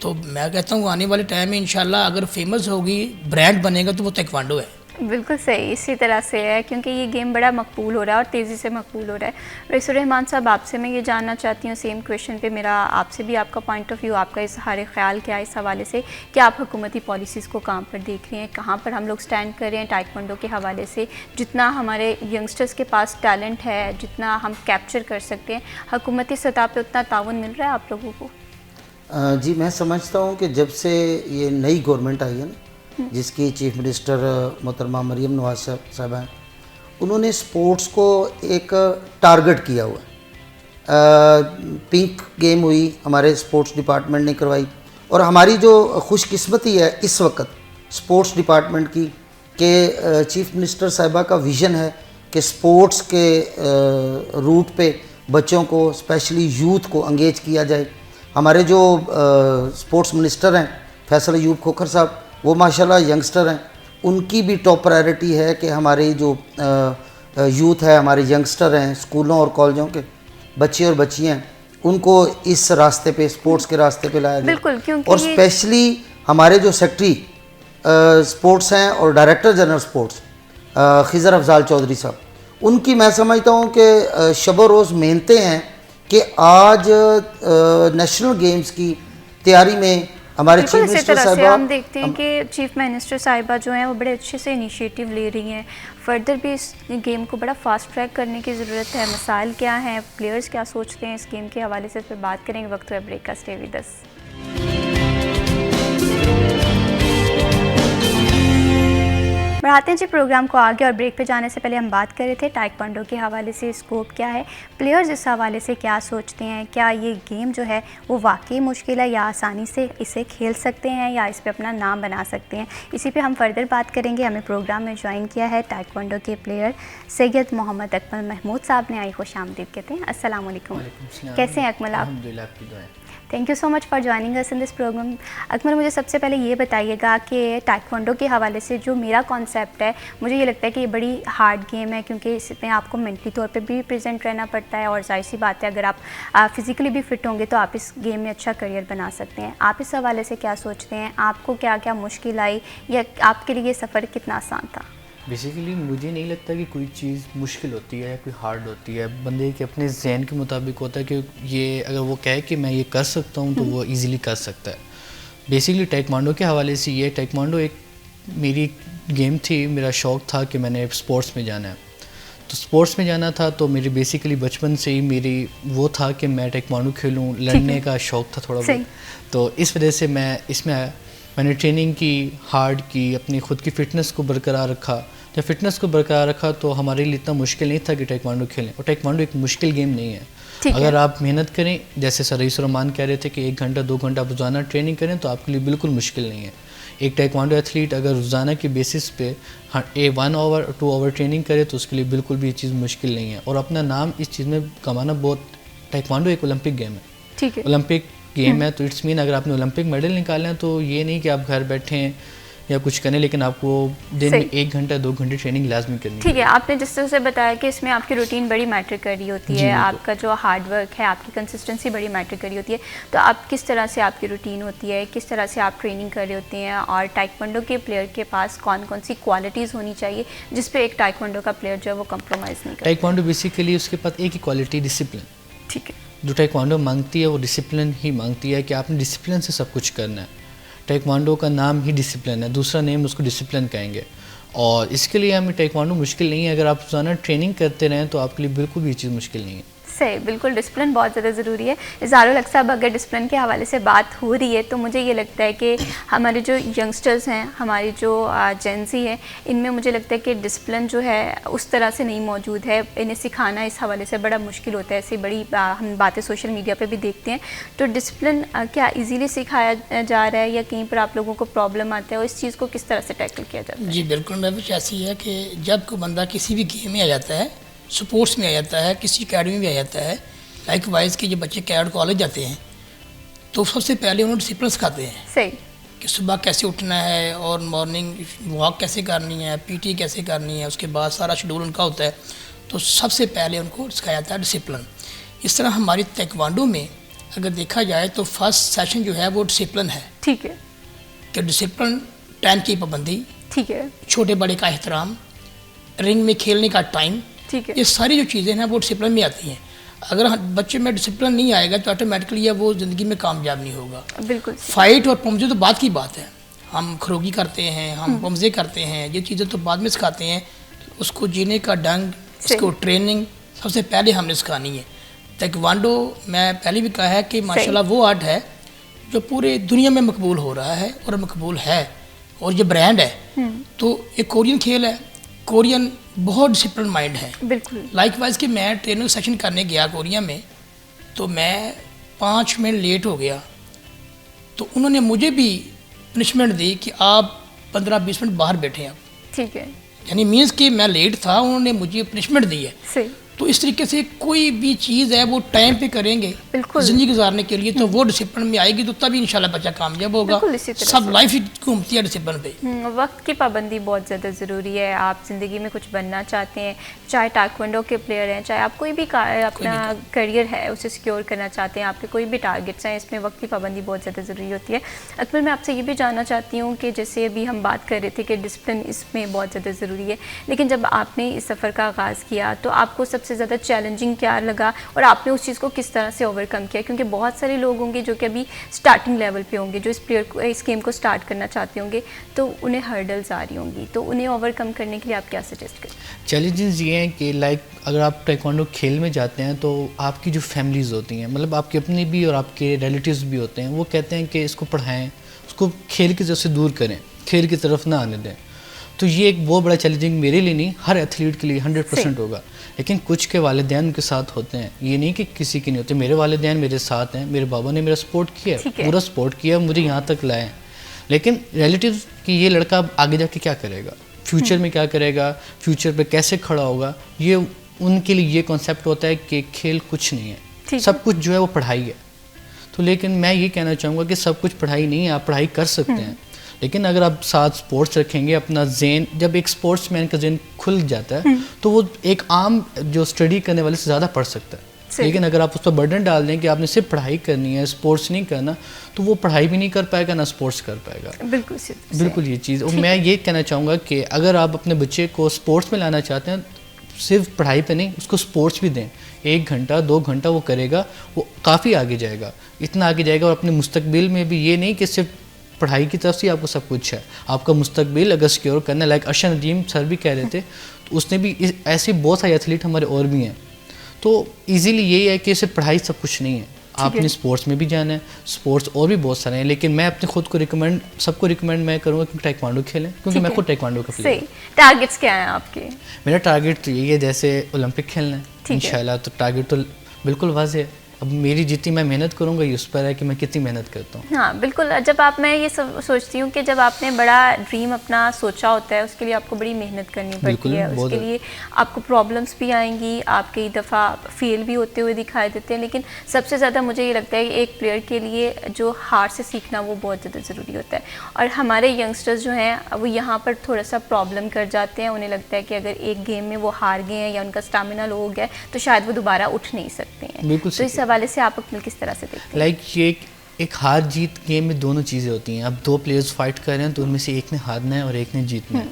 तो मैं कहता हूँ आने वाले टाइम में इंशाल्लाह अगर फेमस होगी, ब्रांड बनेगा, तो वो ताइक्वांडो है। बिल्कुल सही, इसी तरह से है, क्योंकि ये गेम बड़ा मकबूल हो रहा है और तेज़ी से मकबूल हो रहा है। रईसुर रहमान साहब, आपसे मैं ये जानना चाहती हूँ सेम क्वेश्चन पे मेरा आपसे भी आपका पॉइंट ऑफ व्यू, आपका इज़हार ख्याल क्या है इस हवाले से कि आप हुकूमती पॉलिसीज़ को कहाँ पर देख रहे हैं, कहाँ पर हम लोग स्टैंड कर रहे हैं टाइक्वांडो के हवाले से। जितना हमारे यंगस्टर्स के पास टैलेंट है, जितना हम कैप्चर कर सकते हैं, हुकूमती सतह पर उतना ताउन मिल रहा है आप लोगों को? जी, मैं समझता हूँ कि जब से ये नई गवर्नमेंट आई है ना, जिसकी चीफ मिनिस्टर मोहतरमा मरीम नवाज साहब हैं, उन्होंने स्पोर्ट्स को एक टारगेट किया हुआ है। पिंक गेम हुई, हमारे स्पोर्ट्स डिपार्टमेंट ने करवाई, और हमारी जो खुशकिस्मती है इस वक्त स्पोर्ट्स डिपार्टमेंट की कि चीफ मिनिस्टर साहिबा का विज़न है कि स्पोर्ट्स के रूट पे बच्चों को, स्पेशली यूथ को एंगेज किया जाए। हमारे जो स्पोर्ट्स मिनिस्टर हैं फैसल अयूब खोखर साहब, वो माशाल्लाह यंगस्टर हैं, उनकी भी टॉप प्रायोरिटी है कि हमारे जो यूथ है, हमारे यंगस्टर हैं, स्कूलों और कॉलेजों के बच्चे और बच्चियाँ हैं, उनको इस रास्ते पे, स्पोर्ट्स के रास्ते पे लाया जाए। और स्पेशली हमारे जो सेक्रेटरी स्पोर्ट्स हैं और director general sports Khizar Afzal Chaudhry साहब, उनकी मैं समझता हूँ कि शब रोज़ मेहनतें हैं कि आज नेशनल गेम्स की तैयारी में हमारे चीफ मिनिस्टर साहिबा, हम देखते हैं कि चीफ मिनिस्टर साहिबा जो हैं वो बड़े अच्छे से इनिशिएटिव ले रही हैं। फर्दर भी इस गेम को बड़ा फास्ट ट्रैक करने की ज़रूरत है। मसाइल क्या हैं, प्लेयर्स क्या सोचते हैं इस गेम के हवाले से, फिर बात करेंगे। वक्त है ब्रेक का, स्टे विद अस। बढ़ाते हैं जी प्रोग्राम को आगे, और ब्रेक पे जाने से पहले हम बात कर रहे थे टाइक्वांडो के हवाले से स्कोप क्या है, प्लेयर्स इस हवाले से क्या सोचते हैं, क्या ये गेम जो है वो वाकई मुश्किल है या आसानी से इसे खेल सकते हैं या इस पे अपना नाम बना सकते हैं। इसी पे हम फर्दर बात करेंगे। हमें प्रोग्राम में ज्वाइन किया है टाइक्वांडो के प्लेयर सैयद मोहम्मद अकमल महमूद साहब ने। आई खुशामदीद कहते हैं। अस्सलाम वालेकुम, कैसे हैं अकमल आप? अल्हम्दुलिल्लाह, आपकी दुआएं। Thank you so much for joining us in this programme. Akmal, मुझे सबसे पहले ये बताइएगा कि टाइक्वांडो के हवाले से जो मेरा कॉन्सेप्ट है, मुझे ये लगता है कि ये बड़ी हार्ड गेम है, क्योंकि इसमें आपको मेंटली तौर पे भी प्रेजेंट रहना पड़ता है, और जाहिर सी बात है अगर आप फिज़िकली भी फिट होंगे तो आप इस गेम में अच्छा करियर बना सकते हैं। आप इस हवाले से क्या सोचते हैं? आपको क्या क्या मुश्किल आई, या आपके लिए ये सफ़र कितना आसान था? बेसिकली मुझे नहीं लगता कि कोई चीज़ मुश्किल होती है या कोई हार्ड होती है। बंदे के अपने जहन के मुताबिक होता है कि ये अगर वो कहे कि मैं ये कर सकता हूँ तो वो इजीली कर सकता है। बेसिकली टाइक्वांडो के हवाले से ये, टाइक्वांडो एक मेरी गेम थी, मेरा शौक़ था कि मैंने स्पोर्ट्स में जाना है। तो स्पोर्ट्स में जाना था तो मेरी बेसिकली बचपन से ही मेरी वो था कि मैं टाइक्वांडो खेलूँ, लड़ने का शौक़ था थोड़ा बहुत। तो इस वजह से मैं इसमें आया, मैंने ट्रेनिंग की, हार्ड की, अपनी ख़ुद की फ़िटनेस को बरकरार रखा। जब फ़िटनेस को बरकरार रखा तो हमारे लिए इतना मुश्किल नहीं था कि टाइक्वांडो खेलें, और टाइक्वांडो एक मुश्किल गेम नहीं है। अगर आप मेहनत करें, जैसे सर रईसुर रहमान कह रहे थे कि 1 घंटा 2 घंटा आप रोज़ाना ट्रेनिंग करें तो आपके लिए बिल्कुल मुश्किल नहीं है। एक टाइक्वांडो एथलीट अगर रोज़ाना के बेसिस पे 1 आवर 2 आवर ट्रेनिंग करे तो उसके लिए बिल्कुल भी ये चीज़ मुश्किल नहीं है। और अपना नाम इस चीज़ में कमाना बहुत, टाइक्वांडो एक ओलंपिक गेम है, ठीक है, ओलंपिक गेम है। तो इट्स मीन अगर आपने ओलंपिक मेडल निकालना है तो ये नहीं कि आप घर बैठे हैं या कुछ करें, लेकिन आपको दिन में 1 घंटा 2 घंटे ट्रेनिंग लाजमी करनी है। ठीक है, आपने जिस तरह से बताया कि इसमें आपकी रूटीन बड़ी मैटर कर रही होती है, आपका जो हार्ड वर्क है, आपकी कंसिस्टेंसी बड़ी मैटर कर रही होती है। तो आप किस तरह से आपकी रूटीन होती है, किस तरह से आप ट्रेनिंग कर रहे होते हैं, और टाइक्वांडो के प्लेयर के पास कौन कौन सी क्वालिटीज़ होनी चाहिए जिस पे एक टाइक्वांडो का प्लेयर जो है वो कंप्रोमाइज़ नहीं करता? टाइक्वांडो बेसिकली उसके पास एक ही क्वालिटी, डिसिप्लिन। ठीक है, जो टाइक्वांडो मांगती है वो डिसिप्लिन ही मांगती है कि आपने डिसिप्लिन से सब कुछ करना है। टाइक्वांडो का नाम ही डिसिप्लिन है, दूसरा नेम उसको डिसिप्लिन कहेंगे। और इसके लिए हमें ताइक्वांडो मुश्किल नहीं है। अगर आप रोज़ाना ट्रेनिंग करते रहें तो आपके लिए बिल्कुल भी ये चीज़ मुश्किल नहीं है। सही, बिल्कुल डिसिप्लिन बहुत ज़्यादा ज़रूरी है। इज़हारुल हक साहब, अगर डिसिप्लिन के हवाले से बात हो रही है तो मुझे ये लगता है कि हमारे जो यंगस्टर्स हैं, हमारी जो जेंजी है, इनमें मुझे लगता है कि डिसिप्लिन जो है उस तरह से नहीं मौजूद है। इन्हें सिखाना इस हवाले से बड़ा मुश्किल होता है। ऐसी बड़ी हम बातें सोशल मीडिया पे भी देखते हैं। तो डिसिप्लिन क्या इजीली सिखाया जा रहा है या कहीं पर आप लोगों को प्रॉब्लम आता है, और इस चीज़ को किस तरह से टैकल किया जाता है? जी बिल्कुल, मैं भी ऐसी है कि जब कोई बंदा किसी भी गेम में आ जाता है, स्पोर्ट्स में आ जाता है, किसी अकेडमी में आ जाता है, लाइक वाइज के जो बच्चे कैड कॉलेज जाते हैं तो सबसे पहले उन्हें डिसिप्लिन सिखाते हैं सही, कि सुबह कैसे उठना है और मॉर्निंग वॉक कैसे करनी है, पीटी कैसे करनी है, उसके बाद सारा शेड्यूल उनका होता है। तो सबसे पहले उनको सिखाया जाता है डिसिप्लिन। इस तरह हमारी ताइक्वांडो में अगर देखा जाए तो फर्स्ट सेशन जो है वो डिसिप्लिन है, ठीक है, कि डिसिप्लिन, टाइम की पाबंदी, ठीक है, छोटे बड़े का एहतराम, रिंग में खेलने का टाइम, ठीक है, ये सारी जो चीज़ें हैं वो डिसिप्लिन में आती हैं। अगर बच्चे में डिसिप्लिन नहीं आएगा तो ऑटोमेटिकली वो ज़िंदगी में कामयाब नहीं होगा। बिल्कुल। फाइट और पमजे तो बात की बात है, हम खरोगी करते हैं, हम पमजे करते हैं, ये चीज़ें तो बाद में सिखाते हैं। उसको जीने का ढंग, उसको ट्रेनिंग सबसे पहले हमने सिखानी है। ताइक्वांडो, मैं पहले भी कहा है कि माशाल्लाह वो आर्ट है जो पूरे दुनिया में मकबूल हो रहा है और मकबूल है, और ये ब्रांड है। तो एक कोरियन खेल है, कोरियन बहुत डिसिप्लिन माइंड है। बिल्कुल। लाइक वाइज कि मैं ट्रेनिंग सेशन करने गया कोरिया में, तो मैं 5 मिनट लेट हो गया, तो उन्होंने मुझे भी पनिशमेंट दी कि आप 15-20 मिनट बाहर बैठे आप, ठीक है, यानी मीन्स कि मैं लेट था, उन्होंने मुझे पनिशमेंट दी है। सही, तो इस तरीके से कोई भी चीज़ है वो टाइम पे करेंगे बिल्कुल। ज़िंदगी गुजारने के लिए, तो वो डिसिप्लिन में आएगी तो तभी इंशाल्लाह बच्चा कामयाब होगा। बिल्कुल इसी तरह सब से। लाइफ ही घूमती है डिसिप्लिन पे। वक्त की पाबंदी बहुत ज़्यादा ज़रूरी है। आप ज़िंदगी में कुछ बनना चाहते हैं, चाहे ताइक्वांडो के प्लेयर हैं, चाहे आप कोई भी अपना करियर है उसे सिक्योर करना चाहते हैं, आपके कोई भी टारगेट्स हैं, इसमें वक्त की पाबंदी बहुत ज़्यादा ज़रूरी होती है। अकबर, मैं आपसे ये भी जानना चाहती हूँ कि जैसे अभी हम बात कर रहे थे कि डिसिप्लिन इसमें बहुत ज़्यादा ज़रूरी है, लेकिन जब आपने इस सफ़र का आगाज़ किया तो आपको सबसे ज़्यादा चैलेंजिंग क्या लगा और आपने उस चीज़ को किस तरह से ओवरकम किया? क्योंकि बहुत सारे लोग होंगे जो कि अभी स्टार्टिंग लेवल पे होंगे, जो इस गेम को स्टार्ट करना चाहते होंगे, तो उन्हें हर्डल्स आ रही होंगी, तो उन्हें ओवरकम करने के लिए आप क्या सजेस्ट करें? चैलेंजेस ये हैं कि लाइक अगर आप ताइक्वांडो खेल में जाते हैं तो आपकी जो फैमिलीज़ होती हैं, मतलब आपके अपने भी और आपके रिलेटिव्स भी होते हैं, वो कहते हैं कि इसको पढ़ाएं, उसको खेल की तरफ से दूर करें, खेल की तरफ ना आने दें। तो ये एक बहुत बड़ा चैलेंजिंग मेरे लिए नहीं, हर एथलीट के लिए 100% होगा। लेकिन कुछ के वालिदैन उनके साथ होते हैं, ये नहीं कि किसी के नहीं होते। मेरे वालिदैन मेरे साथ हैं, मेरे बाबा ने मेरा सपोर्ट किया, पूरा सपोर्ट किया, मुझे यहाँ तक लाए। लेकिन रिलेटिव्स कि ये लड़का आगे जाके क्या करेगा, फ्यूचर में क्या करेगा, फ्यूचर पे कैसे खड़ा होगा, ये उनके लिए ये कॉन्सेप्ट होता है कि खेल कुछ नहीं है, सब कुछ जो है वो पढ़ाई है। तो लेकिन मैं ये कहना चाहूँगा कि सब कुछ पढ़ाई नहीं है, आप पढ़ाई कर सकते हैं, लेकिन अगर आप साथ स्पोर्ट्स रखेंगे, अपना जेन, जब एक स्पोर्ट्समैन का जेन खुल जाता है तो वो एक आम जो स्टडी करने वाले से ज़्यादा पढ़ सकता है। लेकिन अगर आप उस पर बर्डन डाल दें कि आपने सिर्फ पढ़ाई करनी है, स्पोर्ट्स नहीं करना, तो वो पढ़ाई भी नहीं कर पाएगा, ना स्पोर्ट्स कर पाएगा। बिल्कुल ये चीज़। और मैं ये कहना चाहूँगा कि अगर आप अपने बच्चे को स्पोर्ट्स में लाना चाहते हैं, सिर्फ पढ़ाई पे नहीं, उसको स्पोर्ट्स भी दें। 1 घंटा 2 घंटा वो करेगा, वो काफ़ी आगे जाएगा, इतना आगे जाएगा। और अपने मुस्तकबिल में भी ये नहीं कि सिर्फ पढ़ाई की तरफ से आपको सब कुछ है, आपका मुस्तकबिल अगर सिक्योर करना, लाइक अर्शद नदीम सर भी कह रहे थे, तो उसने भी ऐसे बहुत सारे एथलीट हमारे और भी हैं। तो इजीली यही है कि सिर्फ पढ़ाई सब कुछ नहीं है, आपने स्पोर्ट्स में भी जाना है, स्पोर्ट्स और भी बहुत सारे हैं। लेकिन मैं अपने खुद को सबको रिकमेंड मैं करूँगा कि ताइक्वांडो खेलें, क्योंकि मैं खुद ताइक्वांडो का प्लेयर हूँ। टारगेट्स क्या हैं आपके? मेरा टारगेट तो यही है, जैसे ओलंपिक खेलना है इंशाल्लाह, तो टारगेट तो बिल्कुल वाज़ेह है। अब मेरी जितनी मैं मेहनत करूँगा ये उस पर है कि मैं कितनी मेहनत करता हूँ। हाँ बिल्कुल। जब मैं ये सोचती हूँ कि जब आपने बड़ा ड्रीम अपना सोचा होता है, उसके लिए आपको बड़ी मेहनत करनी पड़ती है, उसके लिए आपको प्रॉब्लम्स भी आएंगी, आप कई दफ़ा फेल भी होते हुए दिखाई देते हैं। लेकिन सबसे ज़्यादा मुझे ये लगता है कि एक प्लेयर के लिए जो हार से सीखना वो बहुत ज़्यादा ज़रूरी होता है। और हमारे यंगस्टर्स जो हैं वो यहाँ पर थोड़ा सा प्रॉब्लम कर जाते हैं, उन्हें लगता है कि अगर एक गेम में वो हार गए हैं या उनका स्टामिना लो हो गया तो शायद वो दोबारा उठ नहीं सकते हैं। तो इस हवाले से आप अपने किस तरह से देखते हैं? लाइक ये एक हार जीत गेम में दोनों चीज़ें होती हैं। अब 2 प्लेयर्स फाइट कर रहे हैं तो उनमें से एक ने हारना है और एक ने जीतना है,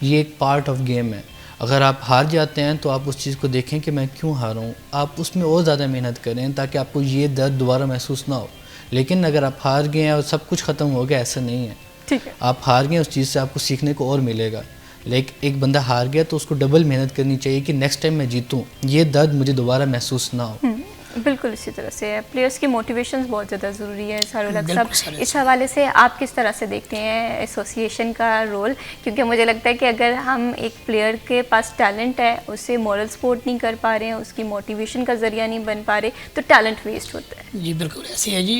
ये एक पार्ट ऑफ गेम है। अगर आप हार जाते हैं तो आप उस चीज़ को देखें कि मैं क्यों हारा हूँ, आप उसमें और ज़्यादा मेहनत करें ताकि आपको ये दर्द दोबारा महसूस ना हो। लेकिन अगर आप हार गए हैं और सब कुछ ख़त्म हो गया, ऐसा नहीं है। ठीक है, आप हार गए, उस चीज़ से आपको सीखने को और मिलेगा। लाइक एक बंदा हार गया तो उसको डबल मेहनत करनी चाहिए कि नेक्स्ट टाइम मैं जीतूँ, ये दर्द मुझे दोबारा महसूस ना हो। बिल्कुल इसी तरह से प्लेयर्स की मोटिवेशंस बहुत ज़्यादा ज़रूरी है। सारुल बिल्कुल साहब, सर, इस हवाले से आप किस तरह से देखते हैं एसोसिएशन का रोल? क्योंकि मुझे लगता है कि अगर हम एक प्लेयर के पास टैलेंट है, उसे मॉरल सपोर्ट नहीं कर पा रहे हैं, उसकी मोटिवेशन का ज़रिया नहीं बन पा रहे, तो टैलेंट वेस्ट होता है। जी बिल्कुल ऐसे है जी।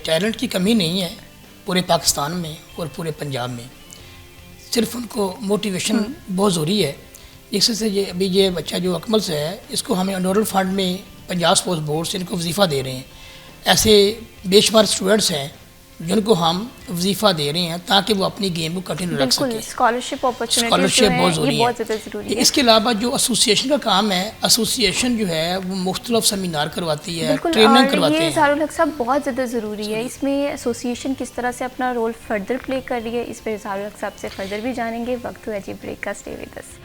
टैलेंट की कमी नहीं है पूरे पाकिस्तान में और पूरे पंजाब में, सिर्फ उनको मोटिवेशन बहुत ज़रूरी है। इससे ये अभी ये बच्चा जो अकमल से है, इसको हमें नोडल फंड में पंजाब स्पोर्ट्स बोर्ड से इनको वजीफ़ा दे रहे हैं। ऐसे बेशुमार स्टूडेंट्स हैं जिनको हम वजीफ़ा दे रहे हैं ताकि वो अपनी गेम को कंटिन्यू रख सकें। स्कॉलरशिप अपॉर्चुनिटी स्कॉलरशिप बहुत ज़रूरी बहुत है। ज़्यादा ज़रूरी है। इसके अलावा जो एसोसिएशन का काम है, एसोसिएशन जो है वो मुख्तलिफ सेमिनार करवाती है, ट्रेनिंग करवाते ये हैं। सारुल साहब बहुत ज़्यादा ज़रूरी है। इसमें एसोसिएशन किस तरह से अपना रोल फर्दर प्ले कर रही है, इस पर सारुल साहब से फर्दर भी जानेंगे। वक्त हुआ जी ब्रेक का, स्टे विद अस।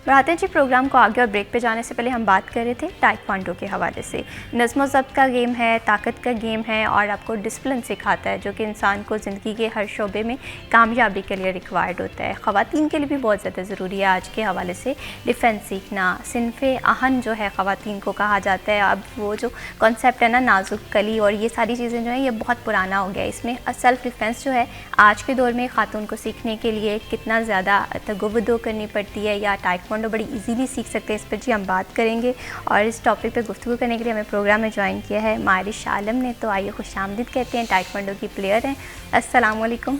बढ़ाते हैं जी प्रोग्राम को आगे, और ब्रेक पे जाने से पहले हम बात कर रहे थे ताइक्वांडो के हवाले से। नज़्म ज़ब्त का गेम है, ताकत का गेम है, और आपको डिसिप्लिन सिखाता है जो कि इंसान को ज़िंदगी के हर शोबे में कामयाबी के लिए रिक्वायर्ड होता है। ख़वातीन के लिए भी बहुत ज़्यादा ज़रूरी है आज के हवाले से डिफेंस सीखना। सिनफ़े आहन जो है ख़वातीन को कहा जाता है। अब वो जो कॉन्सेप्ट है ना, नाजुक कली और ये सारी चीज़ें जो हैं, ये बहुत पुराना हो गया है। इसमें सेल्फ़ डिफेंस जो है आज के दौर में ख़ातून को सीखने के लिए कितना ज़्यादा तगव्वुदो करनी पड़ती है, या टाइक्वांडो बड़ी इजीली सीख सकते हैं, इस पर जी हम बात करेंगे। और इस टॉपिक पे गुफ्तगू करने के लिए हमें प्रोग्राम में ज्वाइन किया है मारिश आलम ने। तो आइए खुशामदीद कहते हैं, टाइक्वांडो की प्लेयर हैं। अस्सलाम वालेकुम।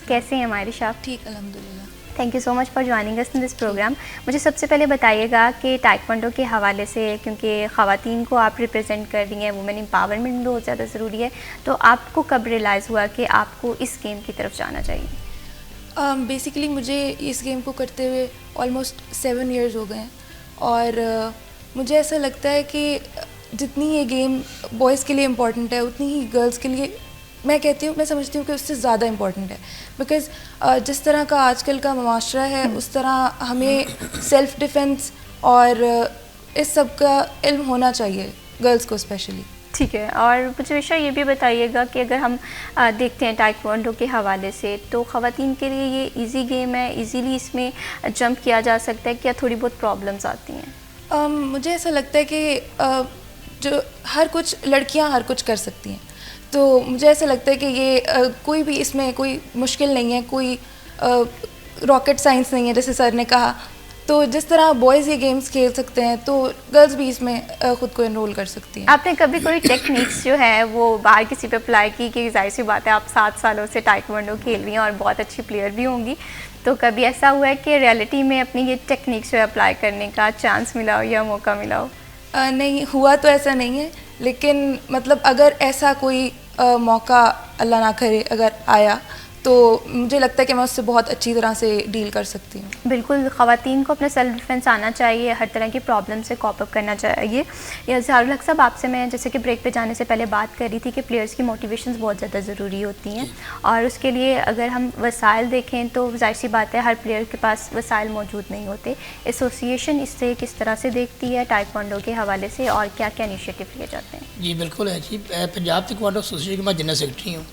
कैसे हैं मारिश आप? ठीक, अल्हम्दुलिल्लाह। Thank you so much for joining us in this programme. मुझे सबसे पहले बताइएगा कि टाइक्वांडो के हवाले से, क्योंकि ख़वातीन को आप रिप्रेजेंट कर रही हैं, वुमेन एम्पावरमेंट भी बहुत ज़्यादा ज़रूरी है, तो आपको कब रियलाइज़ हुआ कि आपको इस गेम की तरफ जाना चाहिए? बेसिकली मुझे इस गेम को करते हुए ऑलमोस्ट 7 इयर्स हो गए हैं, और मुझे ऐसा लगता है कि जितनी ये गेम बॉयज़ के लिए इम्पॉर्टेंट है, उतनी ही गर्ल्स के लिए मैं समझती हूँ कि उससे ज़्यादा इम्पॉर्टेंट है। बिकॉज़ जिस तरह का आजकल का माशरा है, उस तरह हमें सेल्फ़ डिफेंस और इस सब का इल्म होना चाहिए, गर्ल्स को स्पेशली। ठीक है। और मुझे विषय ये भी बताइएगा कि अगर हम देखते हैं टाइक्वांडो के हवाले से, तो ख़वातीन के लिए ये इजी गेम है, इजीली इसमें जंप किया जा सकता है, क्या थोड़ी बहुत प्रॉब्लम्स आती हैं? मुझे ऐसा लगता है कि जो लड़कियां हर कुछ कर सकती हैं, तो मुझे ऐसा लगता है कि ये कोई भी इसमें कोई मुश्किल नहीं है, कोई रॉकेट साइंस नहीं है जैसे सर ने कहा। तो जिस तरह बॉयज़ ये गेम्स खेल सकते हैं, तो गर्ल्स भी इसमें ख़ुद को एनरोल कर सकती हैं। आपने कभी कोई टेक्निक्स जो है वो बाहर किसी पे अप्लाई की? कि जाहिर सी बात है आप 7 सालों से टाइक्वांडो खेल रही हैं और बहुत अच्छी प्लेयर भी होंगी, तो कभी ऐसा हुआ है कि रियलिटी में अपनी ये टेक्निक्स जो है अप्लाई करने का चांस मिला हो या मौका मिला हो? नहीं हुआ तो ऐसा नहीं है, लेकिन मतलब अगर ऐसा कोई मौका अल्लाह ना करे अगर आया, तो मुझे लगता है कि मैं उससे बहुत अच्छी तरह से डील कर सकती हूँ। बिल्कुल, ख़वातीन को अपना सेल्फ डिफेंस आना चाहिए, हर तरह की प्रॉब्लम से कॉप अप करना चाहिए। या ज़ारुल हक साहब, आपसे मैं जैसे कि ब्रेक पे जाने से पहले बात कर रही थी कि प्लेयर्स की मोटिवेशंस बहुत ज़्यादा ज़रूरी होती हैं, और उसके लिए अगर हम वसाइल देखें तो जाहिर सी बात है हर प्लेयर के पास वसाइल मौजूद नहीं होते। एसोसिएशन इससे किस तरह से देखती है टाइक्वांडो के हवाले से, और क्या क्या इनिशिएटिव लिए जाते हैं? जी बिल्कुल है जी। पंजाब ताइक्वांडो एसोसिएशन में जनरल सेक्रेटरी हूँ,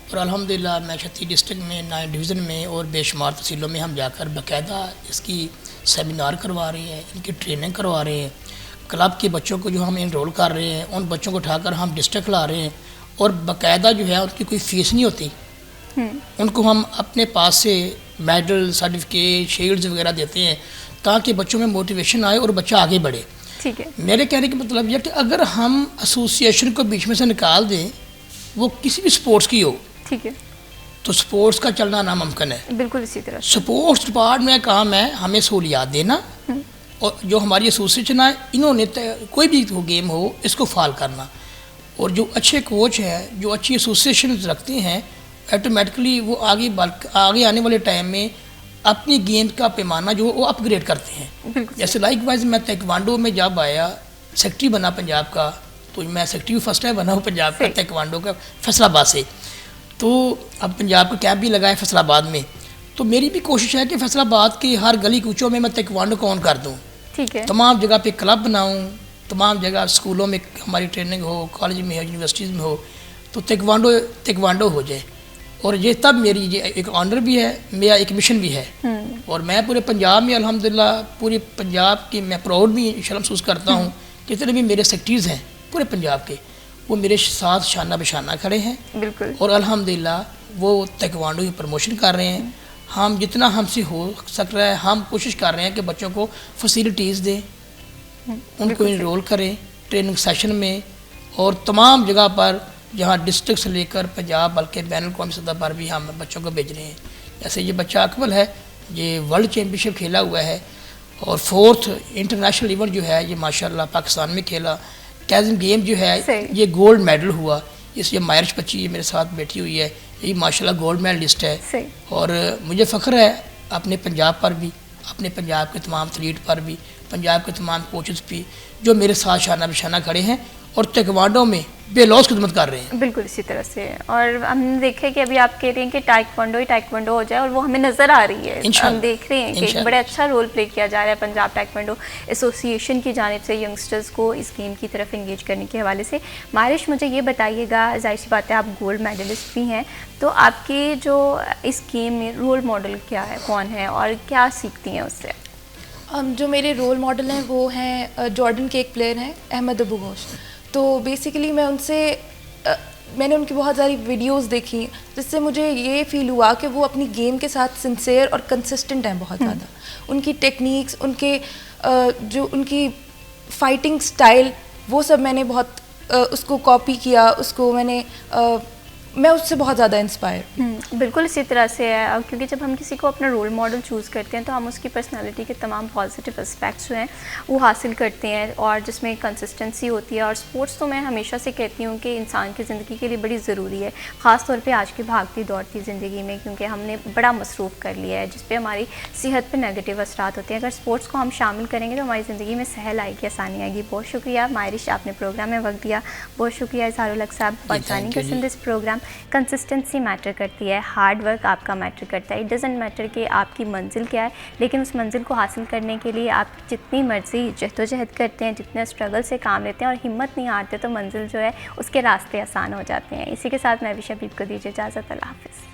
और अल्हम्दुलिल्लाह मैं 36 डिस्ट्रिक्ट में 9 डिवीज़न में और बेशुमार तहसीलों में हम जाकर बाकायदा इसकी सेमिनार करवा रहे हैं, इनकी ट्रेनिंग करवा रहे हैं। क्लब के बच्चों को जो हम इनरोल कर रहे हैं, उन बच्चों को उठाकर हम डिस्ट्रिक्ट ला रहे हैं, और बाकायदा जो है उनकी कोई फ़ीस नहीं होती। उनको हम अपने पास से मेडल, सर्टिफिकेट, शील्ड्स वगैरह देते हैं ताकि बच्चों में मोटिवेशन आए और बच्चा आगे बढ़े। ठीक है। मेरे कहने का मतलब यह कि अगर हम एसोसिएशन को बीच में से निकाल दें, वो किसी भी स्पोर्ट्स की हो, ठीक है, तो स्पोर्ट्स का चलना नामुमकिन है। बिल्कुल इसी तरह स्पोर्ट्स डिपार्टमेंट का काम है हमें सहूलियात देना, और जो हमारी एसोसिएशन है इन्होंने कोई भी गेम हो इसको फॉल करना, और जो अच्छे कोच हैं, जो अच्छी एसोसिएशन रखते हैं, ऑटोमेटिकली वो आगे आने वाले टाइम में अपनी गेम का पैमाना जो वो अपग्रेड करते हैं। जैसे लाइकवाइज मैं ताइक्वांडो में जब आया, सेक्रेटरी बना पंजाब का, तो मैं सेक्रेटरी फर्स्ट टाइम बना हूँ पंजाब का ताइक्वांडो का फैसलाबाद से। तो अब पंजाब का कैंप भी लगा है फैसलाबाद में, तो मेरी भी कोशिश है कि फैसलाबाद की हर गली कूचों में मैं ताइक्वांडो को ऑन कर दूँ। ठीक है। तमाम जगह पे क्लब बनाऊँ, तमाम जगह स्कूलों में हमारी ट्रेनिंग हो, कॉलेज में हो, यूनिवर्सिटीज़ में हो, तो तेक्वांडो हो जाए। और ये तब मेरी ये एक ऑनर भी है, मेरा एक मिशन भी है। और मैं पूरे पंजाब में अल्हम्दुलिल्लाह, पूरे पंजाब की मैं प्राउड भी इंशाल्लाह महसूस करता हूँ। जितने भी मेरे सेक्टरीज़ हैं पूरे पंजाब के, वो मेरे साथ शाना बशाना खड़े हैं। बिल्कुल। और अल्हम्दुलिल्लाह वो ताइक्वांडो की प्रमोशन कर रहे हैं। हम जितना हमसे हो सक रहा है हम कोशिश कर रहे हैं कि बच्चों को फैसिलिटीज़ दें, उनको इनरोल करें ट्रेनिंग सेशन में, और तमाम जगह पर जहाँ डिस्ट्रिक्ट से लेकर पंजाब बल्कि बैनुल अक़वामी सतह पर भी हम बच्चों को भेज रहे हैं। जैसे ये बच्चा अकमल है, ये वर्ल्ड चैम्पियनशिप खेला हुआ है और 4th इंटरनेशनल इवेंट जो है ये माशाल्लाह पाकिस्तान में खेला। कैज़म गेम जो है ये गोल्ड मेडल हुआ। इस ये मायरश बच्ची ये मेरे साथ बैठी हुई है, ये माशाल्लाह गोल्ड मेडलिस्ट है। और मुझे फ़ख्र है अपने पंजाब पर भी, अपने पंजाब के तमाम एथलीट पर भी, पंजाब के तमाम कोचेस भी जो मेरे साथ शाना बिशाना खड़े हैं और ताइक्वांडो में बेलौस खिदमत कर रहे हैं। बिल्कुल इसी तरह से। और हमने देखा कि अभी आप कह रहे हैं कि टाइक्वांडो ही टाइक्वांडो हो जाए, और वो हमें नज़र आ रही है। हम देख रहे हैं कि एक बड़ा अच्छा रोल प्ले किया जा रहा है पंजाब टाइक्वांडो एसोसिएशन की जानिब से यंगस्टर्स को इस गेम की तरफ इंगेज करने के हवाले से। मारिश, मुझे ये बताइएगा, जाहिर सी बात है आप गोल्ड मेडलिस्ट भी हैं, तो आपके जो इस गेम में रोल मॉडल क्या है, कौन है और क्या सीखती हैं उससे? जो मेरे रोल मॉडल हैं वो हैं जॉर्डन के एक प्लेयर हैं अहमद अबू गोश। तो बेसिकली मैंने उनकी बहुत सारी वीडियोस देखी जिससे मुझे ये फील हुआ कि वो अपनी गेम के साथ सिंसियर और कंसिस्टेंट हैं बहुत ज़्यादा। उनकी टेक्निक्स, उनके जो उनकी फाइटिंग स्टाइल, वो सब मैंने बहुत उसको कॉपी किया, उसको मैं उससे बहुत ज़्यादा इंस्पायर। बिल्कुल इसी तरह से है, क्योंकि जब हम किसी को अपना रोल मॉडल चूज़ करते हैं तो हम उसकी पर्सनालिटी के तमाम पॉजिटिव एस्पेक्ट्स जो हैं वो हासिल करते हैं, और जिसमें कंसिस्टेंसी होती है। और स्पोर्ट्स तो मैं हमेशा से कहती हूँ कि इंसान की ज़िंदगी के लिए बड़ी ज़रूरी है, ख़ास तौर पे आज की भागती दौड़ती ज़िंदगी में, क्योंकि हमने बड़ा मसरूफ़ कर लिया है जिस पे हमारी सेहत पे नेगेटिव असरात होते हैं। अगर स्पोर्ट्स को हम शामिल करेंगे तो हमारी ज़िंदगी में सहल आएगी, आसानी आएगी। बहुत शुक्रिया मारिश, आपने प्रोग्राम में वक्त दिया। बहुत शुक्रिया इज़हारुल हक साहब for joining us in this programme. Consistency matter करती है, हार्ड वर्क आपका मैटर करता है। इट डज़ंट मैटर कि आपकी मंजिल क्या है, लेकिन उस मंजिल को हासिल करने के लिए आप जितनी मर्ज़ी जद्दोजहद करते हैं, जितने स्ट्रगल से काम लेते हैं और हिम्मत नहीं हारते, तो मंजिल जो है उसके रास्ते आसान हो जाते हैं। इसी के साथ मैं भी शबीब को दीजिए इजाज़त। अल्लाह हाफ़िज़।